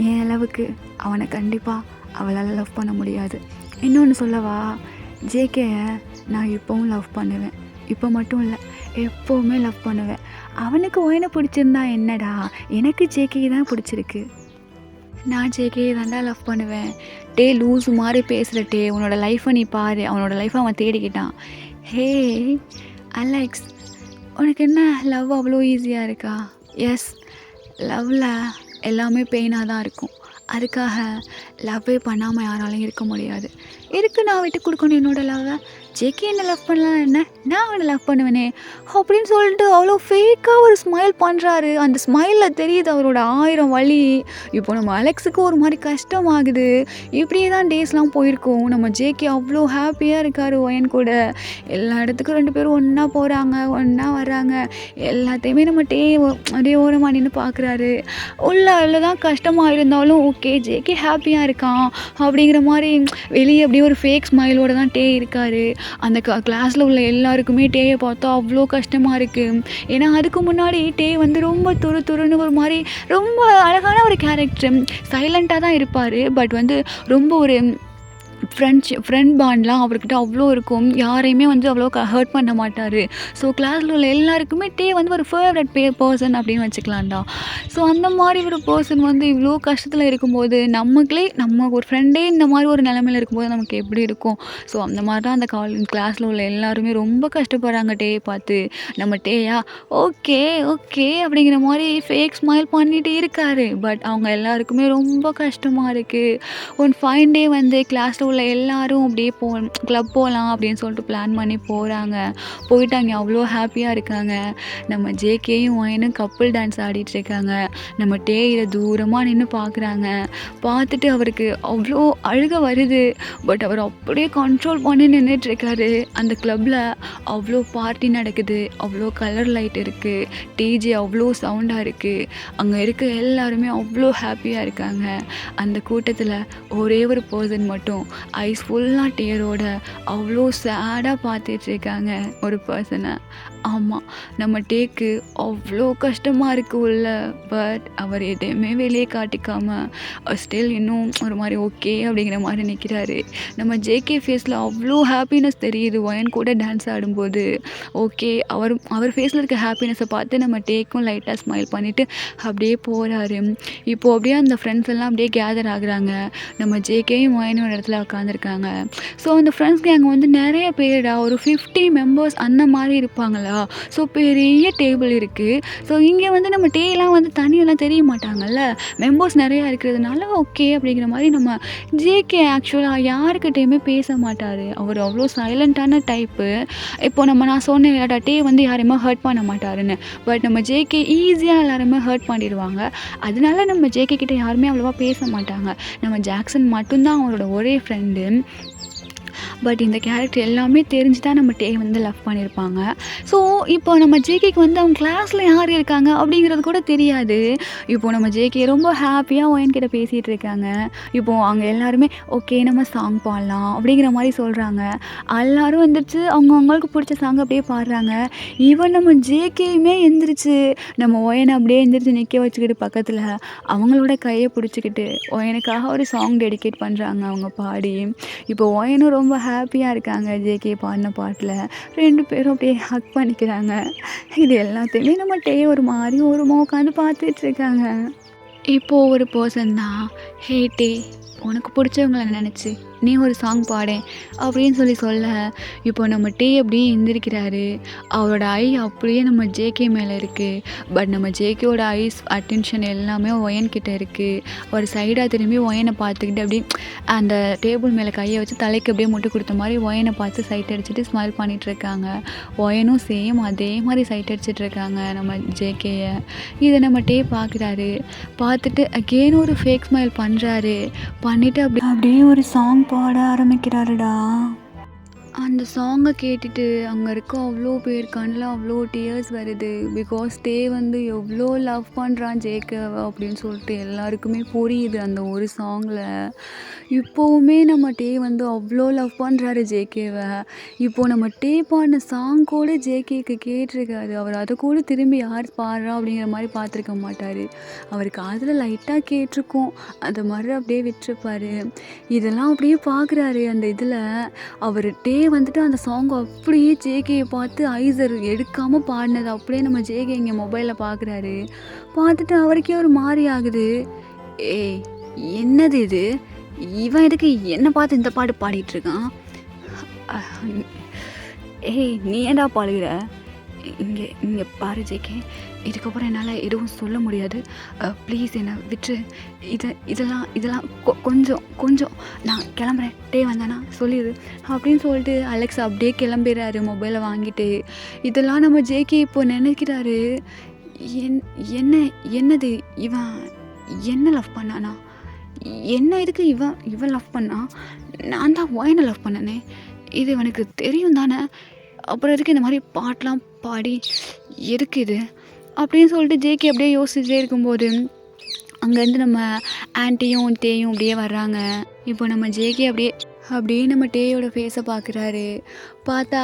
என் அளவுக்கு அவனை கண்டிப்பாக அவளால் லவ் பண்ண முடியாது. இன்னொன்று சொல்லவா, ஜேகேயை நான் இப்போவும் லவ் பண்ணுவேன். இப்போ மட்டும் இல்லை, எப்போவுமே லவ் பண்ணுவேன். அவனுக்கு ஒயனை பிடிச்சிருந்தா என்னடா, எனக்கு ஜேகே தான் பிடிச்சிருக்கு. நான் ஜேகேயை தாண்டா லவ் பண்ணுவேன். டே லூஸு மாதிரி பேசுகிற டே, உன்னோட லைஃப்பை நீ பாரு. அவனோட லைஃப்பை அவன் தேடிக்கிட்டான். ஹே அலெக்ஸ், உனக்கு என்ன லவ் அவ்வளோ ஈஸியாக இருக்கா? எஸ், லவ்வில் எல்லாமே பெயினாக தான் இருக்கும். அதுக்காக லவ்வே பண்ணாமல் யாராலையும் இருக்க முடியாது. இருக்கு நான் விட்டு கொடுக்கணும் என்னோடய லவ்வை. ஜேகே என்ன லவ் பண்ணலாம் என்ன, நான் அவனை லவ் பண்ணுவேனே அப்படின்னு சொல்லிட்டு அவ்வளோ ஃபேக்காக ஒரு ஸ்மைல் பண்ணுறாரு. அந்த ஸ்மைலில் தெரியுது அவரோட 1000 வலி. இப்போ நம்ம அலெக்ஸுக்கு ஒரு மாதிரி கஷ்டமாகுது. இப்படியே தான் டேஸ்லாம் போயிருக்கோம். நம்ம ஜேகே அவ்வளோ ஹாப்பியாக இருக்கார் ஒயன் கூட. எல்லா இடத்துக்கும் 2 பேரும் ஒன்றா போகிறாங்க, ஒன்றா வர்றாங்க. எல்லாத்தையுமே நம்ம அப்படியே ஓரமாக நின்று பார்க்குறாரு. உள்ள தான் கஷ்டமாக இருந்தாலும் ஓகே ஜேகே ஹாப்பியாக இருக்கான் அப்படிங்கிற மாதிரி வெளியே அப்படியே ஒரு ஃபேக் ஸ்மைலோடு தான் டே இருக்கார். அந்த கிளாஸில் உள்ள எல்லாருக்குமே டேயை பார்த்தா அவ்வளோ கஷ்டமாக இருக்குது. ஏன்னா அதுக்கு முன்னாடி டே ரொம்ப துருன்னு ஒரு மாதிரி ரொம்ப அழகான ஒரு கேரக்டர், சைலண்ட்டாக தான் இருப்பார். பட் ரொம்ப ஒரு ஃப்ரெண்ட் பாண்ட்லாம் அவர்கிட்ட அவ்வளோ இருக்கும். யாரையுமே அவ்வளோ ஹர்ட் பண்ண மாட்டார். ஸோ கிளாஸில் உள்ள எல்லாருக்குமே டே ஒரு ஃபேவரட் பர்சன் அப்படின்னு வச்சுக்கலாம்டா. ஸோ அந்த மாதிரி ஒரு பர்சன் இவ்வளோ கஷ்டத்தில் இருக்கும்போது நம்ம ஒரு ஃப்ரெண்டே இந்த மாதிரி ஒரு நிலமையில் இருக்கும்போது நமக்கு எப்படி இருக்கும்? ஸோ அந்த மாதிரி தான் அந்த கிளாஸில் உள்ள எல்லாருமே ரொம்ப கஷ்டப்படுறாங்க டேயை பார்த்து. நம்ம டேயா ஓகே அப்படிங்கிற மாதிரி ஃபேக் ஸ்மைல் பண்ணிட்டு இருக்காரு. பட் அவங்க எல்லாருக்குமே ரொம்ப கஷ்டமாக இருக்குது. ஒன் ஃபைன் டே கிளாஸில் உள்ள எல்லாரும் அப்படியே கிளப் போகலாம் அப்படின்னு சொல்லிட்டு பிளான் பண்ணி போகிறாங்க. போயிட்டு அங்கே அவ்வளோ ஹாப்பியாக இருக்காங்க. நம்ம ஜேகேயும் ஒயனும் கப்புள் டான்ஸ் ஆடிட்டுருக்காங்க. நம்ம டே இதை தூரமாக நின்று பார்க்குறாங்க. பார்த்துட்டு அவருக்கு அவ்வளோ அழுக வருது. பட் அவர் அப்படியே கண்ட்ரோல் பண்ணி நின்றுட்டுருக்காரு. அந்த கிளப்பில் அவ்வளோ பார்ட்டி நடக்குது, அவ்வளோ கலர் லைட் இருக்குது, டிஜே அவ்வளோ சவுண்டாக இருக்குது. அங்கே இருக்க எல்லாருமே அவ்வளோ ஹாப்பியாக இருக்காங்க. அந்த கூட்டத்தில் ஒரே ஒரு பர்சன் மட்டும் ஐஸ் ஃபுல்லாக டேரோட அவ்வளோ சேடாக பார்த்துட்ருக்காங்க ஒரு பர்சனை. ஆமாம், நம்ம டேக்கு அவ்வளோ கஷ்டமாக இருக்குது உள்ள. பட் அவர் எதையுமே வெளியே காட்டிக்காமல் ஸ்டில் இன்னும் ஒரு மாதிரி ஓகே அப்படிங்கிற மாதிரி நிற்கிறாரு. நம்ம ஜேகே ஃபேஸில் அவ்வளோ ஹாப்பினஸ் தெரியுது ஒயன் கூட டான்ஸ் ஆடும்போது. ஓகே, அவர் ஃபேஸில் இருக்க ஹாப்பினஸை பார்த்து நம்ம டேக்கும் லைட்டாக ஸ்மைல் பண்ணிவிட்டு அப்படியே போகிறாரு. இப்போது அப்படியே அந்த ஃப்ரெண்ட்ஸ் எல்லாம் அப்படியே கேதர் ஆகுறாங்க. நம்ம ஜேகேயும் ஒயனும் ஒரு இடத்துல உட்காந்துருக்காங்க. ஸோ அந்த ஃப்ரெண்ட்ஸ் கேங் வந்து நிறைய பேருடா, ஒரு 50 மெம்பர்ஸ் அந்த மாதிரி இருப்பாங்களா. ஸோ பெரிய டேபிள் இருக்குது. ஸோ இங்கே வந்து நம்ம டேலாம் வந்து தனியெல்லாம் தெரிய மாட்டாங்கல்ல, மெம்பர்ஸ் நிறையா இருக்கிறதுனால ஓகே அப்படிங்கிற மாதிரி. நம்ம ஜேகே ஆக்சுவலாக யாருக்கிட்டேயுமே பேச மாட்டார். அவர் அவ்வளோ சைலண்ட்டான டைப்பு. இப்போ நான் சொன்னேன் இல்லடா, டே வந்து யாரையுமே ஹர்ட் பண்ண மாட்டாருன்னு. பட் நம்ம ஜேகே ஈஸியாக எல்லாருமே ஹர்ட் பண்ணிடுவாங்க. அதனால நம்ம ஜேகே கிட்ட யாருமே அவ்வளோவா பேச மாட்டாங்க. நம்ம ஜாக்சன் மட்டும்தான் அவரோட ஒரே ஃப்ரெண்டு. பட் இந்த கேரக்டர் எல்லாமே தெரிஞ்சு தான் நம்ம டே வந்து லவ் பண்ணியிருப்பாங்க. ஸோ இப்போ நம்ம ஜேகேக்கு வந்து அவங்க கிளாஸில் யார் இருக்காங்க அப்படிங்கிறது கூட தெரியாது. இப்போது நம்ம ஜேகே ரொம்ப ஹாப்பியாக ஒயன் கிட்ட பேசிகிட்டு இருக்காங்க. இப்போது அவங்க எல்லாருமே ஓகே நம்ம சாங் பாடலாம் அப்படிங்கிற மாதிரி சொல்கிறாங்க. எல்லோரும் வந்துடுச்சு அவங்களுக்கு பிடிச்ச சாங் அப்படியே பாடுறாங்க. ஈவன் நம்ம ஜேகேயுமே எந்திரிச்சு நம்ம ஒயனை அப்படியே எந்திரிச்சு நிற்க வச்சுக்கிட்டு பக்கத்தில் அவங்களோட கையை பிடிச்சிக்கிட்டு ஒயனுக்காக ஒரு சாங் டெடிகேட் பண்ணுறாங்க அவங்க பாடி. இப்போ ஒயனும் ரொம்ப ஹாப்பியாக இருக்காங்க ஜேகே பாடின பாட்டில். 2 பேரும் அப்படியே ஹக் பண்ணிக்கிறாங்க. இது எல்லாத்தையுமே நம்ம டே ஒரு மாதிரி ஓரமாக உட்காந்து பார்த்துட்ருக்காங்க. இப்போது ஒரு பர்சன் தான், ஹே டே, உனக்கு பிடிச்சவங்கள நினச்சி நீ ஒரு சாங் பாடேன் அப்படின்னு சொல்ல இப்போ நம்ம டே அப்படியே எந்திரிக்கிறாரு. அவரோட ஐ அப்படியே நம்ம ஜேகே மேலே இருக்குது. பட் நம்ம ஜேகேவோட ஐஸ் அட்டென்ஷன் எல்லாமே ஒயன் கிட்ட இருக்குது. ஒரு சைடாக திரும்பி ஒயனை பார்த்துக்கிட்டு அப்படியே அந்த டேபிள் மேலே கையை வச்சு தலைக்கு அப்படியே முட்டு கொடுத்த மாதிரி ஒயனை பார்த்து சைட் அடிச்சுட்டு ஸ்மைல் பண்ணிகிட்ருக்காங்க. ஒயனும் சேம் அதே மாதிரி சைட் அடிச்சிட்ருக்காங்க நம்ம ஜேகேயை. இதை நம்ம டே பார்க்குறாரு. பார்த்துட்டு அகெயின் ஒரு ஃபேக் ஸ்மைல் பண்ணுறாரு. பண்ணிவிட்டு அப்படியே ஒரு சாங் பாட ஆரம்பிக்கிறாருடா. அந்த சாங்கை கேட்டுட்டு அங்கே இருக்க அவ்வளோ பேர் கண்ணில் அவ்வளோ டியர்ஸ் வருது. பிகாஸ் டே வந்து எவ்வளோ லவ் பண்ணுறான் ஜேகேவை அப்படின்னு சொல்லிட்டு எல்லாருக்குமே புரியுது அந்த ஒரு சாங்கில். இப்போவுமே நம்ம டே வந்து அவ்வளோ லவ் பண்ணுறாரு ஜேகேவை. இப்போது நம்ம டே பாடின சாங் கூட ஜேகேக்கு கேட்டிருக்காரு. அவர் அதை கூட திரும்பி யார் பாடுறா அப்படிங்கிற மாதிரி பார்த்துருக்க மாட்டார். அவருக்கு அதில் லைட்டாக கேட்டிருக்கோம், அதை மாதிரி அப்படியே விட்டுருப்பார். இதெல்லாம் அப்படியே பார்க்குறாரு. அந்த இதில் அவர் டே வந்துட்டு அந்த சாங் அப்படியே ஜேகேயை பார்த்து ஐசர் எடுக்காமல் பாடினது அப்படியே நம்ம ஜேகே இங்கே மொபைலில் பார்க்குறாரு. பார்த்துட்டு அவருக்கே ஒரு மாதிரி ஆகுது. ஏய், என்னது இது, இவன் எதுக்கு என்னை பார்த்து இந்த பாட்டு பாடிட்டுருக்கான்? ஏய், நீ ஏன்டா பாடுகிற? இங்கே பாரு ஜேகே, இதுக்கப்புறம் என்னால் எதுவும் சொல்ல முடியாது. ப்ளீஸ் என்னை விட்டு. இதெல்லாம் கொஞ்சம் நான் கிளம்புறேன், டே வந்தானா சொல்லிடு அப்படின்னு சொல்லிட்டு அலெக்ஸ் அப்படியே கிளம்பிடுறாரு மொபைலை வாங்கிட்டு. இதெல்லாம் நம்ம ஜேகே இப்போ நினைக்கிறாரு, என்னது இவன் என்ன லவ் பண்ணானா? என்ன இதுக்கு இவன் லவ் பண்ணா? நான் தான் ஒயனை லவ் பண்ணனே, இது எனக்கு தெரியும் தானே. அப்புறம் எதுக்கு இந்த மாதிரி பாட்டெலாம் பாடி எதுக்கு இது அப்படின்னு சொல்லிட்டு ஜேகே அப்படியே யோசிச்சுட்டே இருக்கும்போது அங்கேருந்து நம்ம ஆன்ட்டியும் டேயும் அப்படியே வர்றாங்க. இப்போ நம்ம ஜேகே அப்படியே நம்ம டேயோட ஃபேஸை பார்க்குறாரு. பார்த்தா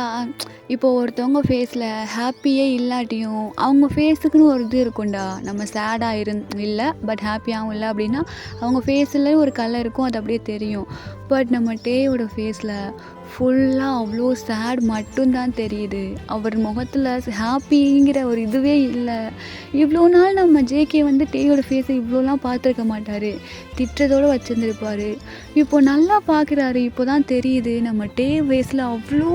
இப்போது ஒருத்தவங்க ஃபேஸில் ஹாப்பியே இல்லாட்டியும் அவங்க ஃபேஸுக்குன்னு ஒரு இது இருக்கும்டா. நம்ம சேடாக இல்லை பட் ஹாப்பியாகவும் இல்லை அப்படின்னா அவங்க ஃபேஸில் ஒரு கலர் இருக்கும், அது அப்படியே தெரியும். பட் நம்ம டேயோட ஃபேஸில் ஃபுல்லாக அவ்வளோ சேட் மட்டும்தான் தெரியுது. அவர் முகத்தில் ஹாப்பிங்கிற ஒரு இதுவே இல்லை. இவ்வளோ நாள் நம்ம ஜேகே வந்து டேயோட ஃபேஸை இவ்வளோலாம் பார்த்துருக்க மாட்டார், திட்டத்தோடு வச்சுருந்துருப்பார். இப்போ நல்லா பார்க்குறாரு. இப்போ தான் தெரியுது நம்ம டே ஃபேஸில் அவ்வளோ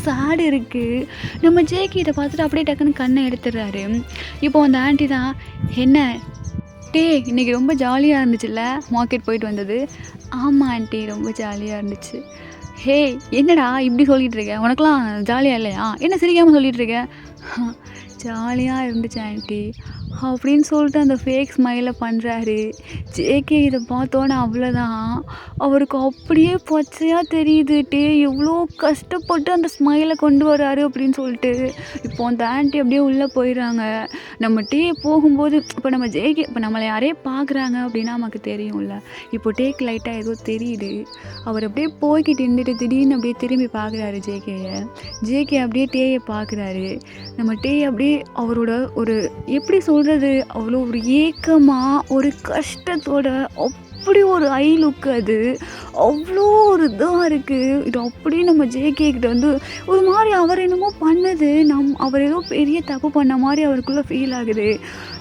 சேடு இருக்குது. நம்ம ஜேகேட்ட பார்த்துட்டு அப்படியே டக்குன்னு கண்ணை எடுத்துடுறாரு. இப்போ அந்த ஆண்டி தான், என்ன டே இன்றைக்கி ரொம்ப ஜாலியாக இருந்துச்சுல்ல மார்க்கெட் போயிட்டு வந்தது? ஆமாம் ஆண்டி, ரொம்ப ஜாலியாக இருந்துச்சு. ஹே, என்னடா இப்படி சொல்லிகிட்டு இருக்க, உனக்கெலாம் ஜாலியாக இல்லையா? என்ன சிரிக்காமல் சொல்லிகிட்டு இருக்க? ஜாலியாக இருந்துச்சு ஆண்டி அப்படின்னு சொல்லிட்டு அந்த ஃபேக் ஸ்மைலை பண்ணுறாரு. ஜேகே இதை பார்த்தோன்னே அவ்வளோதான், அவருக்கு அப்படியே பச்சையாக தெரியுது டே எவ்வளோ கஷ்டப்பட்டு அந்த ஸ்மைலை கொண்டு வராரு அப்படின்னு சொல்லிட்டு. இப்போ அந்த ஆண்டி அப்படியே உள்ளே போயிடுறாங்க. நம்ம டே போகும்போது இப்போ நம்ம ஜேகே இப்போ நம்மளை யாரே பார்க்குறாங்க அப்படின்னா நமக்கு தெரியும்ல. இப்போ டேக்கு லைட்டாக ஏதோ தெரியுது. அவர் அப்படியே போய்கிட்டு இருந்துட்டு திடீர்னு அப்படியே திரும்பி பார்க்குறாரு ஜேகேயை. ஜேகே அப்படியே டேயை பார்க்குறாரு. நம்ம டே அப்படியே அவரோட ஒரு எப்படி சொல்கிறது, அவ்வளோ ஒரு ஏக்கமாக ஒரு கஷ்டத்தோட அப்படி ஒரு ஐ லுக் அது. அவ்வளோ ஒரு இதாக இருக்குது. இது அப்படியே நம்ம ஜேகே கிட்ட வந்து ஒரு மாதிரி அவர் என்னமோ பண்ணுது. அவர் ஏதோ பெரிய தப்பு பண்ண மாதிரி அவருக்குள்ளே ஃபீல் ஆகுது.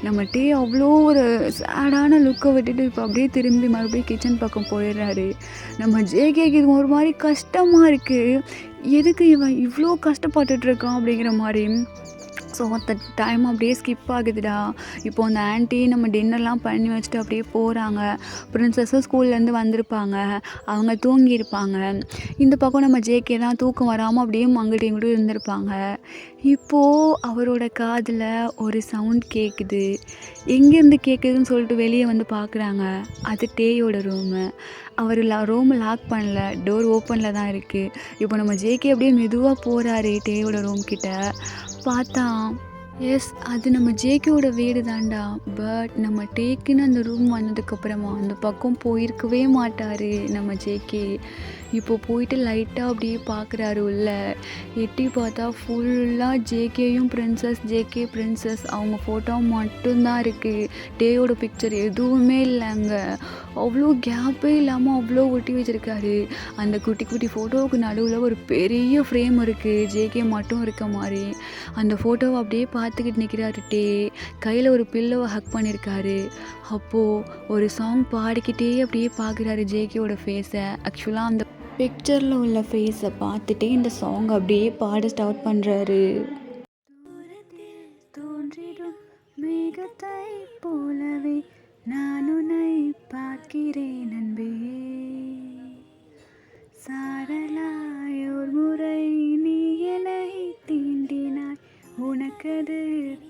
நம்ம டே அவ்வளோ ஒரு சேடான லுக்கை விட்டுட்டு இப்போ அப்படியே திரும்பி மறுபடியும் கிச்சன் பக்கம் போயிடுறாரு. நம்ம ஜேகேக்கு இது ஒரு மாதிரி கஷ்டமாக இருக்குது. எதுக்கு இவன் இவ்வளோ கஷ்டப்பட்டுட்ருக்கான் அப்படிங்கிற மாதிரி. ஸோ அந்த டைம் அப்படியே ஸ்கிப் ஆகுதுடா. இப்போ அந்த ஆன்ட்டி நம்ம டின்னர்லாம் பண்ணி வச்சுட்டு அப்படியே போகிறாங்க. பிரின்சஸும் ஸ்கூல்லேருந்து வந்திருப்பாங்க. அவங்க தூங்கியிருப்பாங்க. இந்த பக்கம் நம்ம ஜேகே தான் தூக்கம் வராமல் அப்படியே அங்கிட்டும் இங்கிட்டும் இருந்திருப்பாங்க. இப்போது அவரோட காதில் ஒரு சவுண்ட் கேட்குது. எங்கேருந்து கேட்குதுன்னு சொல்லிட்டு வெளியே வந்து பார்க்குறாங்க. அது டேயோட ரூமு. அவர் ரூமை லாக் பண்ணல, டோர் ஓப்பனில் தான் இருக்குது. இப்போ நம்ம ஜேகே அப்படியே மெதுவாக போகிறாரு டேயோட ரூம் கிட்ட. பார்த்தா எஸ், அது நம்ம ஜேகேவோட வீடு தான்டா. பட் நம்ம டேக்குன்னு அந்த ரூம் வந்ததுக்கப்புறமா அந்த பக்கம் போயிருக்கவே மாட்டார் நம்ம ஜேகே. இப்போ போயிட்டு லைட்டாக அப்படியே பார்க்குறாரு உள்ள. எட்டி பார்த்தா ஃபுல்லாக ஜேகேயும் பிரின்சஸ், ஜேகே பிரின்சஸ் அவங்க ஃபோட்டோ மட்டும்தான் இருக்குது. டேயோட பிக்சர் எதுவுமே இல்லைங்க. அவ்வளோ கேப்பே இல்லாமல் அவ்வளோ ஒட்டி வச்சுருக்காரு. அந்த குட்டி குட்டி ஃபோட்டோவுக்கு நடுவில் ஒரு பெரிய ஃப்ரேம் இருக்குது, ஜேகே மட்டும் இருக்க மாதிரி. அந்த ஃபோட்டோவை அப்படியே பார்த்துக்கிட்டு நிற்கிறாரு டே. கையில் ஒரு பில்லோவை ஹக் பண்ணியிருக்காரு. அப்போது ஒரு சாங் பாடிக்கிட்டே அப்படியே பார்க்குறாரு ஜேகேவோட ஃபேஸை. ஆக்சுவலாக அந்த பிக்சரில் உள்ள ஃபேஸை பார்த்துட்டே இந்த சாங் அப்படியே பாட ஸ்டார்ட் பண்ணுறாரு. தோன்றிடும் மேகத்தை போலவே நான் உன்னை பார்க்கிறேன் அன்பே, சாரலாய் ஒரு முறை நீ என்னை தீண்டினாய், உனக்கது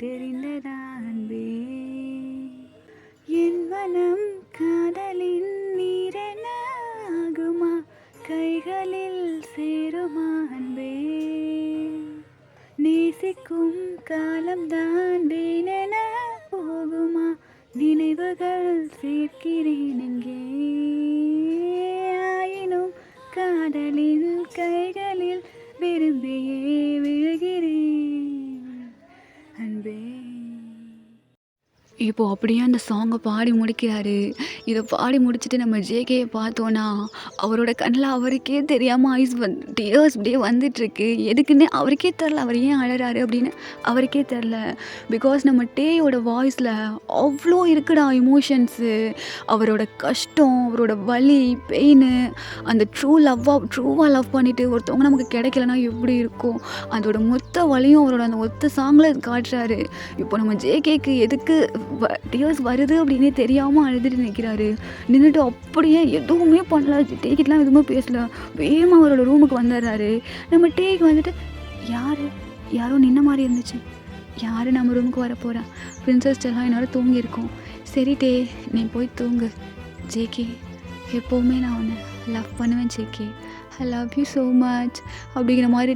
தெரிந்ததா அன்பே, என் மனம் காதலின் நீரென ஆகுமா, கைகளில் சேருமா அன்பே, நேசிக்கும் காலம்தான் வீணென போகுமா, நினைவுகள் சேர்க்கிறேன் எங்கே, ஆயினும் காதலின் கைகளில் விரும்பியே விழுகிறேன் அன்பே. இப்போது அப்படியே அந்த சாங்கை பாடி முடிக்கிறாரு. இதை பாடி முடிச்சுட்டு நம்ம ஜேகேயை பார்த்தோன்னா அவரோட கண்ணில் அவருக்கே தெரியாமல் டியர்ஸ் அப்படியே வந்துட்டுருக்கு. எதுக்குன்னு அவருக்கே தெரில, அவர் ஏன் அழறாரு அப்படின்னு அவருக்கே தெரில. பிகாஸ் நம்ம டேயோட வாய்ஸில் அவ்வளோ இருக்குடா இமோஷன்ஸு. அவரோட கஷ்டம், அவரோட வலி, பெயின், அந்த ட்ரூவாக லவ் பண்ணிவிட்டு ஒருத்தவங்க நமக்கு கிடைக்கலனா எப்படி இருக்கும், அதோட மொத்த வலியும் அவரோட அந்த ஒத்த சாங்கில் காட்டுறாரு. இப்போ நம்ம ஜேகேக்கு எதுக்கு டியர்ஸ் வருது அப்படின்னே தெரியாமல் அழுதுட்டு நிற்கிறாரு. நின்றுட்டு அப்படியே எதுவுமே பண்ணல, டேக்கிட்டலாம் எதுவுமே பேசல. வேகமாக அவரோட ரூமுக்கு வந்துடுறாரு. நம்ம டேக்கு வந்துட்டு யாரோ நின்ன மாதிரி இருந்துச்சு, யார் நம்ம ரூமுக்கு வர போகிறா, பிரின்சஸ் எல்லாம் என்னோட தூங்கியிருக்கோம். சரி டே, நீ போய் தூங்கு. ஜேகே, எப்போவுமே நான் உன்னை லவ் பண்ணுவேன் JK, I love you so much அப்படிங்கிற மாதிரி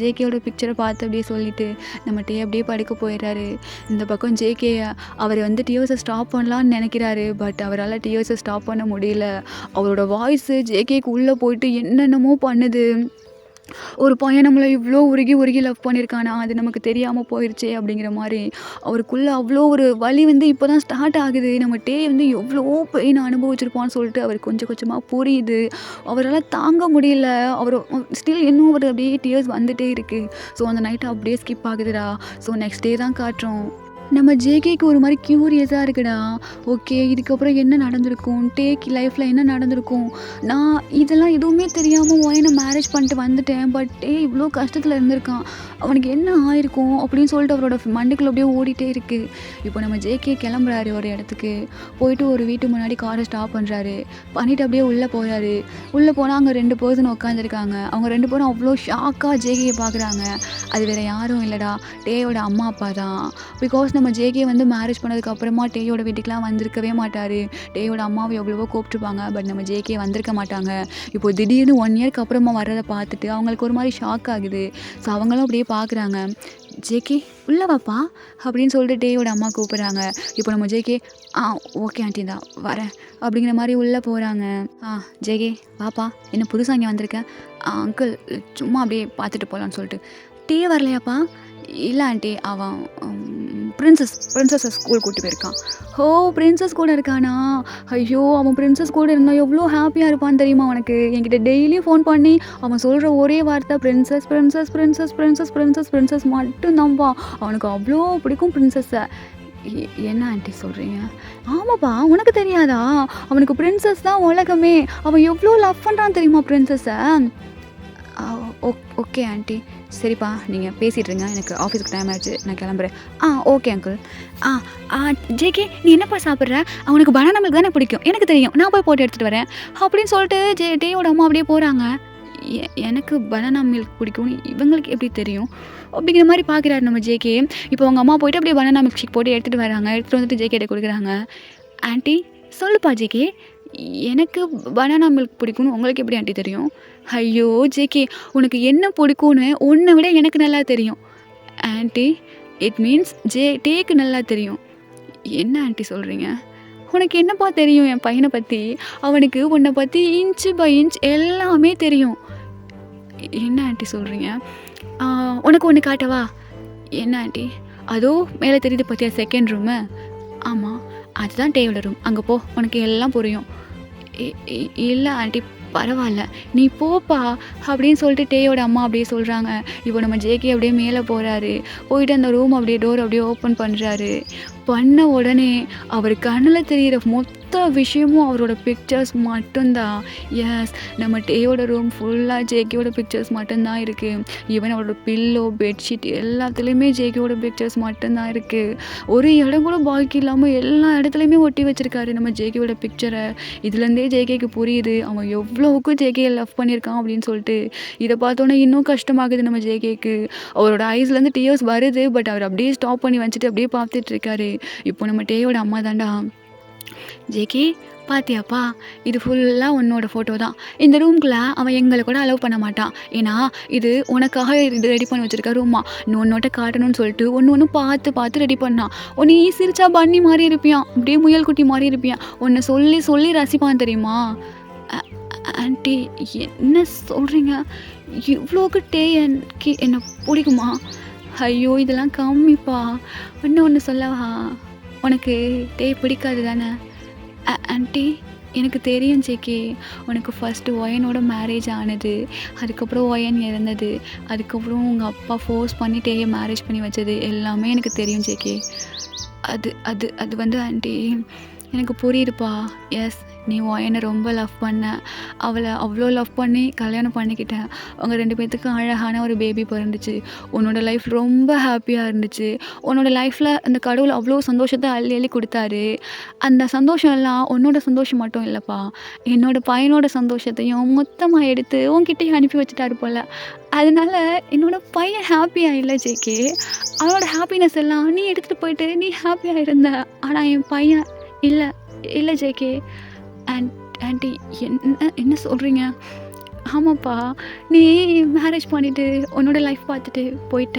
ஜேகேயோட பிக்சரை பார்த்து அப்படியே சொல்லிவிட்டு நம்ம டே அப்படியே படுக்க போயிடுறாரு. இந்த பக்கம் ஜேகே அவர் வந்து டியோஸை ஸ்டாப் பண்ணலான்னு நினைக்கிறாரு. பட் அவரால் டியோஸை ஸ்டாப் பண்ண முடியல. அவரோட வாய்ஸு ஜேகேக்கு உள்ளே போயிட்டு என்னென்னமோ பண்ணுது. ஒரு பையன் நம்மளை இவ்வளோ உருகி லவ் பண்ணியிருக்கானா, அது நமக்கு தெரியாமல் போயிடுச்சே அப்படிங்கிற மாதிரி அவருக்குள்ளே அவ்வளோ ஒரு வலி வந்து இப்போ தான் ஸ்டார்ட் ஆகுது. நம்ம டே வந்து எவ்வளோ பெயின் அனுபவிச்சிருப்பான்னு சொல்லிட்டு அவர் கொஞ்சம் கொஞ்சமாக புரியுது. அவரால் தாங்க முடியல. அவர் ஸ்டில் இன்னும் ஒரு அப்படியே டியர்ஸ் வந்துகிட்டே இருக்குது. ஸோ அந்த நைட்டை அப்படியே ஸ்கிப் ஆகுதுடா. ஸோ நெக்ஸ்ட் டே தான் காட்டுறோம். நம்ம ஜேகேக்கு ஒரு மாதிரி க்யூரியஸாக இருக்குடா. ஓகே, இதுக்கப்புறம் என்ன நடந்திருக்கும், டேக் லைஃப்பில் என்ன நடந்திருக்கும், நான் இதெல்லாம் எதுவுமே தெரியாமல் ஒயனை மேரேஜ் பண்ணிட்டு வந்துட்டேன், பட் டே இவ்வளோ கஷ்டத்தில் இருந்திருக்கான், அவனுக்கு என்ன ஆயிருக்கும் அப்படின்னு சொல்லிட்டு அவரோட மண்டைக்குள்ள அப்படியே ஓடிட்டே இருக்குது. இப்போ நம்ம ஜேகே கிளம்புறாரு ஒரு இடத்துக்கு. போயிட்டு ஒரு வீட்டு முன்னாடி காரை ஸ்டாப் பண்ணுறாரு. பண்ணிவிட்டு அப்படியே உள்ளே போகிறாரு. உள்ளே போனால் அங்கே 2 பர்சன் உட்காந்துருக்காங்க. அவங்க 2 பேரும் அவ்வளோ ஷாக்காக ஜேகேயை பார்க்குறாங்க. அது வேறு யாரும் இல்லைடா, டேயோட அம்மா அப்பா தான். பிகாஸ் நம்ம ஜேகே வந்து மேரேஜ் பண்ணதுக்கு அப்புறமா டேயோட வீட்டுக்கெலாம் வந்திருக்கவே மாட்டார். டேயோட அம்மாவை எவ்வளவோ கூப்பிட்டுருப்பாங்க, பட் நம்ம ஜேகே வந்திருக்க மாட்டாங்க. இப்போ திடீர்னு 1 இயர்க்கு அப்புறமா வர்றதை பார்த்துட்டு அவங்களுக்கு ஒரு மாதிரி ஷாக் ஆகுது. ஸோ அவங்களும் அப்படியே பார்க்குறாங்க. ஜேகே உள்ளே வாப்பா அப்படின்னு சொல்லிட்டு டேயோட அம்மா கூப்பிட்றாங்க. இப்போ நம்ம ஜேகே ஓகே ஆண்டி தான் வரேன் அப்படிங்கிற மாதிரி உள்ளே போகிறாங்க. ஜேகே வாப்பா, என்ன புதுசாக இங்கே வந்திருக்கேன், அங்கிள் சும்மா அப்படியே பார்த்துட்டு போகலான்னு சொல்லிட்டு. டே வரலையாப்பா? இல்லை ஆண்டி, அவன் பிரின்சஸை ஸ்கூல் கூட்டி போயிருக்கான். ஓ, பிரின்சஸ் கூட இருக்கானா? ஐயோ, அவன் பிரின்சஸ் கூட இருந்தால் எவ்வளோ ஹாப்பியாக இருப்பான்னு தெரியுமா உனக்கு? என்கிட்ட டெய்லியும் ஃபோன் பண்ணி அவன் சொல்கிற ஒரே வார்த்தை princess princess princess princess princess princess மட்டும்தான்ப்பா. அவனுக்கு அவ்வளோ பிடிக்கும் பிரின்சஸை. என்ன ஆண்டி சொல்கிறீங்க? ஆமாப்பா, உனக்கு தெரியாதா? அவனுக்கு பிரின்சஸ் தான் உலகமே. அவன் எவ்வளோ லவ் பண்ணுறான்னு தெரியுமா பிரின்சஸை? ஓகே ஆண்டி, சரிப்பா, நீங்கள் பேசிகிட்டு இருங்க, எனக்கு ஆஃபீஸுக்கு டைம் ஆகிடுச்சு, நான் கிளம்புறேன். Okay uncle. ஜேகே, நீ என்னப்பா சாப்பிட்ற? அவனுக்கு பனானா மில்க் தானே பிடிக்கும், எனக்கு தெரியும், நான் போய் போட்டு எடுத்துகிட்டு வரேன் அப்படின்னு சொல்லிட்டு டேயோட அம்மா அப்படியே போகிறாங்க. எனக்கு பனானா மில்க் பிடிக்கும்னு இவங்களுக்கு எப்படி தெரியும் அப்படிங்கிற மாதிரி பார்க்குறாரு நம்ம ஜேகே. இப்போ அவங்க அம்மா போய்ட்டு அப்படியே பனானா மில்க் ஷேக் போட்டு எடுத்துகிட்டு வராங்க. எடுத்துகிட்டு வந்துட்டு ஜேகேட்ட கொடுக்குறாங்க. ஆண்டி சொல்லுப்பா ஜேகே, எனக்கு பனானா மில்க் பிடிக்கும்னு உங்களுக்கு எப்படி ஆண்டி தெரியும்? ஐயோ ஜேகே, உனக்கு என்ன பிடிக்கும்னு உன்னை விட எனக்கு நல்லா தெரியும் ஆண்டி. இட் மீன்ஸ் டேக்கு நல்லா தெரியும். என்ன ஆண்டி சொல்கிறீங்க? உனக்கு என்னப்பா தெரியும் என் பையனை பற்றி? அவனுக்கு உன்னை பற்றி இன்ச்சு பை இன்ச் எல்லாமே தெரியும். என்ன ஆண்டி சொல்கிறீங்க? உனக்கு ஒன்று காட்டவா? என்ன ஆண்டி? அதோ மேலே தெரியுது பார்த்தியா செகண்ட் ரூமு? ஆமாம், அதுதான் டேயோட ரூம். அங்கே போ, உனக்கு எல்லாம் புரியும். இல்லை ஆண்டி, பரவாயில்ல, நீ போப்பா அப்படின்னு சொல்லிட்டு டேயோட அம்மா அப்படியே சொல்கிறாங்க. இப்போ நம்ம ஜேகே அப்படியே மேலே போகிறாரு. போயிட்டு அந்த ரூம் அப்படியே டோர் அப்படியே ஓப்பன் பண்ணுறாரு. பண்ண உடனே அவர் கண்ணில் தெரிகிற மொத்த விஷயமும் அவரோட பிக்சர்ஸ் மட்டும்தான். எஸ், நம்ம டேயோட ரூம் ஃபுல்லாக ஜேகேயோட பிக்சர்ஸ் மட்டும்தான் இருக்குது. ஈவன் அவரோட பில்லோ, பெட்ஷீட் எல்லாத்துலேயுமே ஜேகேயோட பிக்சர்ஸ் மட்டும்தான் இருக்குது. ஒரு இடம் கூட பாக்கி இல்லாமல் எல்லா இடத்துலையுமே ஒட்டி வச்சுருக்காரு நம்ம ஜேகேயோட பிக்சரை. இதுலேருந்தே ஜேகேக்கு புரியுது அவன் எவ்வளோவுக்கு ஜேகே லவ் பண்ணியிருக்கான் அப்படின்னு சொல்லிட்டு. இதை பார்த்தோன்னே இன்னும் கஷ்டமாகுது நம்ம ஜேகேக்கு. அவரோட ஐஸ்லேருந்து டியர்ஸ் வருது, பட் அவர் அப்படியே ஸ்டாப் பண்ணி வச்சுட்டு அப்படியே பார்த்துட்டு இருக்காரு. இப்போ நம்ம டேயோட அம்மா தாண்டா, ஜேகே பாத்தியாப்பா, இது ஃபுல்லாக உன்னோட ஃபோட்டோ தான். இந்த ரூம்குள்ளே அவன் எங்களை கூட அலோவ் பண்ண மாட்டான். ஏன்னா இது உனக்காக இது ரெடி பண்ணி வச்சுருக்க ரூமா, ஒன்னோட்ட காட்டணும்னு சொல்லிட்டு ஒன்று பார்த்து பார்த்து ரெடி பண்ணான். நீ சிரிச்சா பண்ணி மாதிரி இருப்பியான், அப்படியே முயல் குட்டி மாதிரி இருப்பியான். உன்னை சொல்லி சொல்லி ரசிப்பான் தெரியுமா? ஆண்டி என்ன சொல்கிறீங்க? இவ்வளோக்கு எனக்கு என்னை பிடிக்குமா? ஐயோ, இதெல்லாம் கம்மிப்பா. ஒன்று சொல்லவா? உனக்கு டே பிடிக்காது தானே? ஆண்டி, எனக்கு தெரியும் ஜேகே, உனக்கு ஃபஸ்ட்டு ஒயனோட மேரேஜ் ஆனது, அதுக்கப்புறம் ஒயன் இறந்தது, அதுக்கப்புறம் உங்கள் அப்பா ஃபோர்ஸ் பண்ணி டேயை மேரேஜ் பண்ணி வச்சது எல்லாமே எனக்கு தெரியும் ஜேகே. அது அது அது வந்து ஆண்டி எனக்கு புரியுதுப்பா. எஸ், நீ ஒயனை ரொம்ப லவ் பண்ண, அவளை அவ்வளோ லவ் பண்ணி கல்யாணம் பண்ணிக்கிட்டேன். அவங்க 2 பேர்த்துக்கும் அழகான ஒரு பேபி பிறந்துச்சு. உன்னோட லைஃப் ரொம்ப ஹாப்பியாக இருந்துச்சு. உன்னோட லைஃப்பில் அந்த கடவுள் அவ்வளோ சந்தோஷத்தை அள்ளி அள்ளி கொடுத்தாரு. அந்த சந்தோஷம் எல்லாம் உன்னோட சந்தோஷம் மட்டும் இல்லைப்பா, என்னோட பையனோட சந்தோஷத்தையும் மொத்தமாக எடுத்து உன்கிட்டயே அனுப்பி வச்சுட்டாரு போல். அதனால என்னோட பையன் ஹாப்பியாக இல்லை ஜேகே. அவனோட ஹாப்பினஸ் எல்லாம் நீ எடுத்துகிட்டு போயிட்டு நீ ஹாப்பியாக இருந்த. ஆனால் என் பையன் இல்லை இல்லை ஜேகே. ஆண்டி என்ன சொல்கிறீங்க? ஆமாப்பா, நீ மேரேஜ் பண்ணிவிட்டு உன்னோட லைஃப் பார்த்துட்டு போயிட்ட.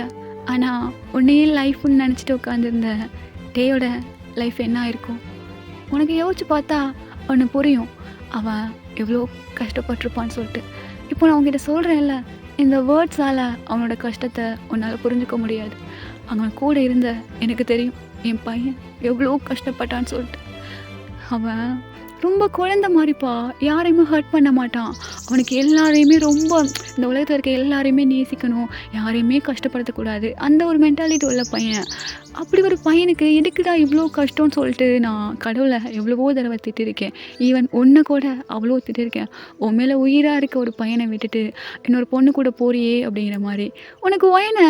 ஆனால் உன்னையே லைஃப்னு நினச்சிட்டு உட்காந்துருந்த டேயோட லைஃப் என்ன ஆயிருக்கும் உனக்கு யோசிச்சு பார்த்தா ஒன்று புரியும். அவன் எவ்வளோ கஷ்டப்பட்டிருப்பான்னு சொல்லிட்டு. இப்போ நான் அவங்ககிட்ட சொல்கிறேன்ல, இந்த வேர்ட்ஸால் அவனோட கஷ்டத்தை உன்னால் புரிஞ்சுக்க முடியாது. அவன் கூட இருந்த எனக்கு தெரியும் என் பையன் எவ்வளோ கஷ்டப்பட்டான்னு சொல்லிட்டு. அவன் ரொம்ப குழந்தை மாதிரிப்பா, யாரையுமே ஹர்ட் பண்ண மாட்டான். அவனுக்கு எல்லாரையுமே ரொம்ப, இந்த உலகத்தில் இருக்க எல்லாரையுமே நேசிக்கணும், யாரையுமே கஷ்டப்படுத்தக்கூடாது, அந்த ஒரு மென்டாலிட்டி உள்ள பையன். அப்படி ஒரு பையனுக்கு எதுக்குடா இவ்வளோ கஷ்டம்னு சொல்லிட்டு நான் கடவுளை எவ்வளவோ தடவை திட்டிருக்கேன். ஈவன் ஒன்று கூட அவ்வளோ திட்டிருக்கேன். உன் மேலே உயிராக இருக்க ஒரு பையனை விட்டுட்டு இன்னொரு பொண்ணு கூட போறியே அப்படிங்கிற மாதிரி. உனக்கு ஒயனை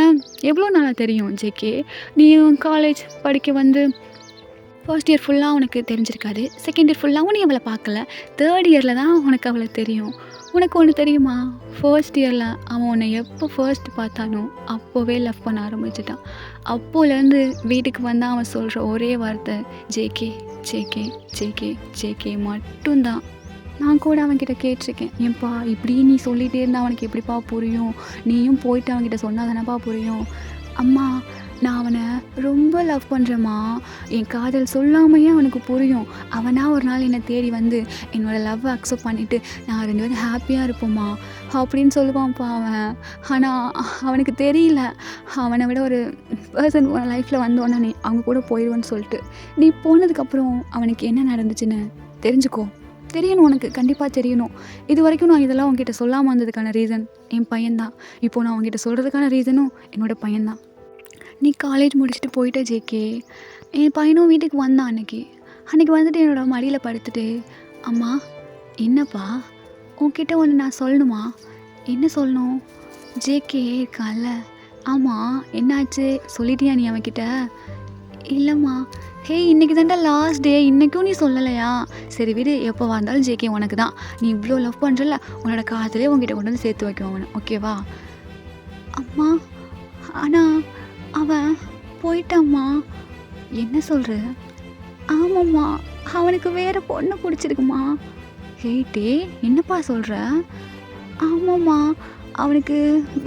எவ்வளோ நாளாக தெரியும் ஜேகே? நீ காலேஜ் படிக்க வந்து ஃபர்ஸ்ட் இயர் ஃபுல்லாக உனக்கு தெரிஞ்சிருக்காது, செகண்ட் இயர் ஃபுல்லாகவும் நீ அவளை பார்க்கல, தேர்ட் இயரில் தான் உனக்கு அவளை தெரியும். உனக்கு ஒன்று தெரியுமா? ஃபர்ஸ்ட் இயரில் அவன் உன்னை எப்போ ஃபர்ஸ்ட் பார்த்தானோ அப்போவே லவ் பண்ண ஆரம்பிச்சிட்டான். அப்போலேருந்து வீட்டுக்கு வந்தால் அவன் சொல்கிற ஒரே வார்த்தை ஜேகே ஜேகே ஜேகே ஜேகே மட்டும்தான். நான் கூட அவன்கிட்ட கேட்டிருக்கேன், ஏன்ப்பா இப்படி நீ சொல்லிகிட்டே இருந்தால் அவனுக்கு எப்படிப்பா புரியும்? நீயும் போயிட்டு அவன்கிட்ட சொன்னால் தானேப்பா புரியும். அம்மா நான் அவனை ரொம்ப லவ் பண்ணுறேம்மா. என் காதல் சொல்லாமையே அவனுக்கு புரியும். அவனா ஒரு நாள் என்னை தேடி வந்து என்னோடய லவ்வை அக்செப்ட் பண்ணிவிட்டு நான் 2 பேரும் ஹாப்பியாக இருப்போம்மா அப்படின்னு சொல்லுவான்ப்பா அவன். ஆனால் அவனுக்கு தெரியல, அவனை விட ஒரு பர்சன் உன் லைஃப்பில் வந்தோன்னே நீ அவங்க கூட போயிடுவேன்னு சொல்லிட்டு. நீ போனதுக்கப்புறம் அவனுக்கு என்ன நடந்துச்சுன்னு தெரிஞ்சுக்கோ. தெரியணும், உனக்கு கண்டிப்பாக தெரியணும். இது வரைக்கும் நான் இதெல்லாம் உங்ககிட்ட சொல்லாமல் வந்ததுக்கான ரீசன் என் பையன்தான். இப்போது நான் உங்ககிட்ட சொல்கிறதுக்கான ரீசனும் என்னோடய பையன்தான். நீ காலேஜ் முடிச்சுட்டு போயிட்ட ஜேகே. என் பையனும் வீட்டுக்கு வந்தான் அன்றைக்கி வந்துட்டு என்னோடய மடியில் படுத்துட்டு, அம்மா என்னப்பா உன்கிட்ட ஒன்று நான் சொல்லணுமா? என்ன சொல்லணும்? ஜேகே இருக்கான்ல, ஆமாம் என்னாச்சு சொல்லிட்டியா நீ அவன்கிட்ட? இல்லைம்மா. ஹே இன்றைக்கி தான்டா லாஸ்ட் டே, இன்றைக்கும் நீ சொல்லலையா? சரி விடு, எப்போ வந்தாலும் ஜேகே உனக்கு தான். நீ இவ்வளோ லவ் பண்ணுறல, உன்னோட காதலே உங்ககிட்ட கொண்டு வந்து சேர்த்து வைக்கும் அவனை, ஓகேவா? அம்மா ஆனால் அவன் போயிட்டாம்மா. என்ன சொல்கிற? ஆமாம்மா, அவனுக்கு வேறு பொண்ணு பிடிச்சிருக்குமா. ஹேட்டே என்னப்பா சொல்கிற? ஆமாம்மா, அவனுக்கு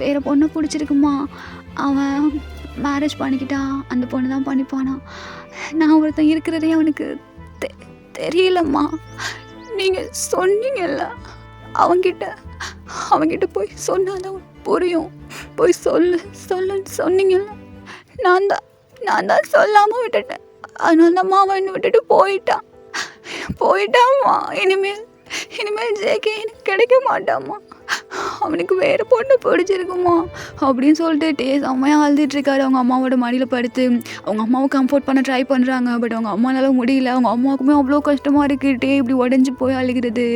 வேறு பொண்ணு பிடிச்சிருக்குமா. அவன் மேரேஜ் பண்ணிக்கிட்டா அந்த பொண்ணு தான் பண்ணிப்பானா. நான் ஒருத்தன் இருக்கிறதே அவனுக்கு தெரியலம்மா. நீங்கள் சொன்னீங்கல்ல அவன்கிட்ட போய் சொன்னாதான் புரியும், போய் சொல்லுன்னு சொன்னீங்கல்ல. நான் தான் சொல்லாமல் விட்டுட்டேன். அதனால தான் மாமா என்னை விட்டுட்டு போயிட்டாம்மா. இனிமேல் ஜேகே எனக்கு கிடைக்க மாட்டாம்மா. அவனுக்கு வேறு பொண்ணு பிடிச்சிருக்குமா அப்படின்னு சொல்லிட்டு செம்மையாக அழுதுட்டுருக்காரு. அவங்க அம்மாவோட மடியில் படுத்து அவங்க அம்மாவை கம்ஃபர்ட் பண்ண ட்ரை பண்ணுறாங்க. பட் அவங்க அம்மானால முடியல. அவங்க அம்மாவுக்குமே அவ்வளோ கஷ்டமாக இருக்குது. இப்படி உடஞ்சி போய் அழுகிறது.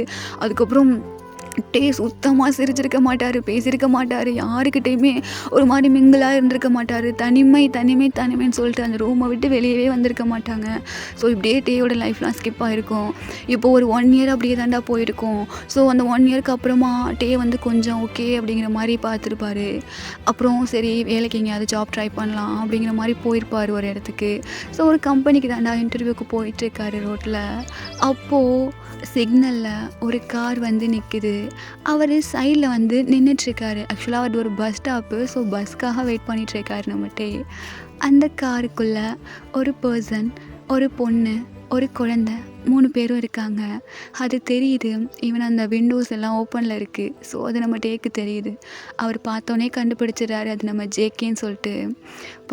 அதுக்கப்புறம் சுத்தமாக சிரிச்சிருக்க மாட்டார், பேசியிருக்க மாட்டார், யாருக்கிட்டையுமே ஒரு மாதிரி மிங்கிளாக இருந்திருக்க மாட்டார். தனிமைன்னு சொல்லிட்டு அந்த ரூமை விட்டு வெளியவே வந்திருக்க மாட்டாங்க. ஸோ இப்படியே டேயோட லைஃப்லாம் ஸ்கிப் ஆகிருக்கும். இப்போது ஒரு 1 இயர் அப்படியே தாண்டா போயிருக்கும். ஸோ அந்த 1 இயருக்கு அப்புறமா வந்து கொஞ்சம் ஓகே அப்படிங்கிற மாதிரி பார்த்துருப்பாரு. அப்புறம் சரி வேலைக்கு எங்கேயாவது ஜாப் ட்ரை பண்ணலாம் அப்படிங்கிற மாதிரி போயிருப்பார் ஒரு இடத்துக்கு. ஸோ ஒரு கம்பெனிக்கு தாண்டா இன்டர்வியூக்கு போயிட்டுருக்காரு ரோட்டில். அப்போது சிக்னலில் ஒரு கார் வந்து நிற்குது. அவர் சைடில் வந்து நின்றுட்டுருக்காரு. ஆக்சுவலாக அது ஒரு பஸ் ஸ்டாப்பு. ஸோ பஸ்க்காக வெயிட் பண்ணிகிட்ருக்காரு நம்மகிட்டே. அந்த காருக்குள்ளே ஒரு பர்சன், ஒரு பொண்ணு, ஒரு குழந்தை, 3 பேரும் இருக்காங்க. அது தெரியுது. ஈவன் அந்த விண்டோஸ் எல்லாம் ஓப்பனில் இருக்குது. ஸோ அது நம்ம டேக்கு தெரியுது. அவர் பார்த்தோன்னே கண்டுபிடிச்சிடறாரு அது நம்ம ஜேகேன்னு சொல்லிட்டு.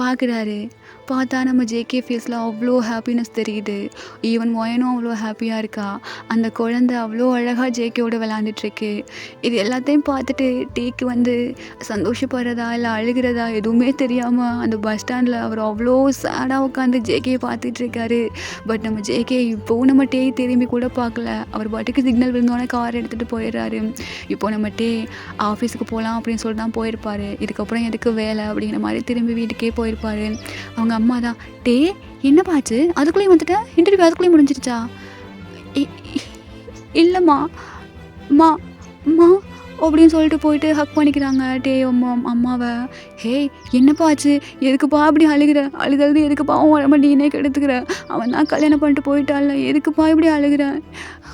பார்க்குறாரு. பார்த்தா நம்ம ஜேகே ஃபேஸில் அவ்வளோ ஹாப்பினஸ் தெரியுது. ஈவன் மொயனும் அவ்வளோ ஹாப்பியாக இருக்கா. அந்த குழந்தை அவ்வளோ அழகாக ஜேகேவோட விளாண்டுட்டுருக்கு. இது எல்லாத்தையும் பார்த்துட்டு டேக்கு வந்து சந்தோஷப்படுறதா இல்லை அழுகிறதா எதுவுமே தெரியாமல் அந்த பஸ் ஸ்டாண்டில் அவர் அவ்வளோ சேடாக உட்காந்து ஜேகே பார்த்துட்ருக்காரு. பட் நம்ம ஜேகே இப்போவும் நம்ம திரும்பி கூட பார்க்கல. அவர் பாட்டுக்கு சிக்னல் விழுந்தோடனே கார் எடுத்துகிட்டு போயிடுறாரு. இப்போது நம்ம ஆஃபீஸுக்கு போகலாம் அப்படின்னு சொல்லிட்டு தான் போயிருப்பார். இதுக்கப்புறம் எதுக்கு வேலை அப்படிங்கிற மாதிரி திரும்பி வீட்டுக்கே போயிருப்பார். அவங்க அம்மா தான் என்னப்பாச்சு அதுக்குள்ளேயும் வந்துட்டேன், இன்டர்வியூ அதுக்குள்ளேயும் முடிஞ்சிருச்சா? இல்லைம்மா அம்மா அப்படின்னு சொல்லிட்டு போயிட்டு ஹக் பண்ணிக்கிறாங்க அம்மாவை. என்னப்பா ஆச்சு, எதுக்குப்பா அப்படி அழுகிறது எதுக்குப்பா? அவன் உடம்பு நீனே கெடுத்துக்கிற, அவன் தான் கல்யாணம் பண்ணிட்டு போயிட்டான்ல, எதுக்குப்பா இப்படி அழுகிறேன்?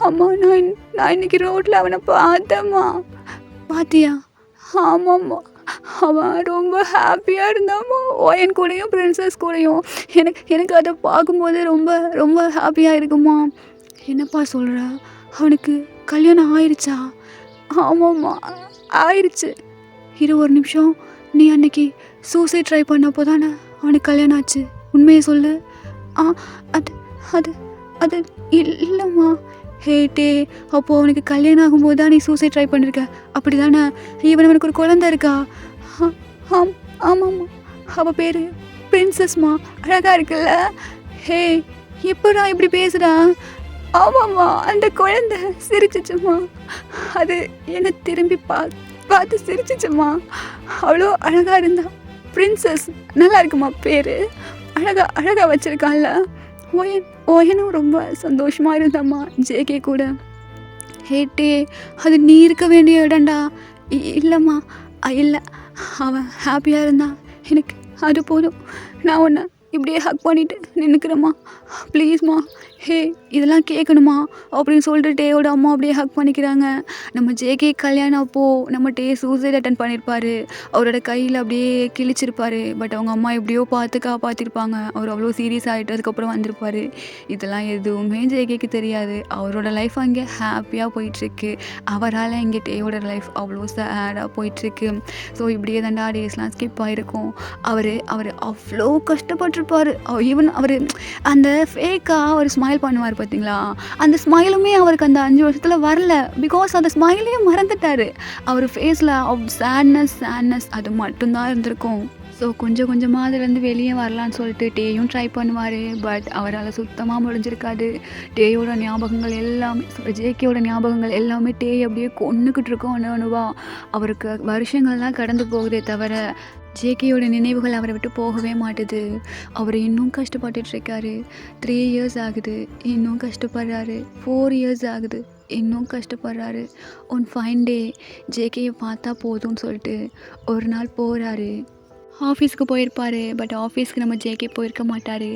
அம்மா நான் இன்னைக்கு ரோட்டில் அவனை பார்த்தேம்மா. பார்த்தியா? ஆமாம்மா, அவன் ரொம்ப ஹாப்பியாக இருந்தாம்மா. என் கூடயும் பிரின்சஸ் கூடயும். எனக்கு அதை பார்க்கும்போது ரொம்ப ரொம்ப ஹாப்பியாக இருக்குமா. என்னப்பா சொல்கிற? அவனுக்கு கல்யாணம் ஆயிடுச்சா? ஆமாம்மா ஆயிடுச்சு. ஒரு நிமிஷம், நீ அன்னைக்கு சூசைட் ட்ரை பண்ணப்போ தானே அவனுக்கு கல்யாணம் ஆச்சு, உண்மையை சொல்லு. அது அது அது இல்லைம்மா. அப்போது அவனுக்கு கல்யாணம் ஆகும்போது தான் நீ சூசைட் ட்ரை பண்ணியிருக்க, அப்படி தானே? அவனுக்கு ஒரு குழந்தை இருக்கா? ஆமாம்மா, அவள் பேர் பிரின்சஸ்மா. அழகாக இருக்குல்ல? எப்படா இப்படி பேசுகிறா? ஆமாம்மா, அந்த குழந்தை சிரிச்சிச்சுமா. அது என்னை திரும்பி பார்த்து சிரிச்சிச்சுமா. அவ்வளோ அழகாக இருந்தா. பிரின்சஸ் நல்லா இருக்குமா பேர்? அழகாக வச்சுருக்கான்ல. ஓயனும் ரொம்ப சந்தோஷமாக இருந்தாம்மா ஜேகே கூட. அது நீ இருக்க வேண்டிய இடம்டா. இல்லைம்மா, இல்லை, அவன் ஹாப்பியாக இருந்தான். எனக்கு அது போதும். நான் உன்னை இப்படியே ஹக் பண்ணிவிட்டு நின்றுக்கிறேம்மா, ப்ளீஸ்மா, ஹே இதெல்லாம் கேட்கணுமா அப்படின்னு சொல்லிட்டு டேயோட அம்மா அப்படியே ஹக் பண்ணிக்கிறாங்க. நம்ம ஜேகே கல்யாணம் அப்போது நம்ம டே சூசைட் அட்டன் பண்ணியிருப்பார். அவரோட கையில் அப்படியே கிழிச்சிருப்பார். பட் அவங்க அம்மா எப்படியோ பார்த்து காப்பாற்றிருப்பாங்க. அவர் அவ்வளோ சீரியஸ் ஆகிட்டு அதுக்கப்புறம் வந்திருப்பார். இதெல்லாம் எதுவுமே ஜேகேக்கு தெரியாது. அவரோட லைஃப் அங்கே ஹாப்பியாக போயிட்டுருக்கு. அவரால் இங்கே டேயோட லைஃப் அவ்வளோ சேடாக போயிட்டுருக்கு. ஸோ இப்படியே தாண்டா டேஸ்லாம் ஸ்கிப் ஆகிருக்கும். அவர் அவ்வளோ கஷ்டப்பட்டிருப்பார். ஈவன் அவர் அந்த ஃபேக்காக ஒரு ஸ்மைல் பண்ணுவார் பார்த்தீங்களா, அந்த ஸ்மைலுமே அவருக்கு அந்த 5 வருஷத்தில் வரல. பிகாஸ் அந்த ஸ்மைலையும் மறந்துட்டார். அவர் ஃபேஸில் சேட்னஸ் அது மட்டும்தான் இருந்திருக்கும். ஸோ கொஞ்சம் கொஞ்சமாக அதுலேருந்து வெளியே வரலான்னு சொல்லிட்டு டேயும் ட்ரை பண்ணுவார். பட் அவரால் சுத்தமாக முடிஞ்சிருக்காது. டேயோட ஞாபகங்கள் எல்லாமே ஜேகேயோட ஞாபகங்கள் எல்லாமே டே அப்படியே கொன்னுக்கிட்டு இருக்கோம் அணுவா. அவருக்கு வருஷங்கள்லாம் கடந்து போகுதே தவிர ஜேகேயோட நினைவுகள் அவரை விட்டு போகவே மாட்டுது. அவர் இன்னும் கஷ்டப்பட்டுட்ருக்காரு. 3 இயர்ஸ் ஆகுது, இன்னும் கஷ்டப்படுறாரு. 4 இயர்ஸ் ஆகுது, இன்னும் கஷ்டப்படுறாரு. ஒன் ஃபைன் டே ஜேகேயை பார்த்தா போதும்னு சொல்லிட்டு ஒரு நாள் போகிறாரு. ஆஃபீஸ்க்கு போயிருப்பார். பட் ஆஃபீஸ்க்கு நம்ம ஜேகே போயிருக்க மாட்டார்.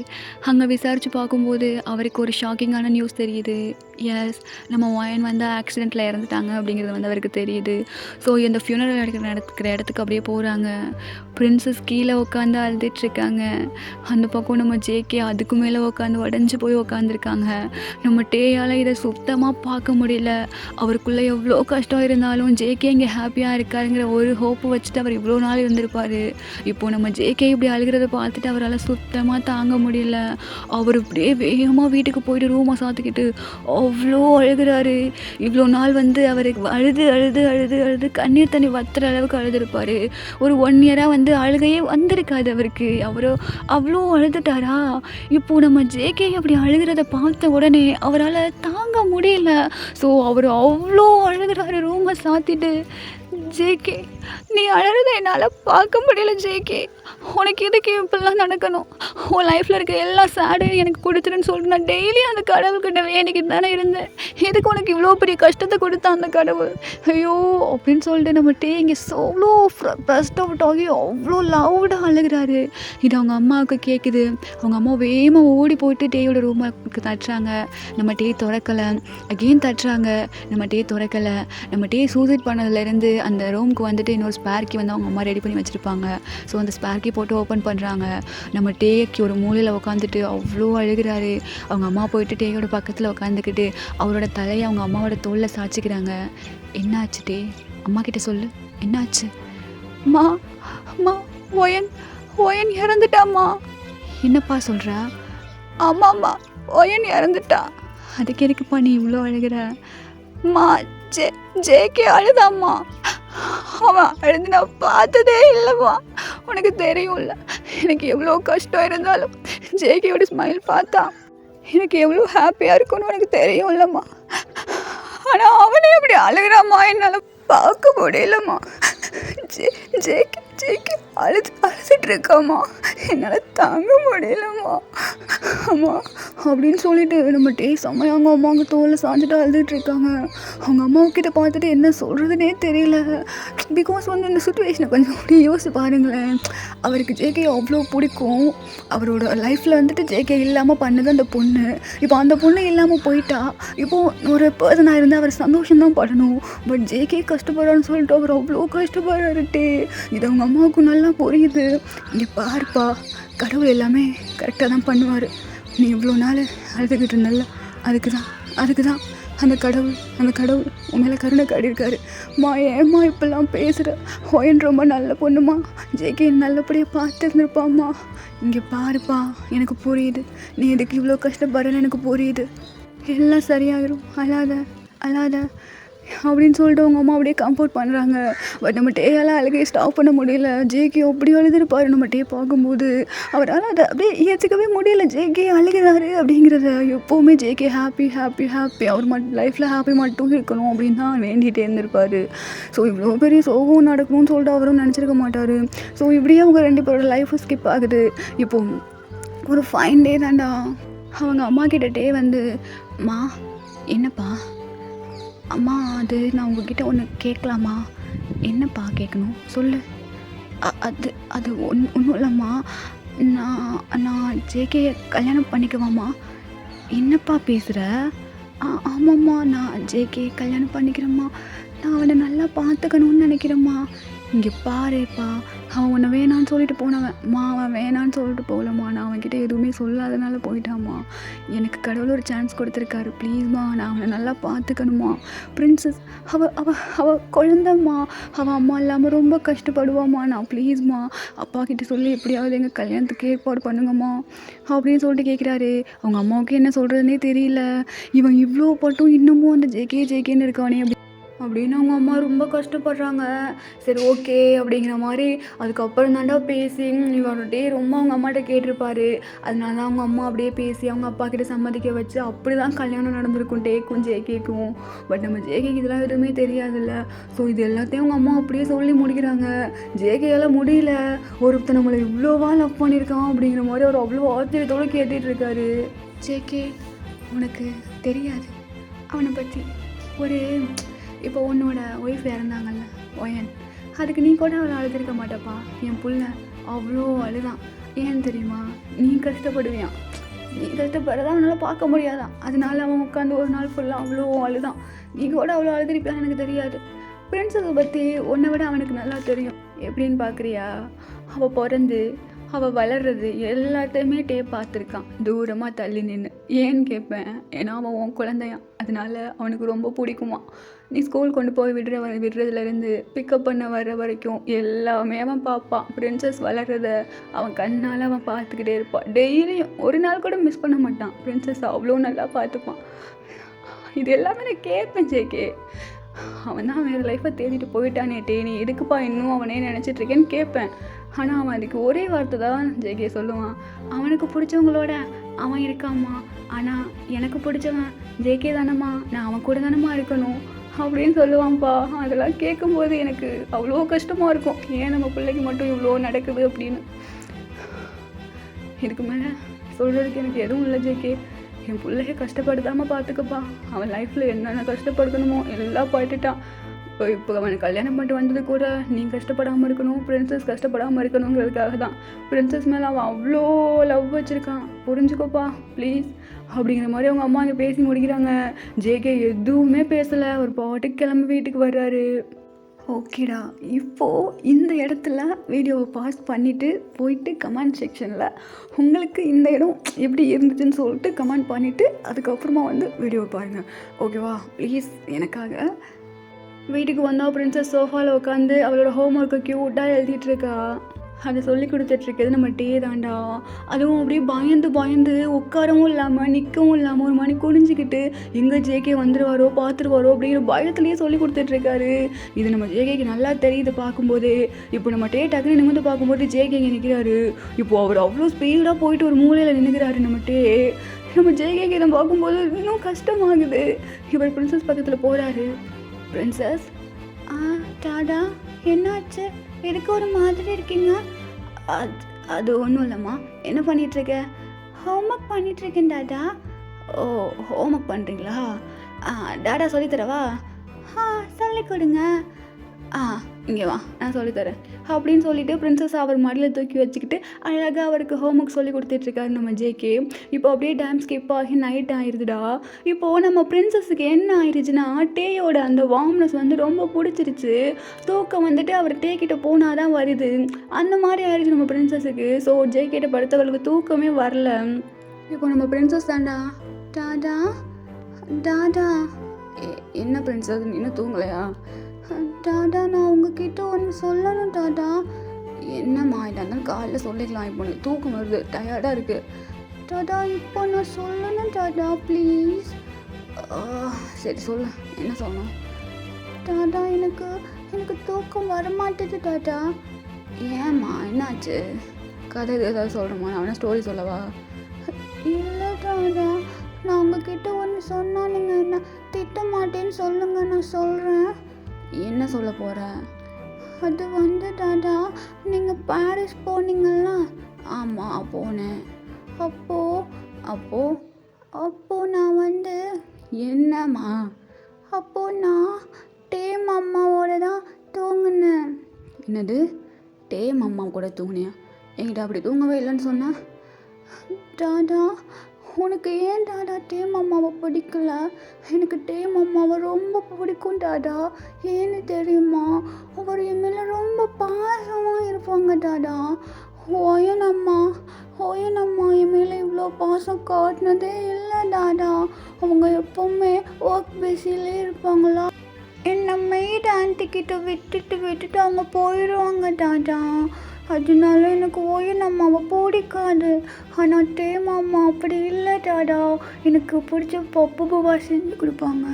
அங்கே விசாரித்து பார்க்கும்போது அவருக்கு ஒரு ஷாக்கிங்கான நியூஸ் தெரியுது. எஸ், நம்ம ஒயன் வந்து ஆக்சிடெண்ட்டில் இறந்துட்டாங்க அப்படிங்கிறது வந்து அவருக்கு தெரியுது. ஸோ இந்த ஃபியூனரல் நடக்கிற இடத்துக்கு அப்படியே போகிறாங்க. பிரின்சஸ் கீழே உட்காந்து அழுதுட்ருக்காங்க. அந்த பக்கம் நம்ம ஜேகே அதுக்கு மேலே உட்காந்து உடஞ்சி போய் உட்காந்துருக்காங்க. நம்ம டேயால் இதை சுத்தமாக பார்க்க முடியல. அவருக்குள்ளே எவ்வளோ கஷ்டம் இருந்தாலும் ஜேகே இங்கே ஹாப்பியாக இருக்காருங்கிற ஒரு ஹோப்பு வச்சுட்டு அவர் இவ்வளோ நாள் இருந்திருப்பார். இப்போது நம்ம ஜேகே இப்படி அழுகிறத பார்த்துட்டு அவரால் சுத்தமாக தாங்க முடியல. அவர் இப்படியே வேகமாக வீட்டுக்கு போயிட்டு ரூமை சாத்திக்கிட்டு அவ்வளோ அழுகிறாரு. இவ்வளோ நாள் வந்து அவருக்கு அழுது அழுது அழுது அழுது கண்ணீர் தண்ணி வத்துற அளவுக்கு அழுதுருப்பார். ஒரு 1 இயராக வந்து அழுகையே வந்திருக்காது அவருக்கு. அவ்வளோ அழுதுட்டாரா. இப்போது நம்ம ஜேகே அப்படி அழுகிறத பார்த்த உடனே அவரால் தாங்க முடியல. ஸோ அவர் அவ்வளோ அழுகிறாரு ரூமை சாத்திட்டு. ஜேகே, நீ அழறத என்னால் பார்க்க முடியல ஜேகே. உனக்கு எதுக்கு இப்படிலாம் நடக்கணும்? உன் லைஃப்பில் இருக்க எல்லா சேடையும் எனக்கு கொடுத்துருன்னு சொல்லிட்டு நான் டெய்லியும் அந்த கடவுள்கிட்ட வேண்டிக்கிட்டு தானே இருந்தேன். எதுக்கு உனக்கு இவ்வளோ பெரிய கஷ்டத்தை கொடுத்தா அந்த கடவுள்? ஐயோ அப்படின்னு சொல்லிட்டு நம்ம டே இங்கே அவ்வளோ ஃபஸ்ட் அவுட் ஆகி அவ்வளோ லவுடாக அழுகிறாரு. இது அவங்க அம்மாவுக்கு கேட்குது. அவங்க அம்மா வேகமாக ஓடி போயிட்டு டேயோட ரூமுக்கு தட்டுறாங்க. நம்ம டே திறக்கலை. அகெயின் தட்டுறாங்க. நம்ம டே திறக்கலை. நம்ம டே சூசைட் பண்ணதுலேருந்து அந்த ரூமுக்கு வந்துட்டு இன்னொரு ஸ்பேர்க்கி வந்து அவங்க அம்மா ரெடி பண்ணி வச்சுருப்பாங்க. ஸோ அந்த ஸ்பேர்க்கி போட்டு ஓப்பன் பண்ணுறாங்க. நம்ம டேக்கு ஒரு மூலையில் உட்காந்துட்டு அவ்வளோ அழுகிறாரு. அவங்க அம்மா போயிட்டு டேயோட பக்கத்தில் உட்காந்துக்கிட்டு அவரோட தலையை அவங்க அம்மாவோட தோளில் சாய்ச்சிக்கிறாங்க. என்னாச்சு டே? அம்மா கிட்ட சொல்லு, என்னாச்சு? அம்மா அம்மா ஒயன் இறந்துட்டாம்மா. என்னப்பா சொல்கிறா? ஆமாம்மா, ஒயன் இறந்துட்டா. அதுக்கு எதுக்குப்பா நீ இவ்வளோ அழுகிற? அம்மா, ஜேகே அழுதாம்மா. அவன் அழுது நான் பார்த்ததே இல்லைம்மா. உனக்கு தெரியும்ல, எனக்கு எவ்வளோ கஷ்டம் இருந்தாலும் ஜேகேயோட ஸ்மைல் பார்த்தா எனக்கு எவ்வளோ ஹாப்பியாக இருக்கும்னு உனக்கு தெரியும்லம்மா. ஆனால் அவனே அப்படி அழுகிறாம்மா, என்னால் பார்க்க முடியலம்மா. ஜேகே அழுதுட்டு இருக்காம்மா, என்னால் தாங்க முடியலம்மா. அம்மா அப்படின்னு சொல்லிட்டு நம்ம டே செம்மையாக அவங்க அம்மாவுக்கு தோலை சாஞ்சிட்டு அழுதுட்டு இருக்காங்க. அவங்க அம்மாவுக்கிட்ட பார்த்துட்டு என்ன சொல்கிறதுனே தெரியல. பிகாஸ் வந்து இந்த சுச்சுவேஷனை கொஞ்சம் அப்படி யோசிச்சு பாருங்களேன். அவருக்கு ஜேகே அவ்வளோ பிடிக்கும். அவரோட லைஃப்பில் வந்துட்டு ஜேகே இல்லாமல் பண்ணது அந்த பொண்ணு. இப்போ அந்த பொண்ணு இல்லாமல் போயிட்டா. இப்போது ஒரு பர்சனாக இருந்தால் அவர் சந்தோஷம்தான் படணும். பட் ஜேகே கஷ்டப்படுறான்னு சொல்லிட்டு அவர் அவ்வளோ கஷ்டப்படுறாருட்டே. இது அவங்க அம்மாவுக்கும் நல்லா புரியுது. இங்கே பாருப்பா, கடவுள் எல்லாமே கரெக்டாக தான் பண்ணுவார். நீ இவ்வளோ நாள் அழுதுகிட்டு இருந்தல்ல, அதுக்கு தான் அந்த கடவுள் உன் மேலே கருணை காட்டியிருக்காரு. ஏம்மா இப்பெல்லாம் பேசுகிற? ஒயன் ரொம்ப நல்ல பொண்ணுமா. ஜேகே நல்லபடியாக பார்த்து இருந்திருப்பாம்மா. இங்கே பாருப்பா, எனக்கு புரியுது நீ எதுக்கு இவ்வளோ கஷ்டப்படுறேன்னு எனக்கு புரியுது. எல்லாம் சரியாயிரும், அழாத அப்படின்னு சொல்லிட்டு அவங்க அம்மா அப்படியே கம்ஃபோர்ட் பண்ணுறாங்க. பட் நம்ம டேயால் அழுகையை ஸ்டாப் பண்ண முடியல. ஜேகே அப்படி அழுதுருப்பார். நம்ம டே பார்க்கும்போது அவரால் அதை அப்படியே ஏற்றுக்கவே முடியல. ஜேகே அழுகிறாரு அப்படிங்கிறத. எப்போவுமே ஜேகே ஹாப்பி அவர் லைஃப்பில் ஹாப்பி மட்டும் இருக்கணும் அப்படின்னு தான் வேண்டிகிட்டே இருந்திருப்பார். ஸோ இவ்வளோ பெரிய சோகம் நடக்கணும்னு சொல்லிட்டு அவரும் நினச்சிருக்க மாட்டார். ஸோ இப்படியே அவங்க 2 பேரோட லைஃபும் ஸ்கிப் ஆகுது. இப்போது ஒரு ஃபைன் டே தாண்டா. அவங்க அம்மா கிட்ட டே வந்து, அம்மா என்னப்பா? அம்மா, அது நான் உங்ககிட்ட ஒன்று கேட்கலாமா? என்னப்பா கேட்கணும் சொல்லு. அது ஒன்றும் இல்லைம்மா. நான் நான் ஜேகே கல்யாணம் பண்ணிக்குவாம்மா. என்னப்பா பேசுகிற? ஆமாம்மா, நான் ஜேகே கல்யாணம் பண்ணிக்கிறேம்மா. நான் அவனை நல்லா பார்த்துக்கணும்னு நினைக்கிறேம்மா. இங்கே பாருப்பா, அவன் உன்னை வேணான்னு சொல்லிட்டு போனவன். அவன் வேணான்னு சொல்லிட்டு போகலம்மா. நான் அவன்கிட்ட எதுவுமே சொல்லாதனால போயிட்டாம்மா. எனக்கு கடவுள் ஒரு சான்ஸ் கொடுத்துருக்காரு. ப்ளீஸ்மா, நான் அவனை நல்லா பார்த்துக்கணுமா. பிரின்சஸ் அவ அவ அவ குழந்தம்மா. அவன் அம்மா இல்லாமல் ரொம்ப கஷ்டப்படுவாம்மா. நான் ப்ளீஸ்மா அப்பா கிட்ட சொல்லி எப்படியாவது எங்கள் கல்யாணத்துக்கு ஏற்பாடு பண்ணுங்கம்மா அப்படின்னு சொல்லிட்டு கேட்குறாரு. அவங்க அம்மாவுக்கு என்ன சொல்கிறதுனே தெரியல. இவன் இவ்வளோ பட்டும் இன்னமும் அந்த ஜேகேன்னு இருக்கானே அப்படின்னு அவங்க அம்மா ரொம்ப கஷ்டப்படுறாங்க. சரி ஓகே அப்படிங்கிற மாதிரி அதுக்கப்புறம் தாண்டா பேசி இவர்கிட்டே ரொம்ப அவங்க அம்மாட்ட கேட்டிருப்பாரு. அதனால தான் அவங்க அம்மா அப்படியே பேசி அவங்க அப்பா கிட்ட சம்மதிக்க வச்சு அப்படி தான் கல்யாணம் நடந்திருக்கும் டேக்கும் ஜேகேக்கும். பட் நம்ம ஜேகேக்கு இதெல்லாம் எதுவுமே தெரியாதுல்ல. ஸோ இது எல்லாத்தையும் அவங்க அம்மா அப்படியே சொல்லி முடிக்கிறாங்க. ஜேகேயால் முடியல, ஒருத்தர் நம்மளை இவ்வளோவா லவ் பண்ணியிருக்கான் அப்படிங்கிற மாதிரி அவர் அவ்வளோ ஆச்சரியத்தோடு கேட்டுட்டு இருக்காரு. ஜேகே, உனக்கு தெரியாது அவனை பற்றி. ஒரு இப்போ உன்னோட ஒய்ஃப் இறந்தாங்கல்ல, ஒயன், அதுக்கு நீ கூட அவளை அழுதுருக்க மாட்டப்பா. என் புள்ள அவ்வளோ அழுதான். ஏன்னு தெரியுமா? நீ கஷ்டப்படுவியான். நீ கஷ்டப்படுறதா அவனால் பார்க்க முடியாதான். அதனால அவன் உட்காந்து ஒரு நாள் ஃபுல்லாக அவ்வளோ அழுதான். நீ கூட அவ்வளோ அழுதுருப்பியான்னு எனக்கு தெரியாது. பிரின்சஸை பற்றி உன்னை விட அவனுக்கு நல்லா தெரியும். எப்படின்னு பார்க்குறியா? அவள் பிறந்து அவள் வளர்றது எல்லாத்தையுமே பார்த்துருக்கான், தூரமாக தள்ளி நின்று. ஏன்னு கேட்பேன், ஏன்னா அவன் உன் குழந்தையான். அதனால அவனுக்கு ரொம்ப பிடிக்குமா. நீ ஸ்கூல் கொண்டு போய் விடுறதுலேருந்து பிக்கப் பண்ண வர்ற வரைக்கும் எல்லாமே அவன் பார்ப்பான். பிரின்சஸ் வளர்றத அவன் கண்ணால் அவன் பார்த்துக்கிட்டே இருப்பான். டெய்லியும் ஒரு நாள் கூட மிஸ் பண்ண மாட்டான். பிரின்சஸ் அவ்வளோ நல்லா பார்த்துப்பான். இது எல்லாமே நான் கேட்பேன் ஜேகே. அவன் தான் வேறு லைஃப்பை தேடிட்டு போயிட்டானேட்டே, நீ எதுக்குப்பா இன்னும் அவனே நினச்சிட்ருக்கேன்னு கேட்பேன். ஆனால் அவன் அதுக்கு ஒரே வார்த்தை தான் ஜேகே சொல்லுவான். அவனுக்கு பிடிச்சவங்களோட அவன் இருக்காம்மா, ஆனால் எனக்கு பிடிச்சவன் ஜேகே தானம்மா, நான் அவன் கூட தானம்மா இருக்கணும் அப்படின்னு சொல்லுவான்ப்பா. அதெல்லாம் கேட்கும்போது எனக்கு அவ்வளோ கஷ்டமாக இருக்கும். ஏன் நம்ம பிள்ளைக்கு மட்டும் இவ்வளோ நடக்குது அப்படின்னு. இதுக்கு மேலே சொல்கிறதுக்கு எனக்கு எதுவும் இல்லை ஜேகே. என் பிள்ளைய கஷ்டப்படுத்தாமல் பார்த்துக்கப்பா. அவன் லைஃப்பில் என்னென்ன கஷ்டப்படுத்தணுமோ எல்லாம் பட்டுட்டான். இப்போ அவனுக்கு கல்யாணம் பண்ணிட்டு வந்தது கூட நீ கஷ்டப்படாமல் இருக்கணும், பிரின்சஸ் கஷ்டப்படாமல் இருக்கணுங்கிறதுக்காக தான். பிரின்சஸ் மேலே அவன் அவ்வளோ லவ் வச்சுருக்கான், புரிஞ்சுக்கோப்பா ப்ளீஸ் அப்படிங்கிற மாதிரி அவங்க அம்மா அங்கே பேசி முடிக்கிறாங்க. ஜேகே எதுவுமே பேசலை, ஒரு பாட்டுக்கு கிளம்பி வீட்டுக்கு வர்றாரு. ஓகேடா, இப்போது இந்த இடத்துல வீடியோவை பாஸ் பண்ணிவிட்டு போயிட்டு கமெண்ட் செக்ஷனில் உங்களுக்கு இந்த இடம் எப்படி இருந்துச்சுன்னு சொல்லிட்டு கமெண்ட் பண்ணிவிட்டு அதுக்கப்புறமா வந்து வீடியோவை பாருங்கள். ஓகேவா? ப்ளீஸ் எனக்காக. வீட்டுக்கு வந்தால் பிரின்சஸ் சோஃபாவில் உட்காந்து அவளோட ஹோம் ஒர்க்கை க்யூட்டாக எழுதிட்டுருக்கா. அதை சொல்லி கொடுத்துட்ருக்கிறது நம்ம டே தாண்டா. அதுவும் அப்படியே பயந்து உட்காரவும் இல்லாமல் நிற்கவும் இல்லாமல் ஒரு மணி குனிஞ்சிக்கிட்டு எங்கே ஜேகே வந்துடுவாரோ பார்த்துருவாரோ அப்படிங்கிற பயத்துலேயே சொல்லி கொடுத்துட்ருக்காரு. இது நம்ம ஜேகேக்கு நல்லா தெரியுது பார்க்கும்போது. இப்போ நம்ம டே டக்குன்னு நிமிந்து பார்க்கும்போது ஜேகே இங்கே நிற்கிறாரு. இப்போது அவர் அவ்வளோ ஸ்பீடாக போயிட்டு ஒரு மூலையில் நின்றுக்கிறாரு. நம்ம ஜேகேக்கு இதை பார்க்கும்போது இன்னும் கஷ்டமாகுது. இவர் பிரின்சஸ் பக்கத்தில் போகிறாரு. பிரின்சஸ், டாடா, என்னாச்சு? எதுக்கு ஒரு மாதிரி இருக்கீங்க? அது ஒன்றும் இல்லைம்மா. என்ன பண்ணிகிட்ருக்க? ஹோம்ஒர்க் பண்ணிகிட்ருக்கேன் டாடா. ஓ, ஹோம்ஒர்க் பண்ணுறீங்களா? டாடா சொல்லித்தரவா? சொல்லிக் கொடுங்க. இங்கே வா, நான் சொல்லித்தரேன் அப்படின்னு சொல்லிட்டு பிரின்சஸ் அவர் மடியில் தூக்கி வச்சுக்கிட்டு அழகாக அவருக்கு ஹோம்ஒர்க் சொல்லி கொடுத்துட்ருக்காரு நம்ம ஜேகே. இப்போ அப்படியே டைம் ஸ்கிப் ஆகி நைட் ஆயிடுதுடா. இப்போது நம்ம பிரின்சஸுக்கு என்ன ஆயிடுச்சுன்னா, டேயோட அந்த வார்ம்னஸ் வந்து ரொம்ப பிடிச்சிருச்சு. தூக்கம் வந்துட்டு அவர் டே கிட்ட போனால் தான் வருது. அந்த மாதிரி ஆயிடுச்சு நம்ம பிரின்சஸுக்கு. ஸோ ஜேகேட்ட படுத்தவர்களுக்கு தூக்கமே வரல. இப்போ நம்ம பிரின்சஸ் தாண்டா. டாடா டாடா. என்ன பிரின்சஸ், நீ இன்னும் தூங்கலையா? டாடா, நான் உங்ககிட்ட ஒன்று சொல்லணும் டாடா. என்னம்மா, இதாக இருந்தாலும் காலைல சொல்லிக்கலாம். இப்போ எனக்கு தூக்கம் வருது, டயர்டாக இருக்குது. டாடா, இப்போ நான் சொல்லணும் டாடா ப்ளீஸ். சரி சொல்லு, என்ன சொல்லணும்? டாடா, எனக்கு தூக்கம் வரமாட்டேது டாடா. ஏம்மா, என்னாச்சு? கதை ஏதாவது சொல்லணுமா? நான் வேணா ஸ்டோரி சொல்லவா? இல்லை டாடா, நான் உங்ககிட்ட ஒன்று சொன்னால் நீங்கள் என்ன திட்ட மாட்டேன்னு சொல்லுங்கள், நான் சொல்கிறேன். என்ன சொல்ல போகிற? அது வந்து டாடா, நீங்கள் பாரிஸ் போனீங்களா? ஆமாம், போனேன். அப்போ நான் வந்து என்னம்மா? அப்போது நான் டே மாமாவோட தான் தூங்கினேன். என்னது, டே மாமா கூட தூங்கினியா? என்கிட்ட அப்படி தூங்கவே இல்லைன்னு சொன்னேன். டாடா, உனக்கு ஏன் டாடா டேம் அம்மாவை பிடிக்கல? எனக்கு டேம் அம்மாவை ரொம்ப பிடிக்கும் டாடா. ஏன்னு தெரியுமா? அவர் என் மேலே ரொம்ப பாசமாக இருப்பாங்க டாடா. ஓயன் அம்மா என் மேலே இவ்வளோ பாசம் காட்டினதே இல்லை டாடா. அவங்க எப்போவுமே ஒர்க் பிஸிலே இருப்பாங்களா. என்னை மெய்ட் ஆன்ட்டிக்கிட்ட விட்டுட்டு அவங்க போயிடுவாங்க டாடா. அதனால எனக்கு ஓயன் அம்மாவை பிடிக்காது. ஆனால் டேம் அம்மா அப்படி இல்லை டாடா. எனக்கு பிடிச்ச பப்பு பூவா செஞ்சு கொடுப்பாங்க,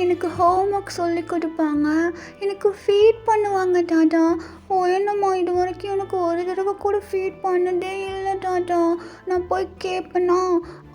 எனக்கு ஹோம்ஒர்க் சொல்லி கொடுப்பாங்க, எனக்கு ஃபீட் பண்ணுவாங்க டாடா. ஓயனம்மா இது வரைக்கும் எனக்கு ஒரு தடவை கூட ஃபீட் பண்ணதே இல்லை டாடா. நான் போய் கேட்பேனா,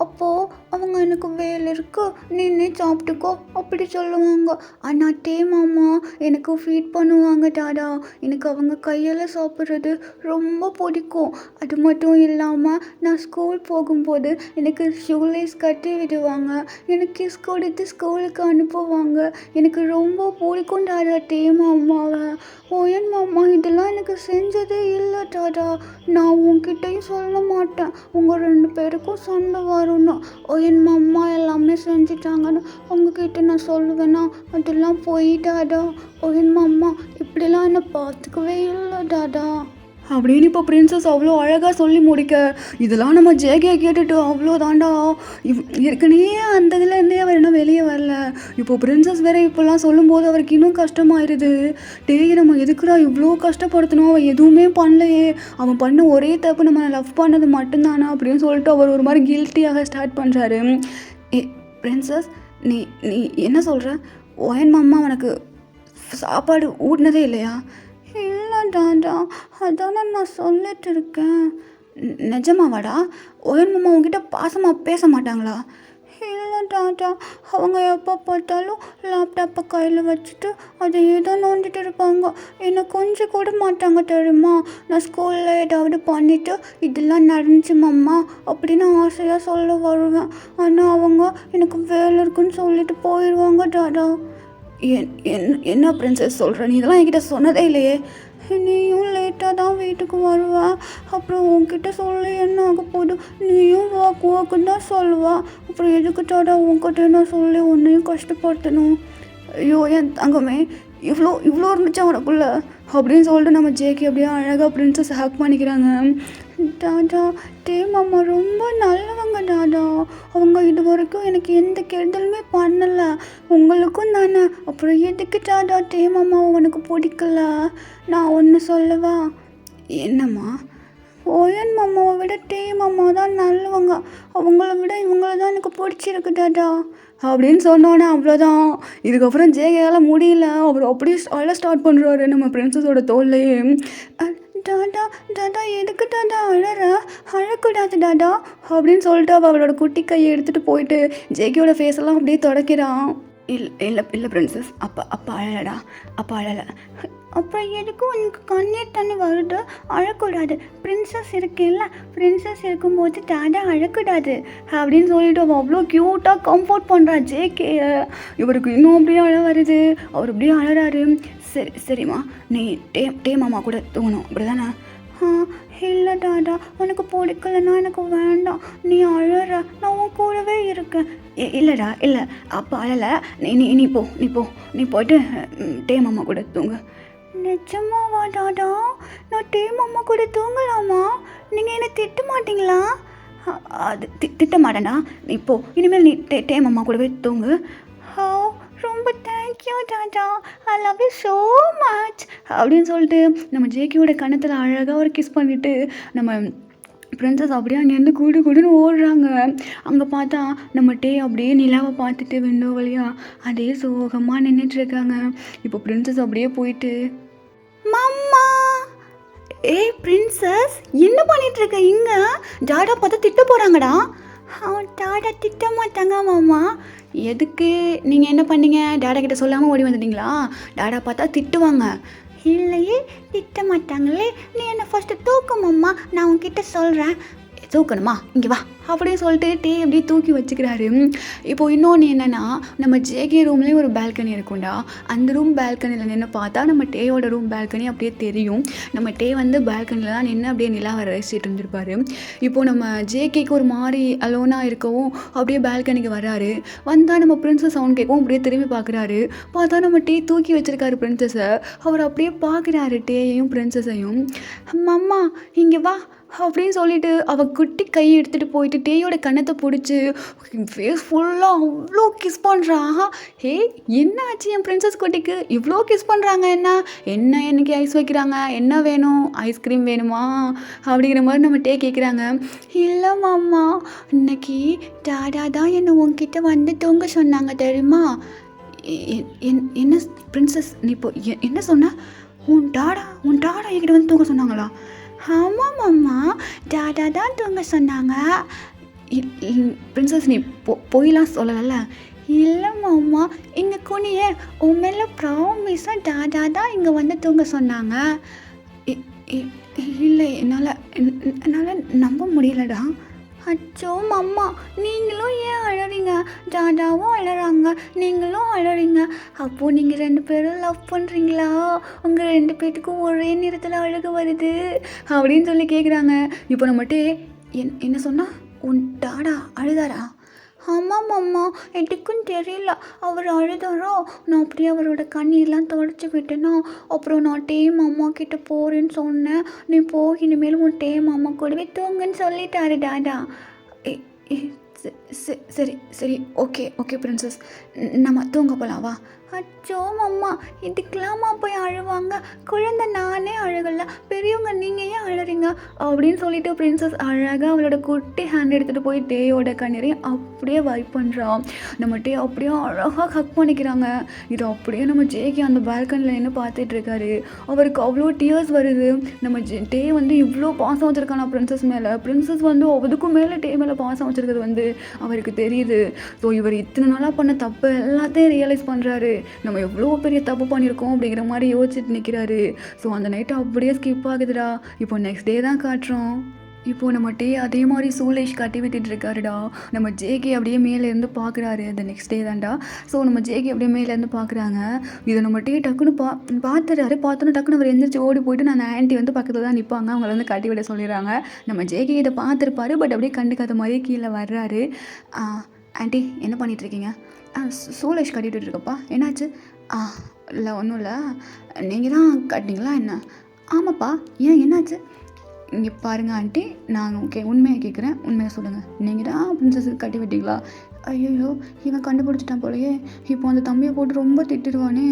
அப்போது அவங்க எனக்கு வேலை இருக்கு, நீனே சாப்பிட்டுக்கோ அப்படி சொல்லுவாங்க. ஆனால் டேம் அம்மா எனக்கு ஃபீட் பண்ணுவாங்க டாடா. எனக்கு அவங்க கையில் சாப்பிட்றது ரொம்ப பிடிக்கும். அது மட்டும் இல்லாமல் நான் ஸ்கூல் போகும்போது எனக்கு ஷூலேஸ் கட்டி விடுவாங்க, எனக்கு கிஸ் கொடுத்து ஸ்கூலுக்கு அனுப்புவாங்க. எனக்கு ரொம்ப பிடிக்கும் டாடா டேம் அம்மாவை. ஓயன் மாமா இதெல்லாம் எனக்கு செஞ்சதே இல்லை டாடா. நான் உங்ககிட்டையும் சொல்ல மாட்டேன், உங்கள் 2 பேருக்கும் சண்டை வரும்னு. ஓயன் மாமா எல்லாமே செஞ்சிட்டாங்கன்னு உங்ககிட்ட நான் சொல்லுவேன்னா அதெல்லாம் போய் டாடா. ஓயன் மாமா இப்படிலாம் என்னை பார்த்துக்கவே இல்லை டாடா அப்படின்னு இப்போ பிரின்சஸ் அவ்வளோ அழகாக சொல்லி முடிக்க, இதெல்லாம் நம்ம ஜேகே கேட்டுட்டு அவ்வளோதாண்டா. ஏற்கனவே அந்த இதுலேருந்தே அவர் இன்னும் வெளியே வரல. இப்போ பிரின்சஸ் வேற இப்போல்லாம் சொல்லும்போது அவருக்கு இன்னும் கஷ்டமாயிருது. நம்ம எதுக்குடா இவ்வளோ கஷ்டப்படுத்தணும், அவன் எதுவுமே பண்ணலையே, அவன் பண்ண ஒரே தப்பு நம்ம லவ் பண்ணது மட்டும்தானா அப்படின்னு சொல்லிட்டு அவர் ஒரு மாதிரி கில்ட்டியாக ஸ்டார்ட் பண்ணுறாரு. பிரின்சஸ் நீ நீ என்ன சொல்கிற? ஓயன் மாமா உனக்கு சாப்பாடு ஊட்டினதே இல்லையா? இல்லை டாடா, அதானே நான் சொல்லிட்டு இருக்கேன். நிஜமாவாடா? ஓயன் மாமா உங்ககிட்ட பாசமாக பேச மாட்டாங்களா? இல்லை டாடா, அவங்க எப்போ பார்த்தாலும் லேப்டாப்பை கையில் வச்சுட்டு அதை ஏதோ நோண்டிட்டு இருப்பாங்க. என்னை கொஞ்சம் கூட மாட்டாங்க தெரியுமா. நான் ஸ்கூலில் ஏதாவது பண்ணிவிட்டு இதெல்லாம் நடந்துச்சு மாமா அப்படின்னு ஆசையாக சொல்ல வருவேன். ஆனால் அவங்க எனக்கு வேலை இருக்குன்னு சொல்லிட்டு போயிடுவாங்க டாடா. என்ன பிரின்சஸ் சொல்கிற? நீ இதெல்லாம் என்கிட்ட சொன்னதே இல்லையே. நீயும் லேட்டாக தான் வீட்டுக்கு வருவா, அப்புறம் உன்கிட்ட சொல்லி என்ன ஆக போகுது? நீயும் வாக்கு தான் சொல்லுவா. அப்புறம் எதுக்கு டாடா உன்கிட்ட நான் சொல்லி உன்னையும் கஷ்டப்படுத்தணும்? ஐயோ என் தங்கமே, இவ்வளோ இருந்துச்சா உனக்குள்ள அப்படின்னு சொல்லிட்டு நம்ம ஜேகே அப்படியே அழகாக பிரின்சஸ் ஹேக் பண்ணிக்கிறாங்க. டாடா டேம் அம்மா ரொம்ப நல்லவங்க டாடா. அவங்க இது வரைக்கும் எனக்கு எந்த கெடுதலுமே பண்ணலை, உங்களுக்கும் தானே. அப்புறம் எதுக்கு டாடா டேம் அம்மாவை உனக்கு பிடிக்கல? நான் ஒன்று சொல்லவா? என்னம்மா? ஓயன் மாமாவை விட டேம் அம்மா தான் நல்லவங்க, அவங்கள விட இவங்கள தான் எனக்கு பிடிச்சிருக்கு டாடா அப்படின்னு சொன்னோன்னே அவ்வளோதான். இதுக்கப்புறம் ஜேகேயால் முடியல, அவர் அப்படியே ஸ்டார்ட் பண்ணுறாரு நம்ம பிரின்சஸோட தோல்லையே. டாடா எதுக்கு டாடா அழக்கூடாது டாடா அப்படின்னு சொல்லிட்டு அவளோட குட்டி கையை எடுத்துகிட்டு போயிட்டு ஜேகேயோட ஃபேஸெல்லாம் அப்படியே தொடக்கிறான். இல்லை பிரின்சஸ், அப்பா அழலடா, அப்பா அழலை. அப்புறம் எதுக்கும் உனக்கு கண்ணீர் தண்ணி வருது? அழக்கூடாது, பிரின்சஸ் இருக்கேல்ல, பிரின்சஸ் இருக்கும்போது டாடா அழக்கூடாது அப்படின்னு சொல்லிட்டு அவள் அவ்வளோ க்யூட்டாக கம்ஃபர்ட் பண்ணுறா ஜேகே. இவருக்கு இன்னும் அப்படியே அழ வருது, அவர் அப்படியே அழறாரு. சரிம்மா, நீ டேம் மாமா கூட தூங்கணும் அப்படி தானே? இல்லை டாடா, உனக்கு பிடிக்கலன்னா எனக்கு வேண்டாம், நீ அழற, நான் உன் கூடவே இருக்கேன். இல்லைடா இல்லை, அப்போ அழலை, நீ போயிட்டு டேம் மாமா கூட தூங்க. நிஜமாவா டாடா? நான் டேம் மாமா கூட தூங்கலாமா? நீங்கள் என்னை திட்ட மாட்டிங்களா? அது திட்ட மாட்டேன்டா, நீ போ, இனிமேல் நீ டேம் மாமா கூடவே தூங்கு. ரொம்ப thank you Tata, I love you so much அப்படின்னு சொல்லிட்டு நம்ம ஜேகேயோட கணத்தில் அழகாக ஒரு கிஸ் பண்ணிவிட்டு நம்ம பிரின்சஸ் அப்படியே அங்கேருந்து கூடுன்னு ஓடுறாங்க. அங்கே பார்த்தா நம்ம அப்படியே நிலாவை பார்த்துட்டு விண்டோ வழியாக அதே சோகமாக நின்றுட்டுருக்காங்க. இப்போ பிரின்சஸ் அப்படியே போயிட்டு, மாமா பிரின்சஸ் என்ன பண்ணிகிட்ருக்க இங்கே? டாடா பார்த்தா திட்ட போகிறாங்கடா. டாடா திட்ட மாட்டாங்க மாமா. எதுக்கு? நீங்கள் என்ன பண்ணீங்க? டாடா கிட்ட சொல்லாமல் ஓடி வந்துட்டீங்களா? டாடா பார்த்தா திட்டுவாங்க. இல்லையே, திட்ட மாட்டாங்களே. நீ என்னை ஃபஸ்ட்டு தூக்கு மாமா, நான் உன்கிட்ட சொல்கிறேன். தூக்கணுமா இங்கே வா அப்படின்னு சொல்லிட்டு டே அப்படியே தூக்கி வச்சுக்கிறாரு. இப்போ இன்னொன்று என்னென்னா, நம்ம ஜேகே ரூம்லேயும் ஒரு பால்கனி இருக்கும்டா. அந்த ரூம் பால்கனியில் நின்று பார்த்தா நம்ம டேயோட ரூம் பால்கனி அப்படியே தெரியும். நம்ம டே வந்து பால்கனியில் தான் நின்று அப்படியே நிலாவை ரசிச்சுட்டு இருந்திருப்பாரு. இப்போது நம்ம ஜேகேக்கு ஒரு மாதிரி அலோனாக இருக்கவும் அப்படியே பால்கனிக்கு வர்றாரு. வந்தால் நம்ம பிரின்சஸ் சவுண்ட் கேட்கவும் அப்படியே திரும்பி பார்க்குறாரு. பார்த்தா நம்ம டே தூக்கி வச்சிருக்காரு பிரின்சஸை. அவர் அப்படியே பார்க்குறாரு டேயையும் பிரின்சஸையும். அம்மா இங்கே வா அப்படின்னு சொல்லிட்டு அவள் குட்டி கையை எடுத்துகிட்டு போயிட்டு டேயோட கன்னத்தை பிடிச்சி ஃபேஸ் ஃபுல்லாக அவ்வளோ கிஸ் பண்ணுறா. ஹே என்ன ஆச்சு என் பிரின்சஸ் குட்டிக்கு இவ்வளோ கிஸ் பண்ணுறாங்க? என்ன என்னைக்கு ஐஸ் வைக்கிறாங்க? என்ன வேணும்? ஐஸ்கிரீம் வேணுமா அப்படிங்கிற மாதிரி நம்ம டே கேட்குறாங்க. இல்லை மாமா, இன்னைக்கு டாடா தான் என்னை உன்கிட்ட வந்து தூங்க சொன்னாங்க தெரியுமா? என்ன பிரின்சஸ் நீ இப்போ என்ன சொன்ன? உன் டாடா என்கிட்ட வந்து தூங்க சொன்னாங்களா? ஆமாம் மாமா, டாடா தான் தூங்க சொன்னாங்க. பிரின்சஸ் நீ பொய்லாம் சொல்லலைல்ல? இல்லை மாமா, இங்கே குனியே உன் மேலே ப்ராமிஸாக டாடா தான் இங்கே வந்து தூங்க சொன்னாங்க. இல்லை என்னால் நம்ப முடியலடா. அச்சோ மாமா, நீங்களும் ஏன் அழறீங்க? டாடாவும் அழறாங்க, நீங்களும் அழறீங்க. அப்போது நீங்கள் 2 பேரும் லவ் பண்ணுறீங்களா? உங்கள் 2 பேர்த்துக்கும் ஒரே நேரத்தில் அழுக வருது அப்படின்னு சொல்லி கேட்குறாங்க. இப்போ நம்மகிட்ட என்ன சொன்னா? உன் டாடா அழுதாரா? ஆமாம் மாமா, எனக்கும் தெரியல அவர் அழுதாரோ. நான் அப்படியே அவரோட கண்ணீர்லாம் தொடச்சி விட்டேன்னா அப்புறம் நான் டே மாமா கிட்ட போகிறேன்னு சொன்னேன். நீ போய் இனிமேல் உன் டே மாமா கூடவே தூங்குன்னு சொல்லிட்டாரு டாடா. சரி ஓகே பிரின்சஸ், நம்ம தூங்க போகலாம் வா. அச்சோ மாமா, இதுக்கெல்லாமா போய் அழுவாங்க? குழந்தை நானே அழுகலை, பெரியவங்க நீங்கள் ஏன் அழுறீங்க அப்படின்னு சொல்லிட்டு பிரின்சஸ் அழகாக அவளோட குட்டி ஹேண்ட் எடுத்துகிட்டு போய் டேயோட கண்ணீரையும் அப்படியே வைப் பண்ணுறான். நம்ம டே அப்படியே அழகாக ஹக் பண்ணிக்கிறாங்க. இது அப்படியே நம்ம ஜேகே அந்த பால்கனியில் என்ன பார்த்துட்டு இருக்காரு. அவருக்கு அவ்வளோ டியர்ஸ் வருது. நம்ம டே வந்து இவ்வளோ பாசம் வச்சுருக்கானா பிரின்சஸ் மேலே. பிரின்சஸ் வந்து அதுக்கும் மேலே டே மேலே பாசம் வச்சுருக்கிறது வந்து அவருக்கு தெரியுது. ஸோ இவர் இத்தனை நாளாக பண்ண தப்பு எல்லாத்தையும் ரியலைஸ் பண்ணுறாரு. நம்ம எவ்வளோ பெரிய தப்பு பண்ணியிருக்கோம் அப்படிங்கிற மாதிரி யோசிச்சுட்டு நிற்கிறாரு. ஸோ அந்த நைட்டு அப்படியே ஸ்கிப் ஆகுதுடா. இப்போ நெக்ஸ்ட் டே தான் காட்டுறோம். இப்போது நம்ம டே அதே மாதிரி சூலேஷ் கட்டி விட்டுட்டு இருக்காருடா. நம்ம ஜேகே அப்படியே மேலேருந்து பார்க்குறாரு. அந்த நெக்ஸ்ட் டே தான்டா. ஸோ நம்ம ஜேகே அப்படியே மேலேருந்து பார்க்குறாங்க. இதை நம்ம டே டக்குன்னு பார்த்துறாரு. பார்த்தோன்னா டக்குன்னு அவர் எந்திரிச்சு ஓடி போயிட்டு நான் ஆன்ட்டி வந்து பக்கத்தில் தான் நிற்பாங்க, அவங்கள வந்து கட்டி விட சொல்லிடுறாங்க. நம்ம ஜேகே இதை பார்த்துருப்பாரு. பட் அப்படியே கண்டுக்காத மாதிரியே கீழே வர்றாரு. ஆன்ட்டி என்ன பண்ணிகிட்ருக்கீங்க? சூலேஷ் கட்டிகிட்டு இருக்கப்பா, என்னாச்சு? இல்லை ஒன்றும் இல்லை, நீங்கள் தான் கட்டிங்களா என்ன? ஆமாப்பா, ஏன் என்னாச்சு? இங்கே பாருங்கள் ஆண்டி, நான் உண்மையை கேட்குறேன், உண்மையை சொல்லுங்கள். நீங்கள் தான் பிரின்சஸுக்கு கட்டி விட்டீங்களா? ஐயோ இவன் கண்டுபிடிச்சிட்டான் போலையே, இப்போ அந்த தம்பியை போட்டு ரொம்ப திட்டிடுவானே.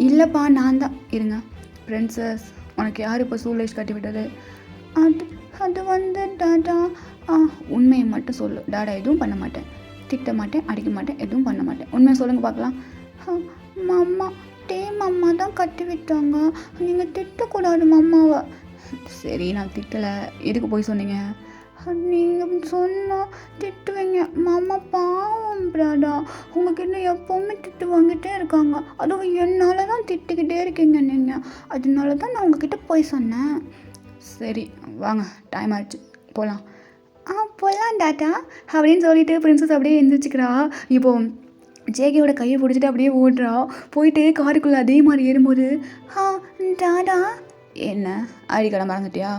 இல்லைப்பா நான் தான். இருங்க பிரின்சஸ், உனக்கு யார் இப்போ சூலேஷ் கட்டி விட்டது? அது வந்து டாடா. உண்மையை மட்டும் சொல்லு. டாடா எதுவும் பண்ண மாட்டேன், திட்ட மாட்டேன், அடிக்க மாட்டேன், எதுவும் பண்ண மாட்டேன். உண்மையை சொல்லுங்கள் பார்க்கலாம். மாமா, டே மாமா தான் கட்டி விட்டாங்க, நீங்கள் திட்டக்கூடாது மாமாவை. சரி நான் திட்டலை, எதுக்கு போய் சொன்னீங்க? நீங்கள் சொன்னால் திட்டுவீங்க. மாமா பாவம் பிராடா, உங்ககிட்ட எப்போவுமே திட்டு வாங்கிட்டே இருக்காங்க. அதுவும் என்னால் தான் திட்டிக்கிட்டே இருக்கீங்க நீங்கள். அதனால தான் நான் உங்ககிட்ட போய் சொன்னேன். சரி வாங்க, டைம் ஆயிடுச்சு, போகலாம். போகலாம் டாட்டா அப்படின்னு சொல்லிட்டு பிரின்சஸ் அப்படியே எழுந்திரிச்சிக்கிறா. இப்போது ஜேகேயோட கையை பிடிச்சிட்டு அப்படியே ஓடுறா. போயிட்டு காருக்குள்ளே அதே மாதிரி ஏறும்போது டாடா. என்ன ஐடி கார்டை மறந்துட்டியா?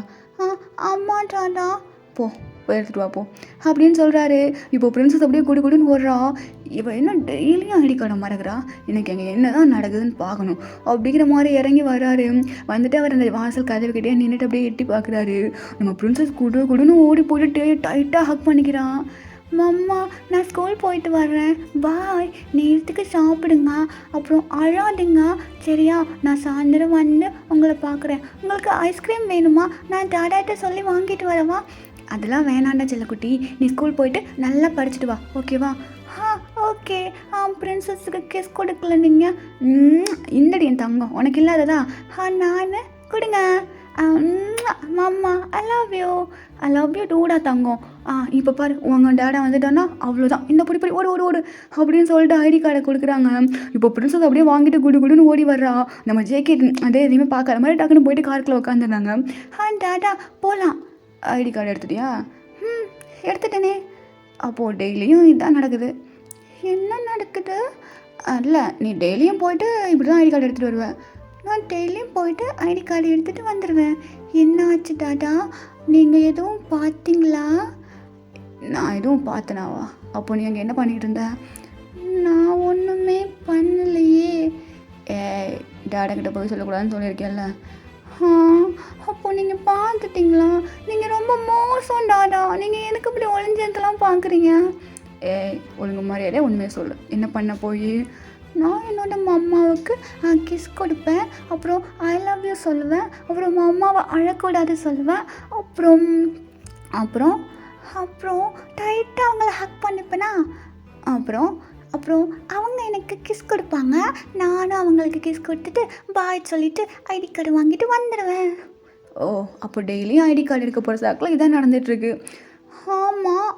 அம்மா டாடா, போய் எடுத்துகிட்டு வா போ அப்படின்னு சொல்கிறாரு. இப்போ பிரின்சஸ் அப்படியே குடுன்னு ஓடுறா. இவள் என்ன டெய்லியும் ஐடி கார்டை மறக்கிறா, எனக்கு அங்கே என்ன தான் நடக்குதுன்னு பார்க்கணும் அப்படிங்கிற மாதிரி இறங்கி வர்றாரு. வந்துட்டு அவர் அந்த வாசல் கதவுக்கிட்டே நின்றுட்டு அப்படியே எட்டி பார்க்குறாரு. நம்ம பிரின்சஸ் குடுன்னு ஓடி போயிட்டு டைட்டாக ஹக் பண்ணிக்கிறான். மம்மா நான் ஸ்கூல் போயிட்டு வர்றேன், பாய், நேரத்துக்கு சாப்பிடுங்க, அப்புறம் அழாதுங்க சரியா? நான் சாயந்தரம் வந்து உங்களை பார்க்குறேன். உங்களுக்கு ஐஸ்கிரீம் வேணுமா? நான் டாடாட்ட சொல்லி வாங்கிட்டு வரவா? அதெல்லாம் வேணாண்டா செல்லக்குட்டி, நீ ஸ்கூல் போயிட்டு நல்லா படிச்சுட்டு வா, ஓகேவா? ஓகே. பிரின்சஸுக்கு கிஸ் கொடுக்கல நீங்கள்? இந்தடி என் தங்கம், உனக்கு இல்லாததா? நான் கொடுங்க. மாமா ஐ லவ் யூ டூடா தங்கம். இப்போ பாரு, உங்கள் டேடா வந்துட்டான்னா அவ்வளோதான், இந்த பொடி ஓடு அப்படின்னு சொல்லிட்டு ஐடி கார்டை கொடுக்குறாங்க. இப்போ பிரின்சஸ் அப்படியே வாங்கிட்டு குடுன்னு ஓடி வர்றா. நம்ம ஜேகே அதே எதையுமே பார்க்குற மாதிரி டக்குன்னு போயிட்டு காருக்குள்ளே உட்காந்துருந்தாங்க. டேடா போகலாம். ஐடி கார்டு எடுத்துட்டியா? எடுத்துட்டேனே. அப்போது டெய்லியும் இதான் நடக்குது. என்ன நடக்குது? இல்லை, நீ டெய்லியும் போயிட்டு இப்படி தான் ஐடி கார்டு எடுத்துகிட்டு வருவேன். நான் டெய்லியும் போயிட்டு ஐடி கார்டு எடுத்துகிட்டு வந்துடுவேன். என்ன ஆச்சு டாடா? நீங்கள் எதுவும் பார்த்தீங்களா? நான் எதுவும் பார்த்தனாவா? அப்போ நீ அங்கே என்ன பண்ணிகிட்டு இருந்த? நான் ஒன்றுமே பண்ணலையே. டாடா கிட்ட போய் சொல்லக்கூடாதுன்னு சொல்லியிருக்கேன்ல. அப்போ நீங்கள் பார்த்துட்டிங்களா? நீங்கள் ரொம்ப மோசம் டாடா. நீங்கள் எனக்கு இப்படி ஒளிஞ்சதெல்லாம் பார்க்குறீங்க. ஒழுங்கு மாதிரியாலே உண்மையை சொல்லு. என்ன பண்ண போய்? நான் என்னோட அம்மாவுக்கு கிஸ் கொடுப்பேன், அப்புறம் ஐ லவ் யூ சொல்லுவேன், அப்புறம் அம்மாவை அழக்கூடாது சொல்லுவேன், அப்புறம் அப்புறம் அப்புறம் டைட்டாக அவங்கள ஹக் பண்ணிப்பேனா, அப்புறம் அப்புறம் அவங்க எனக்கு கிஸ் கொடுப்பாங்க, நானும் அவங்களுக்கு கிஸ் கொடுத்துட்டு பாய் சொல்லிவிட்டு ஐடி கார்டு வாங்கிட்டு வந்துடுவேன். ஓ, அப்போ டெய்லியும் ஐடி கார்டு எடுக்க போகிற சாக்கில் இதான் நடந்துகிட்ருக்கு. ஆமாம்,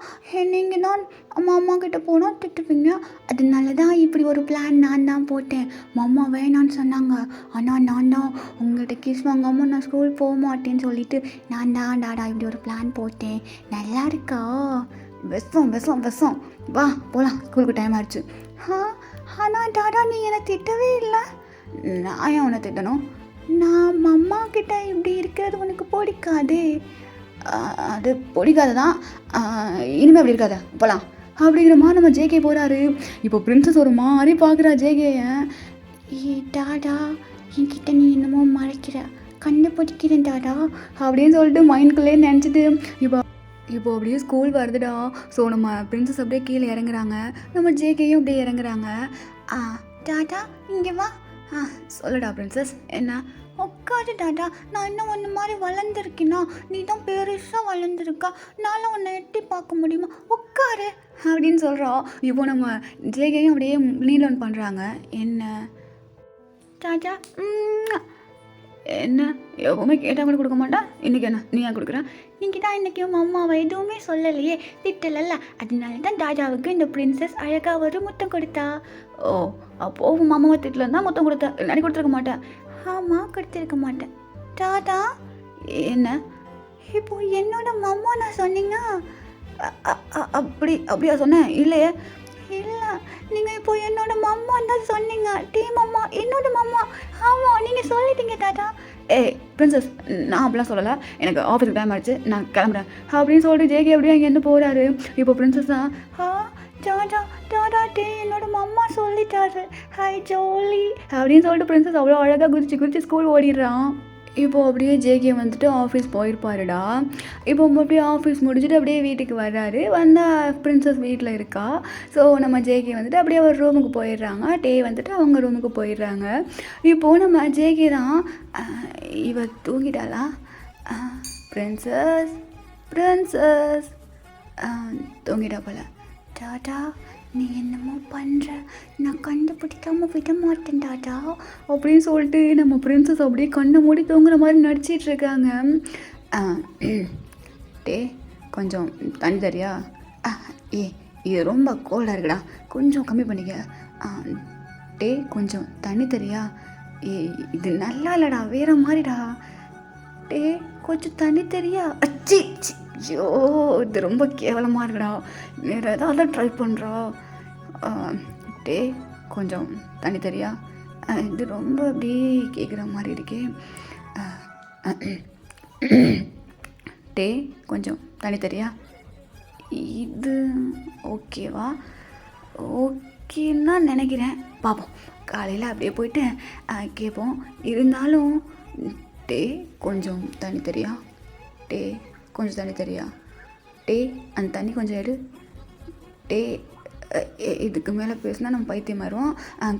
நீங்கள் தான் அம்மா கிட்டே போனால் திட்டுவீங்க. அதனால தான் இப்படி ஒரு பிளான் நான் தான் போட்டேன். அம்மா வேணான்னு சொன்னாங்க, ஆனால் நான் தான் உங்கள்கிட்ட கிஸ் வாங்காமல் நான் ஸ்கூல் போக மாட்டேன்னு சொல்லிவிட்டு நான் தான் டாடா இப்படி ஒரு பிளான் போட்டேன். நல்லா இருக்கா? விஷம். வா போகலாம், ஸ்கூலுக்கு டைம் ஆயிடுச்சு. ஆனால் டாடா நீ என்னை திட்டவே இல்லை. நான் ஏன் உன்னை திட்டணும்? நான் அம்மா கிட்ட இப்படி இருக்கிறது உனக்கு பிடிக்காதே. அது பிடிக்காது தான், இனிமேல் அப்படி இருக்காத, போகலாம் அப்படிங்கிற மாதிரி நம்ம ஜேகே போகிறாரு. இப்போ பிரின்சஸ் ஒரு மாதிரி பார்க்குறா ஜேகேயை. டாடா என்கிட்ட நீ என்னமோ மறைக்கிற, கண்டுபிடிக்கிறேன் டாடா அப்படின்னு சொல்லிட்டு மைண்ட்குள்ளே நினச்சிட்டு இப்போ அப்படியே ஸ்கூல் வருதுடா. ஸோ நம்ம பிரின்சஸ் அப்படியே கீழே இறங்குறாங்க, நம்ம ஜேகேயும் அப்படியே இறங்குறாங்க. டாடா இங்கே வா. சொல்லுடா பிரின்சஸ். என்ன? உட்காரு டாடா. நான் இன்னும் ஒன்று மாதிரி வளர்ந்துருக்கேனா? நீ தான் பெருசாக வளர்ந்துருக்கா, நானும் உன்னை எட்டி பார்க்க முடியுமா? உட்காரு அப்படின்னு சொல்கிறோம். இப்போ நம்ம ஜேகேயும் அப்படியே லீட் ஆன் பண்ணுறாங்க. என்ன டாடா? என்ன எப்பவுமே கேட்டால் கூட கொடுக்க மாட்டா, இன்றைக்கி என்ன நீ ஏன் கொடுக்குறேன்? நீங்கள் தான் இன்றைக்கி அம்மாவை எதுவுமே சொல்லலையே, திட்டலல்ல, அதனால தான் டாடாவுக்கு இந்த பிரின்சஸ் அழகாக ஒரு முத்தம் கொடுத்தா. ஓ, அப்போது மாமாவை திட்டலன்னு தான் முத்தம் கொடுத்தா, இல்லாட்டி கொடுத்துருக்க மாட்டேன். ஆமாம், கொடுத்துருக்க மாட்டேன். டாடா என்ன இப்போ என்னோட மாமா நான் சொன்னீங்க? அப்படியா சொன்னேன்? இல்லையே. இல்லை, நீங்கள் இப்போ என்னோட மாமா தான் சொன்னீங்க. மாமா என்னோட மாமா. ஆமாம், நீங்கள் சொல்லிட்டீங்க டாடா. பிரின்சஸ், நான் அப்படிலாம் சொல்லலை, எனக்கு ஆஃபீஸுக்கு டைம் ஆகிடுச்சு, நான் கிளம்புறேன் அப்படின்னு சொல்லிட்டு ஜேகே அப்படியே அங்கேருந்து போகிறாரு. இப்போ பிரின்சஸ் தான் டாடா டாடா என்னோட மாமா சொல்லிட்டாரு, ஹாய் ஜோலி அப்படின்னு சொல்லிட்டு பிரின்சஸ் அவ்வளோ அழகாக குதிச்சு ஸ்கூல் ஓடிடுறான். இப்போது அப்படியே ஜேகே வந்துட்டு ஆஃபீஸ் போயிருப்பாருடா. இப்போ அப்படியே ஆஃபீஸ் முடிச்சுட்டு அப்படியே வீட்டுக்கு வர்றாரு. வந்தால் பிரின்சஸ் வீட்டில் இருக்கா. ஸோ நம்ம ஜேகே வந்துட்டு அப்படியே ஒரு ரூமுக்கு போயிடுறாங்க, வந்துட்டு அவங்க ரூமுக்கு போயிடுறாங்க. இப்போது நம்ம ஜேகே தான், இவ தூங்கிட்டாளா? பிரின்சஸ் தூங்கிட்டா போல. டாடா நீ என்னமோ பண்ணுற, நான் கண்டுபிடிக்காமல் விட மாட்டேன் டாடா அப்படின்னு சொல்லிட்டு நம்ம பிரின்சஸ் அப்படியே கண்ணை மூடி தூங்குற மாதிரி நடிச்சிட்ருக்காங்க. கொஞ்சம் தண்ணி தரியா? இது ரொம்ப கோல்டாக இருக்குடா, கொஞ்சம் கம்மி பண்ணிக்க. கொஞ்சம் தண்ணி தரியா? இது நல்லா இல்லைடா, வேறு மாதிரிடா. கொஞ்சம் தண்ணி தெரியா? ஐயோ, இது ரொம்ப கேவலமாக இருக்குடா, வேறு ஏதாவது ட்ரை பண்ணுறா. கொஞ்சம் தண்ணி தெரியா? இது ரொம்ப அப்படியே கேட்குற மாதிரி இருக்கே. கொஞ்சம் தண்ணி தெரியா? இது ஓகேவா? ஓகேன்னு நினைக்கிறேன், பார்ப்போம். காலையில் அப்படியே போயிட்டு கேட்போம். இருந்தாலும் கொஞ்சம் தண்ணி தெரியா? கொஞ்சம் தண்ணி தெரியா? அந்த தண்ணி கொஞ்சம் எடு. இதுக்கு மேலே பேசினா நம்ம பைத்தியமாயிடுவோம்.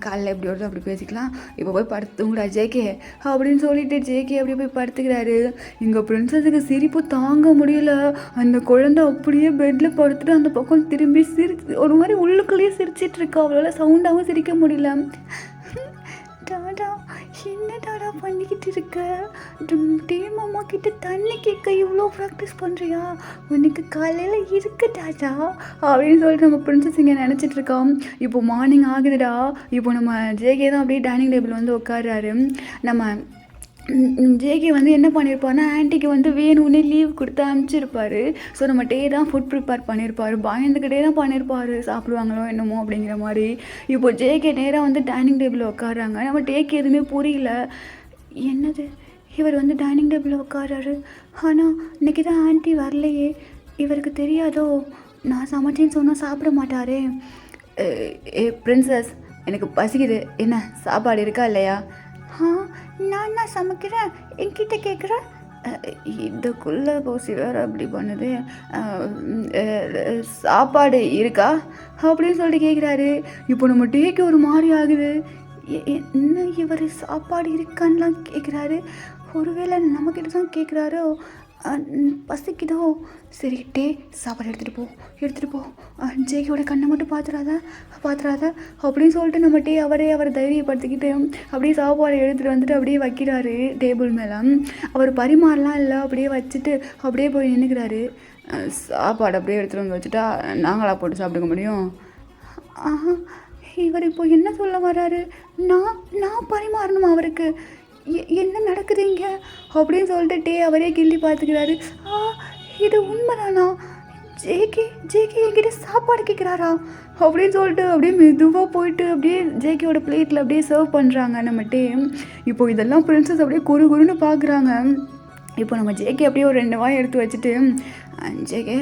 காலையில் எப்படி வருதோ அப்படி பேசிக்கலாம். இப்போ போய் படுத்துங்கடா ஜேகே அப்படின்னு சொல்லிட்டு ஜேகே அப்படியே போய் படுத்துக்கிறாரு. எங்கள் பிரின்சஸுக்கு சிரிப்பு தாங்க முடியல. அந்த குழந்தை அப்படியே பெட்டில் படுத்துட்டு அந்த பக்கம் திரும்பி ஒரு மாதிரி உள்ளுக்குள்ளேயே சிரிச்சிட்ருக்கா. அவளால் சவுண்டாகவும் சிரிக்க முடியல. டாடா என்ன டாடா பண்ணிக்கிட்டு இருக்க? மாமா கிட்ட தண்ணி கேட்க இவ்வளோ ப்ராக்டிஸ் பண்ணுறியா? உனக்கு காலையில் இருக்கு டாடா அப்படின்னு சொல்லிட்டு நம்ம பிரின்சஸ் இங்கே நினச்சிட்ருக்கோம். இப்போ மார்னிங் ஆகுதுடா. இப்போ நம்ம ஜேகே தான் அப்படியே டைனிங் டேபிள் வந்து உட்கார்றாரு. நம்ம ஜேகே வந்து என்ன பண்ணியிருப்பாருன்னா ஆன்ட்டிக்கு வந்து வேணும்னே லீவ் கொடுத்து அனுப்பிச்சிருப்பாரு. ஸோ நம்ம டே தான் ஃபுட் ப்ரிப்பேர் பண்ணியிருப்பாரு. பயந்துக்கிட்டே தான் பண்ணியிருப்பாரு, சாப்பிடுவாங்களோ என்னமோ அப்படிங்கிற மாதிரி. இப்போ ஜேகே நேராக வந்து டைனிங் டேபிளில் உட்காடுறாங்க. நம்ம டேக்கு எதுவுமே புரியல. என்னது இவர் வந்து டைனிங் டேபிளில் உட்காராரு, ஆனால் இன்றைக்கி தான் ஆன்ட்டி வரலையே, இவருக்கு தெரியாதோ நான் சமைச்சேன்னு சொன்னால் சாப்பிட மாட்டாரே. பிரின்சஸ் எனக்கு பசிக்குது, என்ன சாப்பாடு இருக்கா இல்லையா? நான் தான் சமைக்கிறேன், என்கிட்ட கேட்குறேன். இதுக்குள்ளே கோசி வேறு அப்படி பண்ணுது. சாப்பாடு இருக்கா அப்படின்னு சொல்லிட்டு கேட்குறாரு. இப்போ நம்ம டேக்கு ஒரு மாதிரி ஆகுது. என்ன இவர் சாப்பாடு இருக்கான்லாம் கேட்குறாரு. ஒருவேளை நம்மக்கிட்ட தான் கேட்குறாரோ, பசிக்குதோ. சரி டே சாப்பாடு எடுத்துகிட்டு போ, ஜேகியோட கண்ணை மட்டும் பார்த்துறாத அப்படின்னு சொல்லிட்டு நம்ம டே அவரை தைரியப்படுத்திக்கிட்டு அப்படியே சாப்பாடு எடுத்துகிட்டு வந்துட்டு அப்படியே வைக்கிறாரு டேபிள் மேலே. அவர் பரிமாறலாம் இல்லை, அப்படியே வச்சுட்டு அப்படியே போய் நின்றுக்கிறாரு. சாப்பாடு அப்படியே எடுத்துகிட்டு வந்து வச்சுட்டா நாங்களா போட்டு சாப்பிடுக்க முடியும்? இவர் இப்போ என்ன சொல்ல வர்றாரு? நான் பரிமாறணுமா அவருக்கு? என்ன நடக்குதுங்க அப்படின்னு சொல்லிட்டு டே அவரே கிள்ளி பார்த்துக்கிறாரு. இது உண்மைதானா? ஜேகே என்கிட்ட சாப்பாடு கேட்குறாரா அப்படின்னு சொல்லிட்டு அப்படியே மெதுவாக போயிட்டு அப்படியே ஜேகேயோட பிளேட்டில் அப்படியே சர்வ் பண்ணுறாங்க நம்ம டே. இப்போ இதெல்லாம் பிரின்சஸ் அப்படியே குறுன்னு பார்க்குறாங்க. இப்போ நம்ம ஜேகே அப்படியே ஒரு 2 வாய் எடுத்து வச்சுட்டு, ஜேகே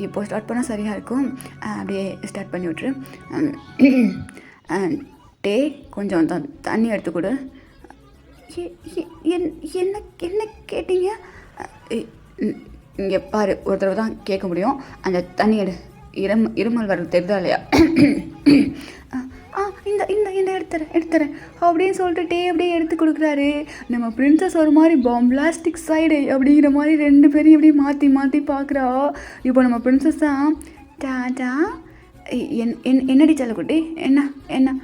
இப்போ ஸ்டார்ட் பண்ணால் சரியாக இருக்கும், அப்படியே ஸ்டார்ட் பண்ணி விட்ரு. டே கொஞ்சம் தண்ணி எடுத்து கொடு. என்ன கேட்டீங்க? இங்கே பாரு, ஒரு தடவை தான் கேட்க முடியும், அந்த தண்ணி எடு. இருமல் வர்றது தெரியுதா இல்லையா? இந்த எடுத்துறேன் அப்படின்னு சொல்லிட்டு டே அப்படியே எடுத்து கொடுக்குறாரு. நம்ம பிரின்சஸ் ஒரு மாதிரி பாம்பிளாஸ்டிக் சைடு அப்படிங்கிற மாதிரி 2 பேரையும் அப்படியே மாற்றி பார்க்குறா. இப்போ நம்ம பிரின்சஸ் தான், டாடா என்னடி செல்லக்குட்டி, என்ன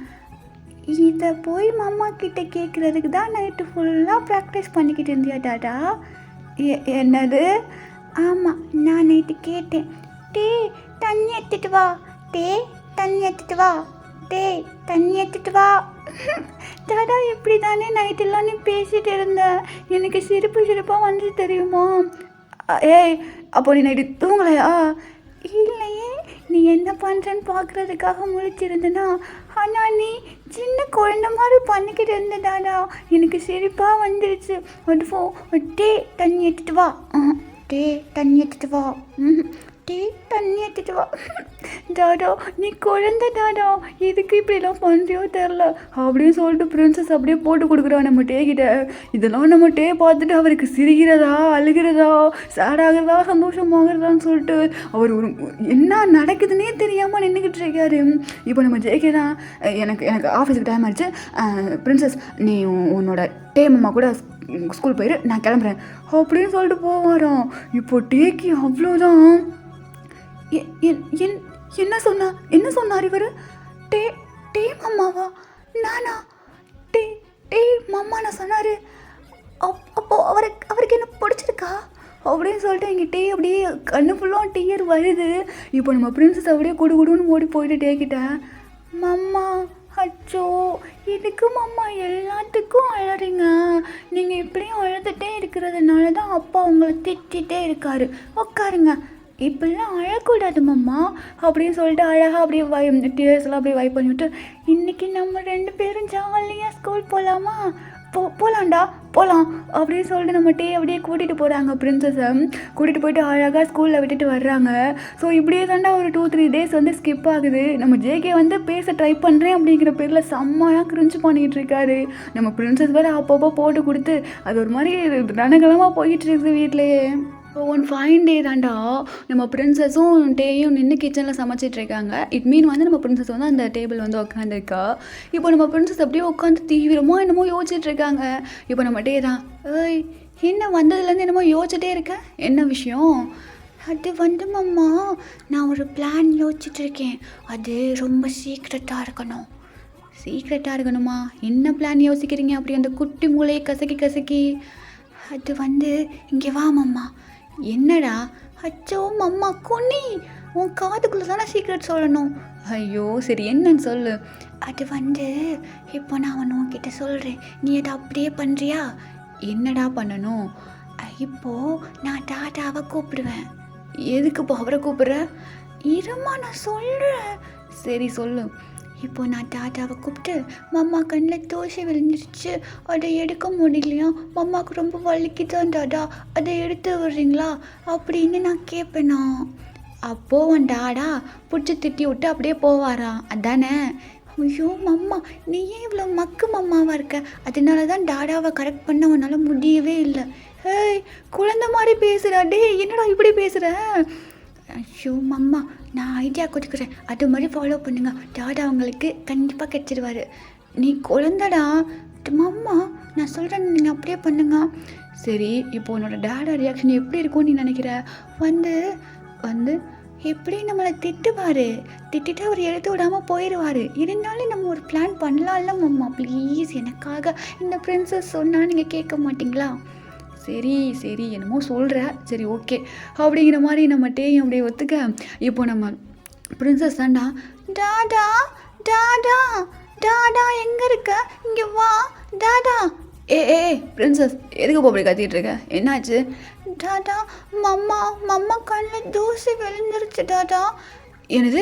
இதை போய் மாமா கிட்ட கேட்குறதுக்கு தான் நைட்டு ஃபுல்லாக ப்ராக்டிஸ் பண்ணிக்கிட்டு இருந்தியா டாடா? என்னது? ஆமாம், நான் நைட்டு கேட்டேன், டே தண்ணி எடுத்துட்டு வா, டாடா இப்படி தானே நைட்டெல்லாம் நீ பேசிகிட்டு இருந்த, எனக்கு சிரிப்பாக வந்து தெரியுமா? ஏய் அப்போ நீ நைட்டு தூங்கலையா? இல்லையே, நீ என்ன பண்ணுறன்னு பார்க்குறதுக்காக முழிச்சிருந்தனா, ஆனால் நீ சின்ன குழந்தை மாதிரி பண்ணிக்கிட்டு இருந்ததாடா, எனக்கு சிரிப்பாக வந்துடுச்சு. டே தண்ணி எடுத்துட்டு வா, தண்ணி எடுத்துட்டு வா. டாடா நீ குழந்தை டாடா, எதுக்கு இப்படிலாம் பண்ணுறியோ தெரில அப்படின்னு சொல்லிட்டு பிரின்சஸ் அப்படியே போட்டு கொடுக்குறா நம்ம டே கிட்ட. இதெல்லாம் நம்ம டே பார்த்துட்டு அவருக்கு சிரிக்கிறதா, அழுகிறதா, சேடாகிறதா, சந்தோஷமாகிறதான்னு சொல்லிட்டு அவர் ஒரு என்ன நடக்குதுன்னே தெரியாமல் நின்றுக்கிட்டு இருக்காரு. இப்போ நம்ம ஜேகே தான், எனக்கு ஆஃபீஸுக்கு டைம் ஆயிடுச்சு, பிரின்சஸ் நீ உன்னோட டே மாமா கூட ஸ்கூல் போயிரு, நான் கிளம்புறேன் அப்படின்னு சொல்லிட்டு போவாராம். இப்போ டேக்கு அவ்வளோதான். என்ன சொன்னார் இவர்? டே மாமாவா? நானா? டே மாமா நான் சொன்னார்? அப்போ அவருக்கு என்ன பிடிச்சிருக்கா அப்படின்னு சொல்லிட்டு எங்கள் டே அப்படியே கண்ணு ஃபுல்லாக டீயர் வருது. இப்போ நம்ம பிரின்சஸ் அப்படியே குடுன்னு ஓடி போயிட்டு டேக்கிட்டேன், மம்மா அச்சோ இதுக்கு மம்மா எல்லாத்துக்கும் அழறீங்க, நீங்கள் இப்படியும் அழுதுகிட்டே இருக்கிறதுனால தான் அப்பா உங்களை திட்டிகிட்டே இருக்காரு, உட்காருங்க, இப்படிலாம் அழக்கூடாது மம்மா அப்படின்னு சொல்லிட்டு அழகாக அப்படியே டீயர்ஸ்லாம் அப்படியே வைப் பண்ணிவிட்டு, இன்றைக்கி நம்ம 2 பேரும் ஜாலியாக ஸ்கூல் போகலாமா? போகலாம் அப்படின்னு சொல்லிட்டு நம்ம டே அப்படியே கூட்டிகிட்டு போகிறாங்க. பிரின்சஸை கூட்டிகிட்டு போயிட்டு அழகாக ஸ்கூலில் விட்டுட்டு வர்றாங்க. ஸோ இப்படியே தாண்டா ஒரு 2-3 டேஸ் வந்து ஸ்கிப் ஆகுது. நம்ம ஜேகே வந்து பேச ட்ரை பண்ணுறேன் அப்படிங்கிற பேரில் செம்மையாக கிரிஞ்சு பண்ணிகிட்டு இருக்காரு. நம்ம பிரின்சஸ் வேறு அப்பப்போ போட்டு கொடுத்து அது ஒரு மாதிரி ரணகலமாக போயிட்டு இருக்குது வீட்டிலையே. ஒன் ஃபைன் டே தாண்டா நம்ம பிரின்சஸும் டேயும் நின்று கிச்சனில் சமைச்சிட்ருக்காங்க. இட் மீன் வந்து நம்ம பிரின்சஸ் வந்து அந்த டேபிள் வந்து உட்காந்துருக்கா. இப்போ நம்ம பிரின்சஸ் அப்படியே உட்காந்து தீவிரமாக என்னமோ யோசிச்சுட்ருக்காங்க. இப்போ நம்ம டே தான், ஏய் என்ன வந்ததுலேருந்து என்னமோ யோசிச்சுட்டே இருக்கேன், என்ன விஷயம்? அது வந்து மம்மா நான் ஒரு பிளான் யோசிச்சுட்ருக்கேன், அது ரொம்ப சீக்ரெட்டாக இருக்கணுமா? என்ன பிளான் யோசிக்கிறீங்க அப்படி அந்த குட்டி மூளையை கசக்கி? அது வந்து இங்கே வா மம்மா. என்னடா? அச்சோ மம்மா குனி, உன் காதுக்குள்ளே தானே சீக்ரெட் சொல்லணும். ஐயோ சரி என்னன்னு சொல்லு. அது வந்து இப்போ நான் உன்கிட்ட சொல்கிறேன், நீ அதை அப்படியே பண்ணுறியா? என்னடா பண்ணணும்? இப்போ நான் டாடாவை கூப்பிடுவேன். எதுக்குப்பா அவரை கூப்பிடுற? இருமா நான் சொல்கிறேன். சரி சொல்லு. இப்போ நான் டாட்டாவை கூப்பிட்டு, மம்மா கண்ணில் தோசை விழுந்துருச்சு, அதை எடுக்க முடியலையா, மம்மாவுக்கு ரொம்ப வலிக்குதான் டாடா, அதை எடுத்து விடுறீங்களா அப்படின்னு நான் கேட்பேனா? அப்போ உன் டாடா பிடிச்சி திட்டி விட்டு அப்படியே போவாரா? அதானே? ஐயோ மம்மா, நீ ஏன் இவ்வளோ மக்கு மம்மாவாக இருக்க? அதனால தான் டாடாவை கரெக்ட் பண்ண உன்னால் முடியவே இல்லை. ஏய், குழந்த மாதிரி பேசுகிறா. டே, என்னடா இப்படி பேசுகிற? ஐயோ மம்மா, நான் ஐடியா கொடுக்குறேன், அது மாதிரி ஃபாலோ பண்ணுங்க, டாடா அவங்களுக்கு கண்டிப்பாக கிடச்சிடுவார். நீ குழந்தடா மம்மா, நான் சொல்கிறேன், நீங்கள் அப்படியே பண்ணுங்க. சரி, இப்போ உன்னோட டாடா ரியாக்ஷன் எப்படி இருக்கும்னு நீ நினைக்கிற? வந்து வந்து எப்படி நம்மளை திட்டுவார், திட்டிட்டு அவர் எடுத்து விடாமல் போயிடுவார். இருந்தாலும் நம்ம ஒரு பிளான் பண்ணலாம்ல மம்மா, ப்ளீஸ் எனக்காக. இந்த பிரின்சஸ் சொன்னால் நீங்கள் கேட்க மாட்டிங்களா? சரி சரி, என்னமோ சொல்கிற, சரி ஓகே அப்படிங்கிற மாதிரி நம்ம டேயும் அப்படியே ஒத்துக்க. இப்போ நம்ம பிரின்சஸ் தாண்டா. டாடா டாடா டாடா, எங்கே இருக்க? இங்கே வா டாடா. ஏ பிரின்சஸ், எதுக்கு அப்படி கத்திட்டு இருக்க? என்னாச்சு? டாடா, மம்மா மம்மா கண்ணில் தூசி விழுந்துருச்சு டாடா. என்னது,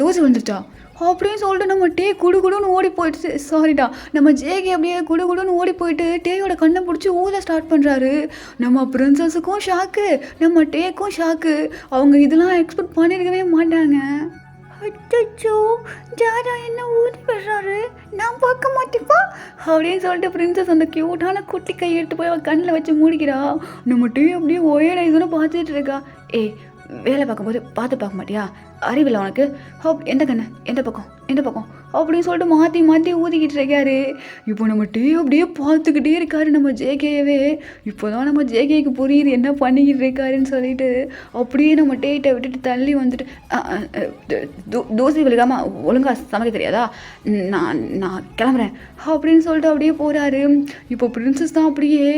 தூசி விழுந்துருச்சா? அப்படின்னு சொல்லிட்டு நம்ம டே குடுன்னு ஓடி போயிடுச்சு. சாரிடா, நம்ம ஜேகே அப்படியே குடுன்னு ஓடி போயிட்டு டேயோட கண்ணை பிடிச்சி ஊத ஸ்டார்ட் பண்ணுறாரு. நம்ம பிரின்சஸுக்கும் ஷாக்கு, நம்ம டேக்கும் ஷாக்கு. அவங்க இதெல்லாம் எக்ஸ்பெக்ட் பண்ணியிருக்கவே மாட்டாங்க. அச்சோ, ஜாடா என்ன ஊதி விடுறாரு, நான் பார்க்க மாட்டேப்பா அப்படின்னு சொல்லிட்டு பிரின்சஸ் அந்த க்யூட்டான குட்டி கையை எடுத்து போய் அவள் கண்ணில் வச்சு மூடிக்கிறா. நம்ம டே அப்படியே ஒரே இதுன்னு பார்த்துட்டு இருக்கா. வேலை பார்க்கும்போது பார்க்க மாட்டியா? அறிவில்லை உனக்கு? எந்த கண்ணு, எந்த பக்கம் அப்படின்னு சொல்லிட்டு மாற்றி ஊதிக்கிட்டு இருக்காரு. இப்போ நம்ம டே அப்படியே பார்த்துக்கிட்டே இருக்காரு நம்ம ஜேகேவே. இப்போ தான் நம்ம ஜேகேக்கு புரியுது என்ன பண்ணிக்கிட்டு இருக்காருன்னு சொல்லிட்டு. அப்படியே நம்ம டேட்டை விட்டுட்டு தள்ளி வந்துட்டு, தோசை விழுகாமல் ஒழுங்காக சமைக்க தெரியாதா? நான் கிளம்புறேன் அப்படின்னு சொல்லிட்டு அப்படியே போகிறாரு. இப்போ பிரின்சஸ் தான் அப்படியே,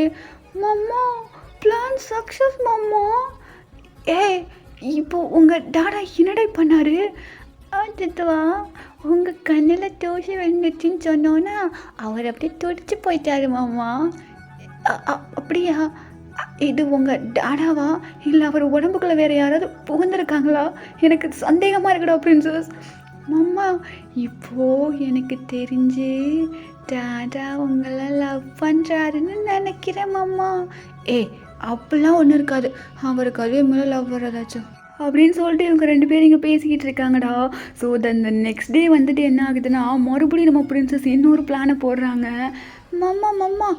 மம்மா பிளான் சக்ஸஸ் மம்மா. இப்போ உங்கள் டாடா என்னடா பண்ணார்? அதுவா, உங்கள் கண்ணில் தோசை விழுந்துச்சுன்னு சொன்னோன்னா அவர் அப்படியே துடிச்சு போயிட்டாரு மாமா. அப்படியா? இது உங்கள் டாடாவா, இல்லை அவர் உடம்புக்குள்ளே வேறு யாராவது புகுந்துருக்காங்களா? எனக்கு சந்தேகமாக இருக்குடா பிரின்சஸ். மாமா, இப்போது எனக்கு தெரிஞ்சு டாடா உங்களை லவ் பண்ணுறாருன்னு நினைக்கிறேன் மாமா. அப்படிலாம் ஒன்றும் இருக்காது, அவருக்கு அதுவே மேலே லவ் வர்றதாச்சும் அப்படின்னு சொல்லிட்டு இவங்க 2 பேரும் இங்கே பேசிக்கிட்டு இருக்காங்கடா. ஸோ அந்த நெக்ஸ்ட் டே வந்துட்டு என்ன ஆகுதுன்னா, மறுபடியும் நம்ம பிரின்சஸ் இன்னொரு பிளானை போடுறாங்க. மம்மா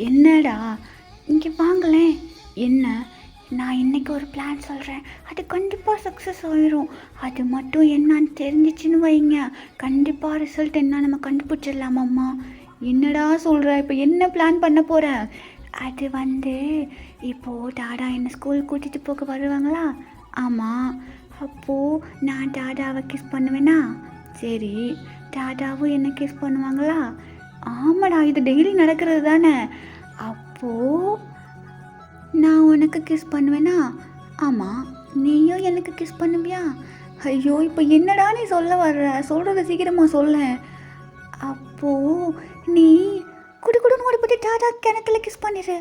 என்னடா, இங்கே வாங்களேன். என்ன? நான் இன்றைக்கி ஒரு பிளான் சொல்கிறேன், அது கண்டிப்பாக சக்ஸஸ் ஆகிரும். அது மட்டும் என்னன்னு தெரிஞ்சிச்சின்னு வைங்க, கண்டிப்பாக ரிசல்ட் என்ன நம்ம கண்டுபிடிச்சிடலாமம்மா. என்னடா சொல்கிற? இப்போ என்ன பிளான் பண்ண போகிற? அது இப்போது டாடா என்னை ஸ்கூல் கூட்டிகிட்டு போக வருவாங்களா? ஆமாம். அப்போது நான் டாடாவை கிஸ் பண்ணுவேனா? சரி, டாடாவும் என்ன கிஸ் பண்ணுவாங்களா? ஆமாடா, இது டெய்லி நடக்கிறது தானே. அப்போது நான் உனக்கு கிஸ் பண்ணுவேனா? ஆமாம். நீயும் எனக்கு கிஸ் பண்ணுவியா? ஐயோ, இப்போ என்னடா நீ சொல்ல வர்ற? சொல்கிறத சீக்கிரமாக சொல்ல. அப்போது நீ குடுன்னு ஓடி போட்டு டாடா கிணத்துல கிஸ் பண்ணிடு.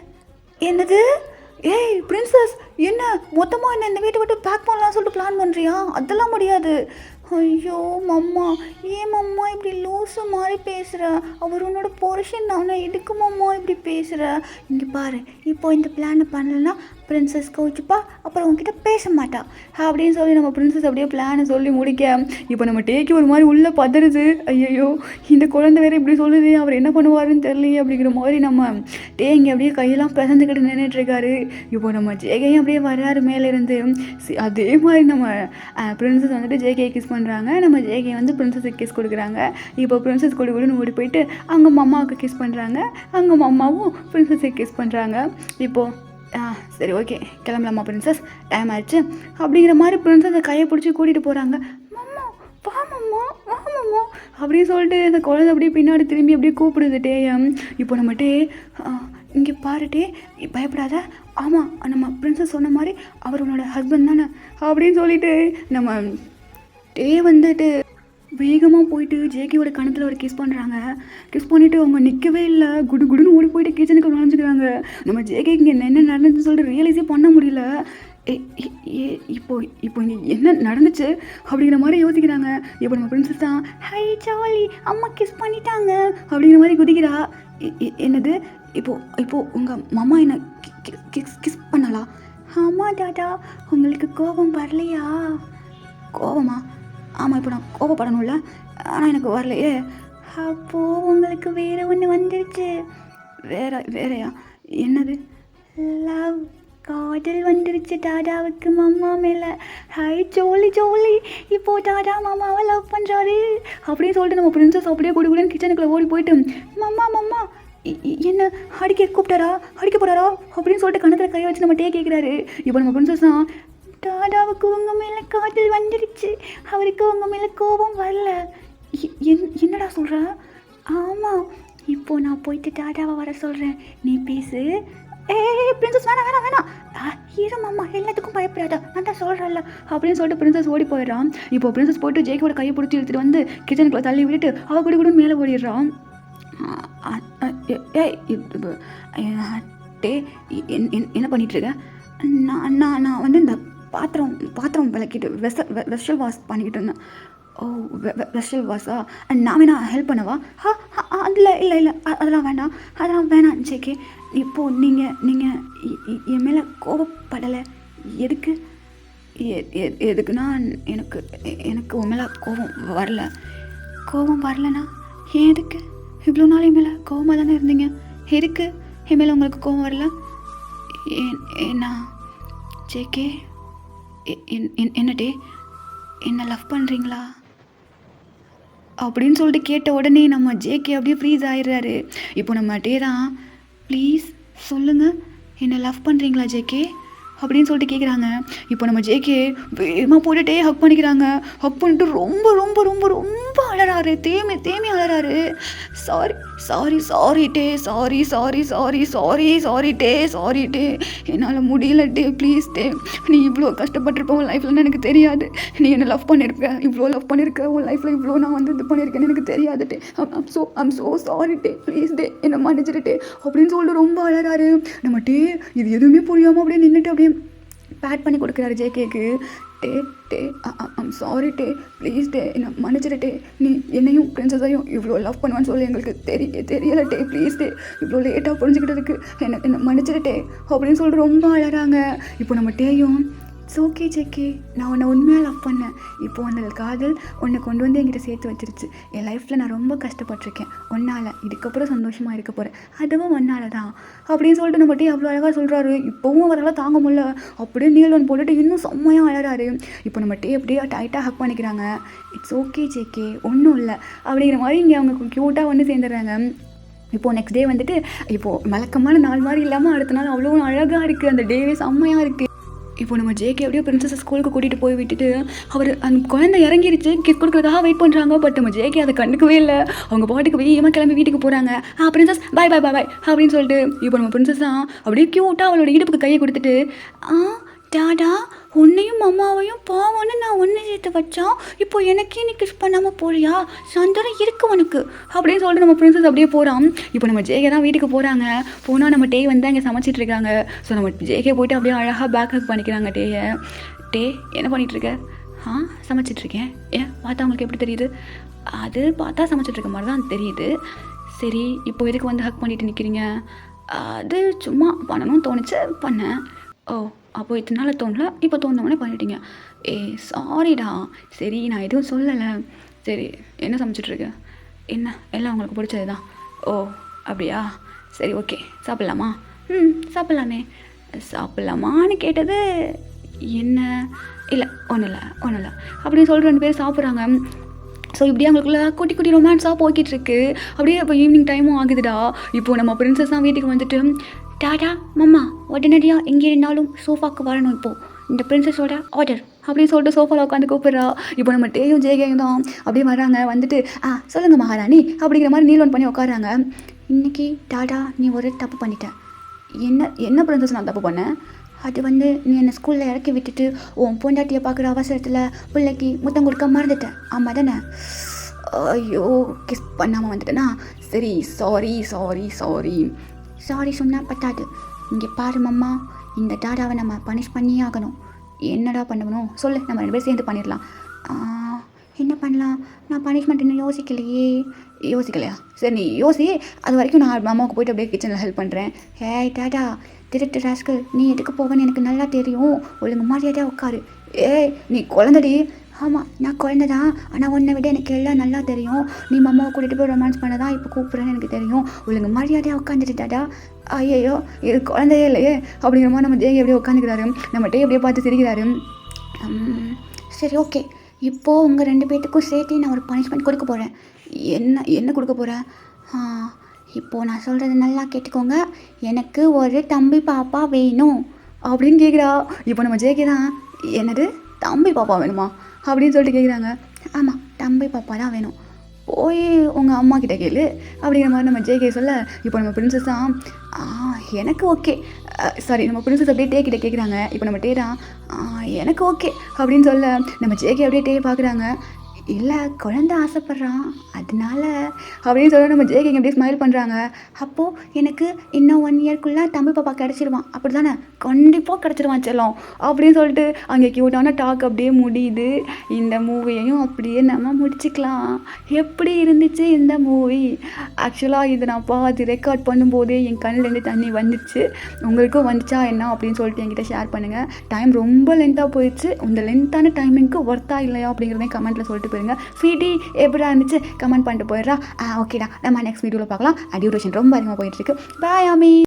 என்னது? பிரின்சஸ், என்ன மொத்தமாக என்ன இந்த வீட்டை விட்டு பேக் பண்ணலாம் சொல்லிட்டு பிளான் பண்ணுறியா? அதெல்லாம் முடியாது. ஐயோ மம்மா, ஏன் மம்மா இப்படி லூஸு மாதிரி பேசுகிற? அவர் உன்னோட போர்ஷன் தானே, எதுக்கு மம்மா இப்படி பேசுகிற? இங்கே பாரு, இப்போ இந்த பிளானை பண்ணலன்னா பிரின்சஸ் கோச்சுப்பா, அப்புறம் உங்ககிட்ட பேச மாட்டா அப்படின்னு சொல்லி நம்ம பிரின்சஸ் அப்படியே பிளானை சொல்லி முடிக்க, இப்போ நம்ம டேக்கி ஒரு மாதிரி உள்ளே பதறுது. ஐயோ, இந்த குழந்தை வேறு இப்படி சொல்லுது, அவர் என்ன பண்ணுவாருன்னு தெரியலையே அப்படிங்கிற மாதிரி நம்ம டே இங்கே அப்படியே கையெல்லாம் பிசந்துக்கிட்டு நின்றுட்டுருக்காரு. இப்போ நம்ம ஜேகையும் அப்படியே வர்றாரு மேலேருந்து. அதே மாதிரி நம்ம பிரின்சஸ் வந்துட்டு ஜேகே கிஸ் பண்ணுறாங்க, நம்ம ஜேகே வந்து பிரின்சஸுக்கு கிஸ் கொடுக்குறாங்க. இப்போ பிரின்சஸ் கொடுன்னு ஓடி போயிட்டு அவங்க மம்மாவுக்கு கிஸ் பண்ணுறாங்க, அவங்க மம்மாவும் பிரின்சஸுக்கு கிஸ் பண்ணுறாங்க. இப்போது சரி ஓகே கிளம்பலாமா பிரின்சஸ், டைம் ஆயிடுச்சு அப்படிங்கிற மாதிரி பிரின்சஸை கையை பிடிச்சி கூட்டிகிட்டு போகிறாங்க. மம்மா வா மம்மா, வா மம்மா அப்படின்னு சொல்லிட்டு அந்த குழந்தை அப்படியே பின்னாடி திரும்பி அப்படியே கூப்பிடுது டேயம். இப்போ நம்ம டே இங்கே பாருட்டே, பயப்படாத, ஆமாம் நம்ம பிரின்சஸ் சொன்ன மாதிரி அவர் உன்னோட ஹஸ்பண்ட் தானே அப்படின்னு சொல்லிட்டு நம்ம டே வந்துட்டு வேகமாக போயிட்டு ஜேகேவோட கணத்தில் ஒரு கிஸ் பண்ணுறாங்க. கிஸ் பண்ணிவிட்டு அவங்க நிற்கவே இல்லை, குடு குடுன்னு ஓடி போயிட்டு கிச்சனுக்கு நுழைஞ்சிக்கிறாங்க. நம்ம ஜேகேக்கு இங்கே என்ன நடந்துச்சுன்னு சொல்லிட்டு ரியலைஸே பண்ண முடியல. இப்போ இப்போ இங்கே என்ன நடந்துச்சு அப்படிங்கிற மாதிரி யோசிக்கிறாங்க. இப்போ நம்ம பிரின்சஸ் தான் ஹை ஜாலி அம்மா கிஸ் பண்ணிட்டாங்க அப்படிங்கிற மாதிரி குதிக்கிறா. என்னது இப்போ உங்கள் மாமா என்ன கிஸ் பண்ணலா? ஆமாம் டாடா, உங்களுக்கு கோபம் வரலையா? கோபமா? ஆமாம், இப்போ நான் கோபப்படணும்ல, ஆனால் எனக்கு வரலையே. அப்போது உங்களுக்கு வேறு ஒன்று வந்துடுச்சு. வேறையா? என்னது? லவ், காதல் வந்துடுச்சு டாடாவுக்கு மாமா மேலே. ஹை ஜோலி ஜோலி, இப்போது டாடா மாமாவை லவ் பண்ணுறாரு அப்படின்னு சொல்லிட்டு நம்ம பிரின்சஸ் அப்படியே கூடுன்னு கிச்சனுக்குள்ளே ஓடி போயிட்டு மாமா என்ன அடிக்க போகிறாரா அப்படின்னு சொல்லிட்டு கணத்தில் கை வச்சு நம்ம கேட்குறாரு. இப்போ நம்ம பிரின்சஸ் தான் டாடாவுக்கு உங்கள் மேலே காதல் வந்துடுச்சு, அவருக்கு உங்கள் மேலே கோபம் வரல. என்னடா சொல்கிற? ஆமாம், இப்போது நான் போயிட்டு டாடாவை வர சொல்கிறேன், நீ பேசு. பிரின்சஸ் வேணாம் ஹீரோ மாமா எல்லாத்துக்கும் பயப்படாதா, நான் தான் சொல்கிறேன்ல அப்படின்னு சொல்லிட்டு பிரின்சஸ் ஓடி போயிடுறான். இப்போ பிரின்சஸ் போயிட்டு ஜேகோட கையை பிடிச்சி எடுத்துகிட்டு வந்து கிச்சனுக்குள்ளே தள்ளி விட்டுட்டு அவ கூட மேலே ஓடிடுறான். என்ன பண்ணிகிட்ருக்க? நான் வந்து இந்த பாத்திரம் விளக்கிட்டு வெஸ்டல் வாஷ் பண்ணிக்கிட்டு இருந்தேன். ஓ, வெஸ்டல் வாஷா? நான் வேணா ஹெல்ப் பண்ணவா? இல்லை அதெல்லாம் வேணாம் ஜேகே. இப்போது நீங்கள் என் மேலே கோபப்படலை, எதுக்கு? எதுக்குன்னா எனக்கு உன் மேலே கோபம் வரலனா ஏன் எதுக்கு? இவ்வளோ நாள் என் மேலே கோபமாக தானே இருந்தீங்க, எதுக்கு என் மேலே உங்களுக்கு கோபம் வரல? ஏன்னா ஜேகே, என்னடே, என்ன லவ் பண்ணுறீங்களா அப்படின்னு சொல்லிட்டு கேட்ட உடனே நம்ம ஜேகே அப்படியே ஃப்ரீஸ் ஆகிடுறாரு. இப்போ நம்ம டே தான் ப்ளீஸ் சொல்லுங்கள், என்ன லவ் பண்ணுறீங்களா ஜேகே அப்படின்னு சொல்லிட்டு கேட்குறாங்க. இப்போ நம்ம ஜேகே வேகமாக போட்டுட்டே ஹக் பண்ணிக்கிறாங்க. ஹக் பண்ணிட்டு ரொம்ப ரொம்ப ரொம்ப ரொம்ப அழறாரு, தேமி அழறாரு. சாரி டே, என்னால் முடியல டே, ப்ளீஸ் டே, நீ இவ்வளோ கஷ்டப்பட்டிருப்ப உன் லைஃப்லன்னு எனக்கு தெரியாது. நீ என்னை லவ் பண்ணியிருக்க உன் லைஃப்பில் இவ்வளோ நான் வந்து இது பண்ணியிருக்கேன்னு எனக்கு தெரியாது டே. ஐம் ஸோ சாரி டே, ப்ளீஸ் டே, என்னை மன்னிச்சிரு டே அப்படின்னு சொல்லிட்டு ரொம்ப அழறாரு. நம்ம டே இது எதுவுமே புரியாமல் அப்படியே நின்றுட்டு அப்படியே பேட் பண்ணி கொடுக்குறாரு ஜேகேக்கு. டே ஐம் சாரி டே, ப்ளீஸ் டே, என்னை மன்னிச்சிரு டே, நீ என்னையும் பிரின்சஸையும் இவ்வளோ லவ் பண்ணுவான்னு சொல்லி எங்களுக்கு தெரியலை டே, ப்ளீஸ் டே, இவ்வளோ லேட்டாக புரிஞ்சுக்கிட்டதுக்கு என்னை மன்னிச்சிரு டே அப்படின்னு சொல்லிட்டு ரொம்ப அழறாங்க. இப்போ நம்ம டேயும் இட்ஸ் ஓகே ஜேகே, நான் உன்னை உண்மையாக லவ் பண்ணேன். இப்போ உன்னோட காதல் உன்னை கொண்டு வந்து என்கிட்ட சேர்த்து வச்சிருச்சு. என் லைஃப்பில் நான் ரொம்ப கஷ்டப்பட்டிருக்கேன் உன்னால், இதுக்கப்புறம் சந்தோஷமாக இருக்க போகிறேன், அதுவும் உன்னால் தான் அப்படின்னு சொல்லிட்டு நம்ம டே அவ்வளோ அழகாக சொல்கிறாரு. இப்போவும் அவரால் தாங்க முடியல, அப்படியே நீல் ஒன்று போட்டுட்டு இன்னும் செம்மையாக அழறாரு. இப்போ நம்ம டே அப்படியே டைட்டாக ஹக் பண்ணிக்கிறாங்க. இட்ஸ் ஓகே ஜேகே, ஒன்றும் இல்லை அப்படிங்கிற மாதிரி இங்கே அவங்க க்யூட்டாக வந்து சேர்ந்துடுறாங்க. இப்போது நெக்ஸ்ட் டே வந்துட்டு இப்போது மலக்கமான நாள் மாதிரி இல்லாமல் அடுத்த நாள் அவ்வளோ அழகாக இருக்குது, அந்த டேவே செம்மையாக இருக்குது. இப்போ நம்ம ஜேகே அப்படியே பிரின்சஸை ஸ்கூலுக்கு கூட்டிகிட்டு போய் விட்டுட்டு அவர் அந்த குழந்தை இறங்கிருச்சு கிஸ் கொடுக்குறதுக்காக வெயிட் பண்ணுறாங்க. பட் நம்ம ஜேகே அதை கண்டுக்கவே இல்லை. அவங்க பாட்டுக்கு வேகமாக கிளம்பி வீட்டுக்கு போகிறாங்க. பிரின்சஸ் பாய் அப்படின்னு சொல்லிட்டு இப்போ நம்ம பிரின்சஸ் தான் அப்படியே க்யூட்டாக அவளோட இடுப்புக்கு கையை கொடுத்துட்டு டாடா உன்னையும் அம்மாவையும் பாவம்னு நான் ஒன்று சேர்த்து வச்சான், இப்போ எனக்கே நீ கிஸ் பண்ணாமல் போறியா, சந்தோரம் இருக்கு உனக்கு அப்படின்னு சொல்லிட்டு நம்ம பிரின்சஸ் அப்படியே போகிறான். இப்போ நம்ம ஜேகே தான் வீட்டுக்கு போகிறாங்க. போனால் நம்ம டே வந்து அங்கே சமைச்சிட்டு இருக்காங்க. ஸோ நம்ம ஜேகே போய்ட்டு அப்படியே அழகாக பேக் ஹக் பண்ணிக்கிறாங்க டேயை. டே என்ன பண்ணிகிட்ருக்க? சமைச்சிட்ருக்கேன். ஏன் பார்த்தா உங்களுக்கு எப்படி தெரியுது? அது பார்த்தா சமைச்சிட்ருக்க மாதிரி தான் தெரியுது. சரி, இப்போ எதுக்கு வந்து ஹக் பண்ணிட்டு நிற்கிறீங்க? அது சும்மா பண்ணணும்னு தோணுச்சு, பண்ணேன். ஓ, அப்போ இத்தனை நாள் தோணல, இப்போ தோணுனே பண்ணிட்டீங்க. சாரிடா. சரி, நான் எதுவும் சொல்லலை. சரி, என்ன சமைச்சிட்ருக்க? என்ன எல்லாம் உங்களுக்கு பிடிச்சது தான். ஓ அப்படியா, சரி ஓகே, சாப்பிட்லாமா? சாப்பிட்லாமே. சாப்பிட்லாமான்னு கேட்டது என்ன? இல்லை ஒன்றும் இல்லை அப்படின்னு சொல்லிட்டு 2 பேர் சாப்பிட்றாங்க. ஸோ இப்படியே அவங்களுக்குள்ள குட்டி ரொமான்ஸாக போய்கிட்டுருக்கு. அப்படியே இப்போ ஈவினிங் டைமும் ஆகுதுடா. இப்போது நம்ம பிரின்சஸ் தான் வீட்டுக்கு வந்துட்டு டாடா மாமா உடனடியாக எங்கே இருந்தாலும் சோஃபாவுக்கு வரணும், இப்போது இந்த பிரின்சஸோட ஆர்டர் அப்படின்னு சொல்லிட்டு சோஃபாவில் உட்காந்து கூப்பிட்றா. இப்போ நம்ம டேயும் ஜேகேயும் தான் அப்படியே வராங்க. வந்துட்டு சொல்லுங்கள் மகாராணி அப்படிங்கிற மாதிரி நீல் ஒன் பண்ணி உட்காராங்க. இன்றைக்கி டாடா நீ ஒரு தப்பு பண்ணிட்டேன். என்ன பிரின்சஸ் நான் தப்பு பண்ணேன்? அது வந்து நீ என்னை ஸ்கூலில் இறக்கி விட்டுட்டு உன் பொண்டாட்டியை பார்க்குற அவசரத்தில் பிள்ளைக்கு முத்தம் கொடுக்க மறந்துட்டேன். ஆமாம் தானே? ஐயோ, கிஸ் பண்ணாமல் வந்துட்டேனா? சரி, சாரி சாரி சாரி. சாரி சொன்னால் பத்தாது. இங்கே பாரு மம்மா, இந்த டாடாவை நம்ம பனிஷ் பண்ணியே ஆகணும். என்னடா பண்ணணும் சொல்லு, நம்ம 2 பேரும் சேர்ந்து பண்ணிடலாம். என்ன பண்ணலாம்? நான் பனிஷ்மெண்ட் இன்னும் யோசிக்கலையா? சரி, நீ யோசி. அது வரைக்கும் நான் மாமாவுக்கு போய்ட்டு அப்படியே கிச்சனில் ஹெல்ப் பண்ணுறேன். ஹேய் டாடா, திருட்டு ராஸ்கல், நீ எதுக்கு போவேன்னு எனக்கு நல்லா தெரியும். ஒழுங்கு மரியாதையாக உட்காரு. ஏய், நீ குழந்தடி. ஆமாம், நான் குழந்தை தான். ஆனால் உன்னை விட எனக்கு எல்லாம் நல்லா தெரியும். நீ மாமாவை கூட்டிகிட்டு போய் ரொமான்ஸ் பண்ண தான் இப்போ கூப்பிட்றேன்னு எனக்கு தெரியும். ஒழுங்கு மரியாதையாக உட்காந்துட்டு டாடா. ஐயோ, இது குழந்தையே இல்லையே அப்படிங்கிற மாதிரி நம்ம ஜெய் எப்படியே உட்காந்துக்கிறாரு. நம்ம டே எப்படியே பார்த்து சிரிக்கிறாரு. சரி, ஓகே. இப்போது உங்கள் 2 பேர்த்துக்கும் சேர்த்து நான் ஒரு பனிஷ்மெண்ட் கொடுக்க போகிறேன். என்ன கொடுக்க போகிறேன்? இப்போது நான் சொல்கிறது நல்லா கேட்டுக்கோங்க. எனக்கு ஒரு தம்பி பாப்பா வேணும் அப்படின்னு கேட்குறா. இப்போ நம்ம ஜேகே தான், என்னது தம்பி பாப்பா வேணுமா அப்படின்னு சொல்லிட்டு கேட்குறாங்க. ஆமாம், தம்பி பாப்பா தான் வேணும். போய் உங்கள் அம்மா கிட்டே கேளு அப்படிங்கிற மாதிரி நம்ம ஜேகே சொல்ல, இப்போ நம்ம பிரின்சஸ் தான் எனக்கு ஓகே. சாரி, நம்ம பிரின்சஸ் அப்படியே டே கிட்டே கேட்குறாங்க. இப்போ நம்ம டே தான் எனக்கு ஓகே அப்படின்னு சொல்ல, நம்ம ஜேகே அப்படியே டே பார்க்குறாங்க. இல்லை, குழந்தை ஆசைப்பட்றான் அதனால அப்படின்னு சொல்ல நம்ம ஜேகேங்க அப்படியே ஸ்மைல் பண்ணுறாங்க. அப்போது எனக்கு இன்னும் 1 இயர்க்குள்ளே தம்பி பாப்பா கிடச்சிருவான் அப்படி தானே? கண்டிப்பாக கிடச்சிருவான் செல்லம் அப்படின்னு சொல்லிட்டு அங்கே க்யூட்டான டாக் அப்படியே முடியுது. இந்த மூவியையும் அப்படியே நம்ம முடிச்சுக்கலாம். எப்படி இருந்துச்சு இந்த மூவி? ஆக்சுவலாக இது நான் பார்த்து ரெக்கார்ட் பண்ணும்போதே என் கண்ணிலேருந்து தண்ணி வந்துச்சு. உங்களுக்கும் வந்துச்சா என்ன அப்படின்னு சொல்லிட்டு என்கிட்ட ஷேர் பண்ணுங்கள். டைம் ரொம்ப லென்த்தாக போயிடுச்சு. இந்த லென்த்தான டைமிங்க்கு ஒர்த்தா இல்லையா அப்படிங்கிறதையும் கமெண்ட்டில் சொல்லிட்டு போயிருங்க. ஸ்வீட்டி எப்படா இருந்துச்சு கமெண்ட் பண்ணிட்டு போயிடுறா. ஓகேடா, நம்ம நெக்ஸ்ட் வீடியோவில் பார்க்கலாம். டியூரேஷன் ரொம்ப அதிகமாக போயிட்டுருக்கு. பாய் ஆமி.